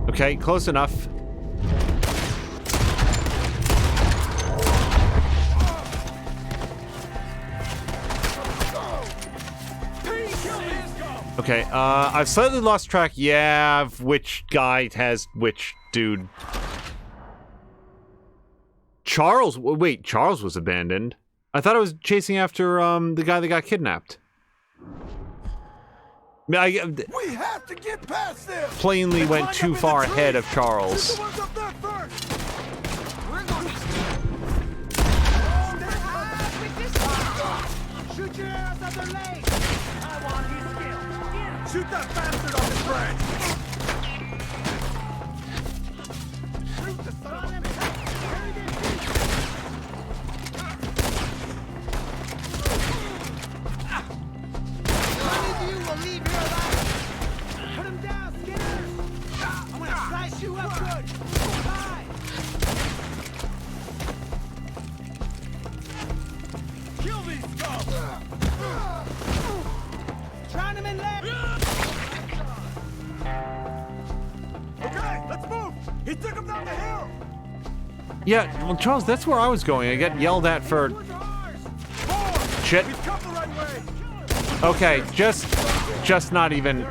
S: can.
A: Okay, close enough. Okay, I've slightly lost track, yeah, of which guy has which dude. Charles, wait, Charles was abandoned. I thought I was chasing after, the guy that got kidnapped.
S: We have to get past them!
A: Plainly went too far ahead of Charles.
S: The ones up there first! Shoot your arrows at their legs! I want his skill! Shoot that bastard on his branch! Shoot the son of a... None of you will leave here alive! Put him down, Skinners! I'm gonna slice you up good! Bye! Kill these scum! Drown him in lead! Okay, let's move! He took him down the hill!
A: Yeah, well, Charles, that's where I was going. I get yelled at for... Shit.
S: We've come the right way!
A: Okay, just not even...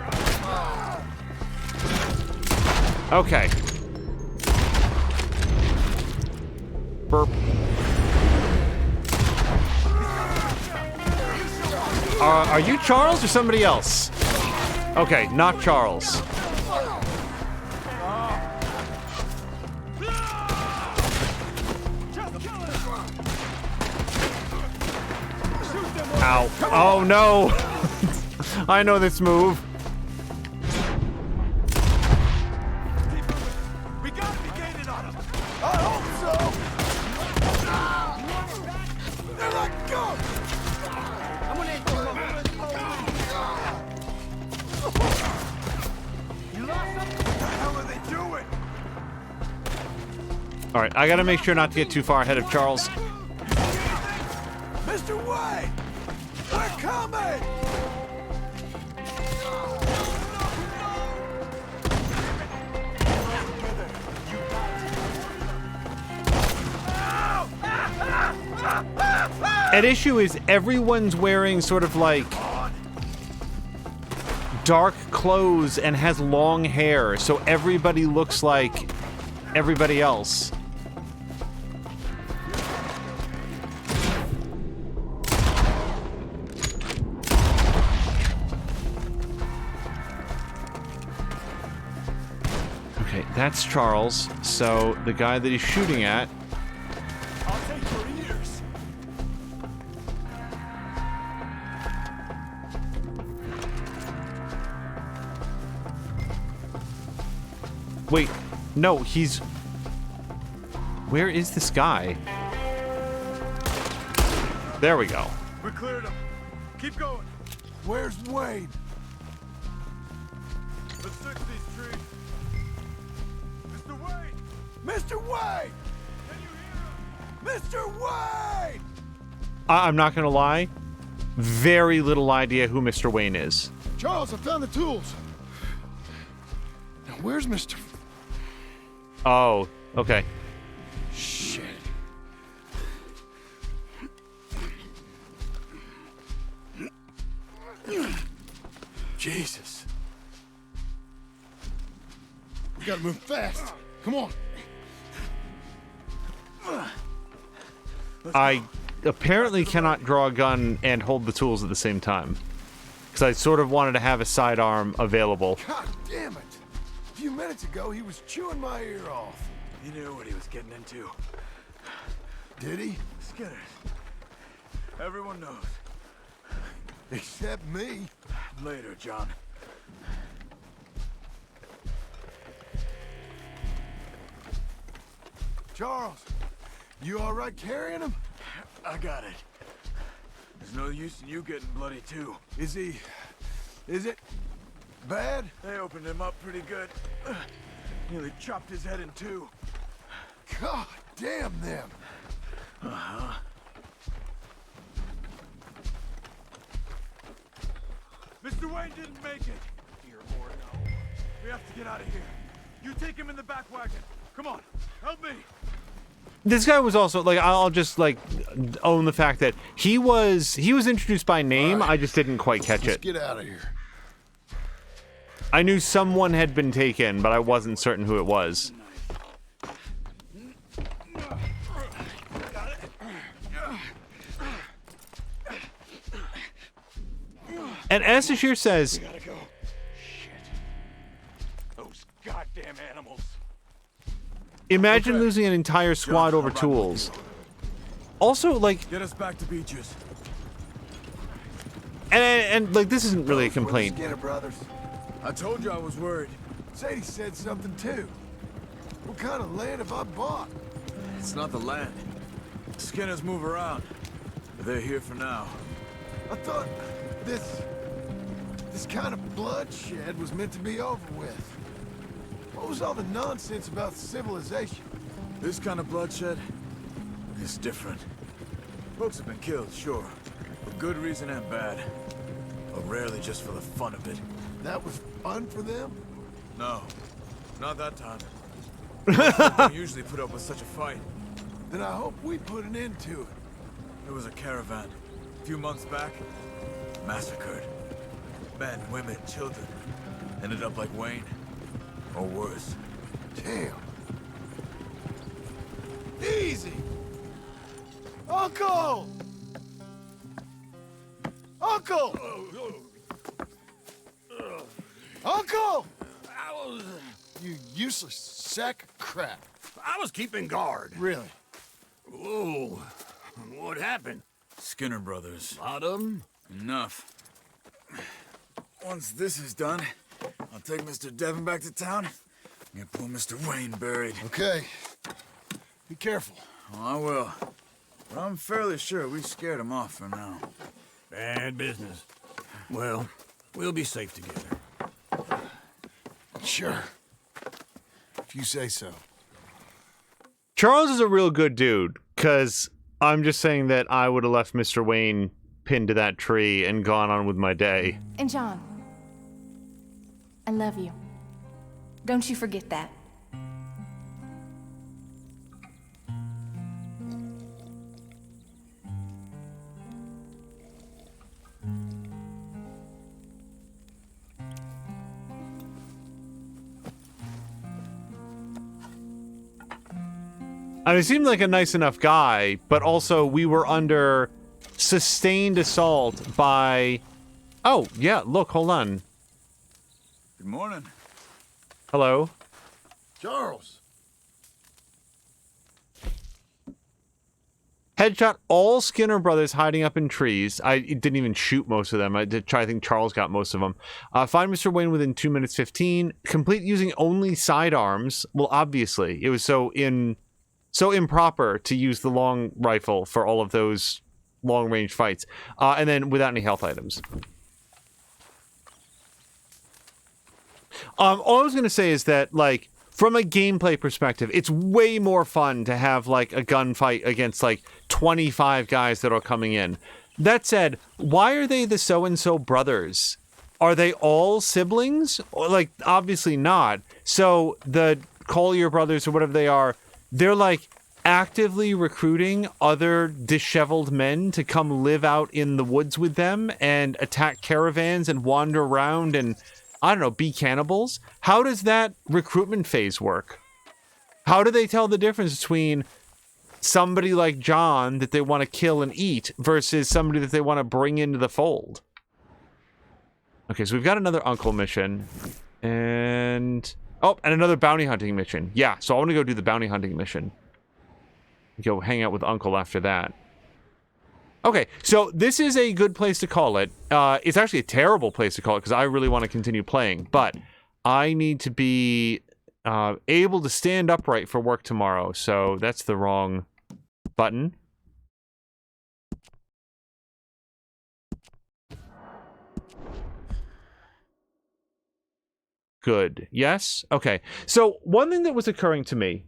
A: Okay. Burp. Are you Charles or somebody else? Okay, not Charles. Ow. Oh no! I know this move.
S: We gotta be gaining on him! I hope so! They're like go! I'm gonna hit you lost them? What the hell are they
A: All right, I gotta make sure not to get too far ahead of Charles.
C: Mr. Wayne! We're coming!
A: At issue is everyone's wearing sort of like dark clothes and has long hair, so everybody looks like everybody else. Okay, that's Charles. So the guy that he's shooting at.
C: I'll take your ears.
A: Wait, no, he's... Where is this guy? There we go.
C: We cleared him. Keep going. Where's Wayne? Let's fix these trees. Mr. Wayne! Mr. Wayne! Can you hear him? Mr. Wayne!
A: I'm not gonna lie. Very little idea who Mr. Wayne is.
C: Charles, I found the tools. Now, where's Mr.
A: Oh, okay.
C: Shit. Jesus. We gotta move fast. Come on.
A: I apparently cannot draw a gun and hold the tools at the same time. Because I sort of wanted to have a sidearm available.
C: God damn it. A few minutes ago, he was chewing my ear off.
I: He knew what he was getting into.
C: Did he?
I: Skinners. Everyone knows.
C: Except me.
I: Later, John.
C: Charles, you all right carrying him?
I: I got it. There's no use in you getting bloody, too.
C: Is it bad?
I: They opened him up pretty good. Nearly chopped his head in two.
C: God damn them.
I: Uh-huh.
C: Mr. Wayne didn't make it. Here or no. We have to get out of here. You take him in the back wagon. Come on, help me.
A: This guy was also like, I'll just like own the fact that he was introduced by name. I just didn't quite catch
C: Let's
A: it.
C: get out of here.
A: I knew someone had been taken, but I wasn't certain who it was. And as Ashir says,
B: We gotta go. Shit. Those goddamn animals.
A: imagine losing an entire squad over tools. Also, like,
I: Get us back to Beaches.
A: and like, this isn't really a complaint.
C: Skinner brothers.
I: I told you I was worried.
C: Sadie said something too. What kind of land have I bought?
I: It's not the land. Skinners move around. But they're here for now.
C: I thought this kind of bloodshed was meant to be over with. What was all the nonsense about civilization?
I: This kind of bloodshed is different. Folks have been killed, sure. For good reason and bad. But rarely just for the fun of it.
C: That was fun for them?
I: No. Not that time. They usually put up with such a fight.
C: Then I hope we put an end to it.
I: There was a caravan. A few months back. Massacred. Men, women, children. Ended up like Wayne. Or worse.
C: Damn. Easy! Uncle! Uncle! Uncle! You useless sack of crap.
M: I was keeping guard.
C: Really?
M: Whoa. What happened?
I: Skinner brothers.
M: Lot of them?
I: Enough. Once this is done, I'll take Mr. Devon back to town and get poor Mr. Wayne buried.
C: Okay. Be careful.
I: Oh, I will. But I'm fairly sure we scared him off for now.
M: Bad business. Well, we'll be safe together.
C: Sure. If you say so.
A: Charles is a real good dude, because I'm just saying that I would have left Mr. Wayne pinned to that tree and gone on with my day.
T: And John, I love you. Don't you forget that.
A: I mean, he seemed like a nice enough guy, but also we were under sustained assault by... Oh, yeah, look, hold on.
O: Good morning.
A: Hello?
C: Charles!
A: Headshot all Skinner brothers hiding up in trees. I didn't even shoot most of them. I did try. I think Charles got most of them. Find Mr. Wayne within 2 minutes 15. Complete using only sidearms. Well, obviously, it was so improper to use the long rifle for all of those long-range fights. And then without any health items. All I was going to say is that, like, from a gameplay perspective, it's way more fun to have, like, a gunfight against, like, 25 guys that are coming in. That said, why are they the so-and-so brothers? Are they all siblings? Or, like, obviously not. So the Collier brothers or whatever they are, they're, like, actively recruiting other disheveled men to come live out in the woods with them and attack caravans and wander around and, I don't know, be cannibals? How does that recruitment phase work? How do they tell the difference between somebody like John that they want to kill and eat versus somebody that they want to bring into the fold? Okay, so we've got another uncle mission. And... oh, and another bounty hunting mission. Yeah, so I want to go do the bounty hunting mission. Go hang out with Uncle after that. Okay, so this is a good place to call it. It's actually a terrible place to call it because I really want to continue playing, but I need to be able to stand upright for work tomorrow, so that's the wrong button. Good. Yes? Okay. So one thing that was occurring to me,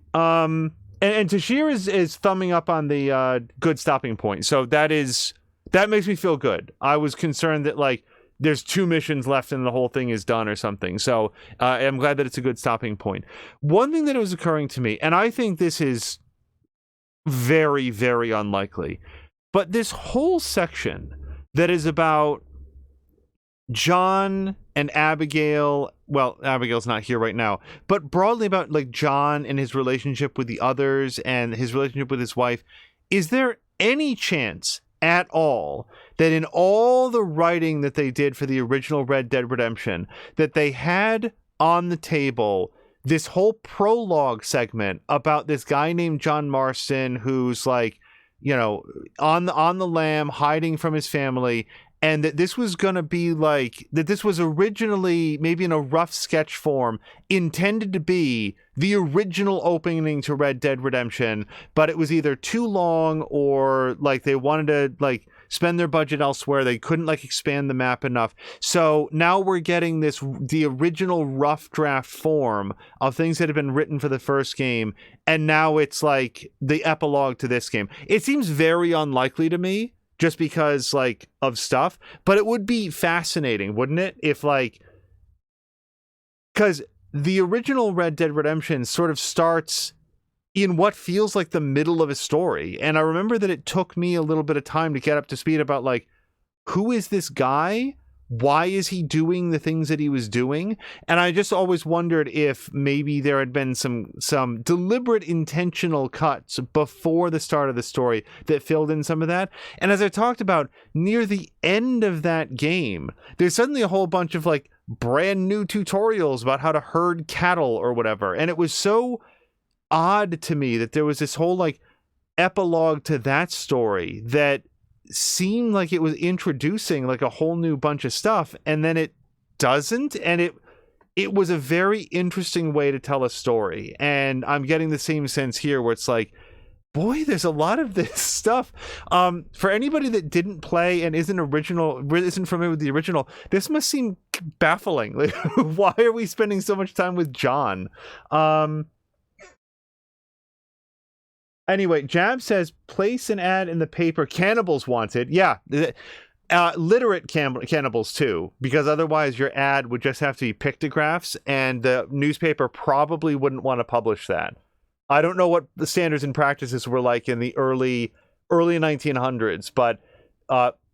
A: and Tashir is thumbing up on the good stopping point. So that makes me feel good. I was concerned that, like, there's 2 missions left and the whole thing is done or something. So I'm glad that it's a good stopping point. One thing that was occurring to me, and I think this is very, very unlikely, but this whole section that is about John and Abigail, well, Abigail's not here right now, but broadly about, like, John and his relationship with the others and his relationship with his wife, is there any chance at all that in all the writing that they did for the original Red Dead Redemption that they had on the table this whole prologue segment about this guy named John Marston who's, like, you know, on the lam, hiding from his family, and that this was going to be like, that this was originally, maybe in a rough sketch form, intended to be the original opening to Red Dead Redemption, but it was either too long or, like, they wanted to, like, spend their budget elsewhere. They couldn't, like, expand the map enough. So now we're getting the original rough draft form of things that had been written for the first game, and now it's, like, the epilogue to this game. It seems very unlikely to me, just because, like, of stuff, but it would be fascinating, wouldn't it? If, like, because the original Red Dead Redemption sort of starts in what feels like the middle of a story. And I remember that it took me a little bit of time to get up to speed about, like, who is this guy? Why is he doing the things that he was doing? And I just always wondered if maybe there had been some deliberate intentional cuts before the start of the story that filled in some of that. And as I talked about, near the end of that game, there's suddenly a whole bunch of, like, brand new tutorials about how to herd cattle or whatever. And it was so odd to me that there was this whole, like, epilogue to that story that seemed like it was introducing, like, a whole new bunch of stuff, and then it doesn't, and it was a very interesting way to tell a story. And I'm getting the same sense here where it's like, boy, there's a lot of this stuff. For anybody that didn't play and isn't familiar with the original, this must seem baffling. Like, why are we spending so much time with John? Anyway, Jab says, place an ad in the paper, cannibals wanted. Yeah, literate cannibals too, because otherwise your ad would just have to be pictographs, and the newspaper probably wouldn't want to publish that. I don't know what the standards and practices were like in the early 1900s, but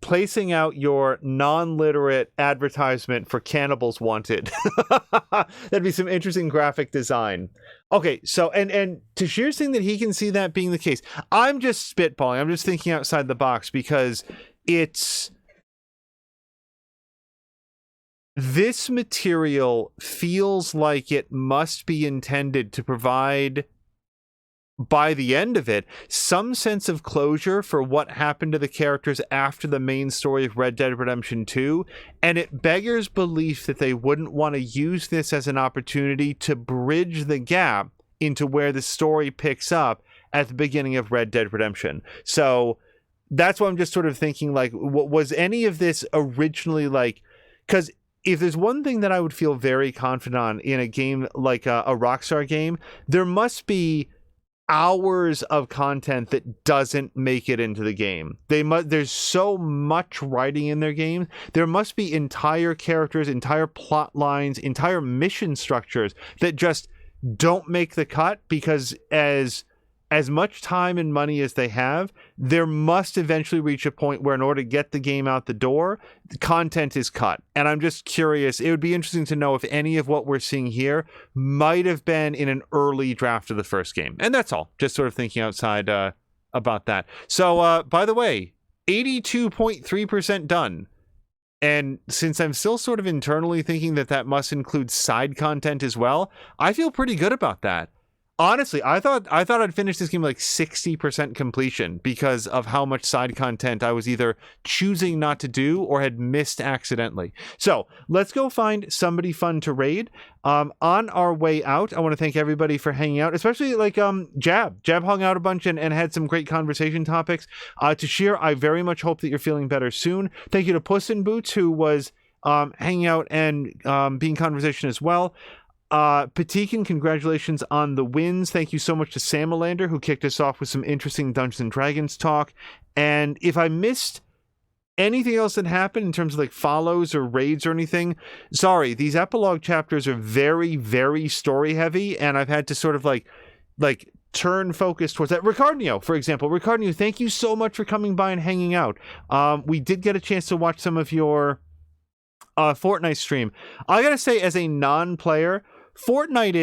A: placing out your non-literate advertisement for cannibals wanted. That'd be some interesting graphic design. Okay, so and Tashir's saying that he can see that being the case. I'm just spitballing. I'm just thinking outside the box, because this material feels like it must be intended to provide, by the end of it, some sense of closure for what happened to the characters after the main story of Red Dead Redemption 2, and it beggars belief that they wouldn't want to use this as an opportunity to bridge the gap into where the story picks up at the beginning of Red Dead Redemption. So that's why I'm just sort of thinking, like, was any of this originally, like, because if there's one thing that I would feel very confident on in a game like a Rockstar game, there must be hours of content that doesn't make it into the game. There's so much writing in their game. There must be entire characters, entire plot lines, entire mission structures that just don't make the cut, because as much time and money as they have, there must eventually reach a point where, in order to get the game out the door, the content is cut. And I'm just curious, it would be interesting to know if any of what we're seeing here might have been in an early draft of the first game. And that's all. Just sort of thinking outside about that. So, by the way, 82.3% done. And since I'm still sort of internally thinking that must include side content as well, I feel pretty good about that. Honestly, I thought I'd finish this game like 60% completion because of how much side content I was either choosing not to do or had missed accidentally. So let's go find somebody fun to raid. On our way out, I want to thank everybody for hanging out, especially like Jab. Jab hung out a bunch and had some great conversation topics. Tashir, I very much hope that you're feeling better soon. Thank you to Puss in Boots, who was hanging out and being conversation as well. Patikin, congratulations on the wins. Thank you so much to Samalander, who kicked us off with some interesting Dungeons and Dragons talk. And if I missed anything else that happened in terms of like follows or raids or anything, sorry, these epilogue chapters are very, very story heavy, and I've had to sort of like turn focus towards that. Ricardio, for example. Ricardio, thank you so much for coming by and hanging out. We did get a chance to watch some of your Fortnite stream. I gotta say, as a non-player, Fortnite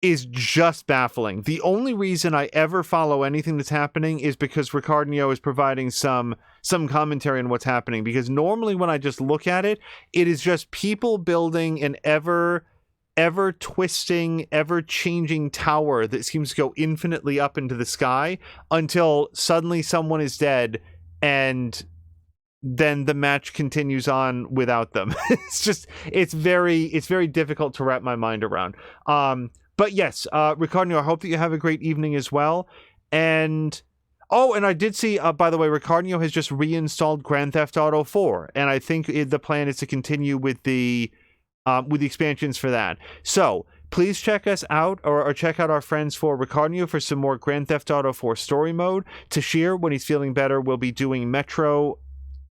A: is just baffling. The only reason I ever follow anything that's happening is because Ricardio is providing some commentary on what's happening, because normally when I just look at it, it is just people building an ever twisting, ever changing tower that seems to go infinitely up into the sky until suddenly someone is dead, and then the match continues on without them. It's very difficult to wrap my mind around. But yes, Ricardo, I hope that you have a great evening as well. And I did see, by the way, Ricardo has just reinstalled Grand Theft Auto 4, and I think the plan is to continue with the expansions for that. So please check us out, or check out our friends for Ricardo for some more Grand Theft Auto 4 story mode. Tashir, when he's feeling better, will be doing Metro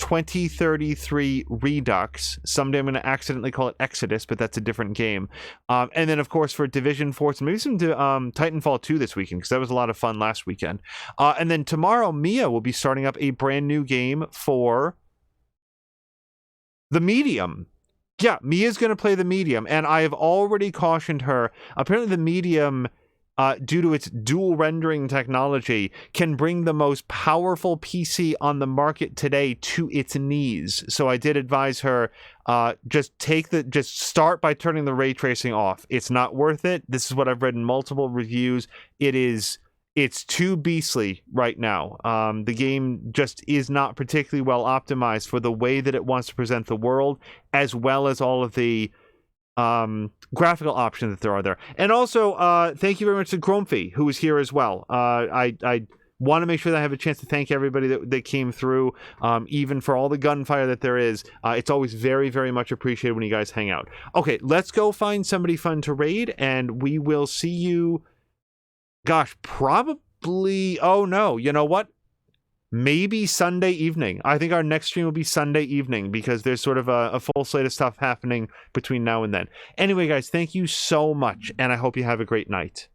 A: 2033 Redux. Someday I'm going to accidentally call it Exodus, but that's a different game. And then, of course, for Division Force, maybe some Titanfall 2 this weekend, because that was a lot of fun last weekend. And then tomorrow, Mia will be starting up a brand new game for The Medium. Yeah, Mia's going to play The Medium, and I have already cautioned her. Apparently, The Medium, due to its dual rendering technology, can bring the most powerful PC on the market today to its knees. So I did advise her, just start by turning the ray tracing off. It's not worth it. This is what I've read in multiple reviews. It's too beastly right now. The game just is not particularly well optimized for the way that it wants to present the world, as well as all of the graphical options that there are there. And also, thank you very much to Grumpy, who is here as well. I want to make sure that I have a chance to thank everybody that came through, even for all the gunfire that there is. It's always very, very much appreciated when you guys hang out. Okay, let's go find somebody fun to raid, and we will see you, gosh, Oh no, you know what? Maybe Sunday evening. I think our next stream will be Sunday evening because there's sort of a full slate of stuff happening between now and then. Anyway, guys, thank you so much, and I hope you have a great night.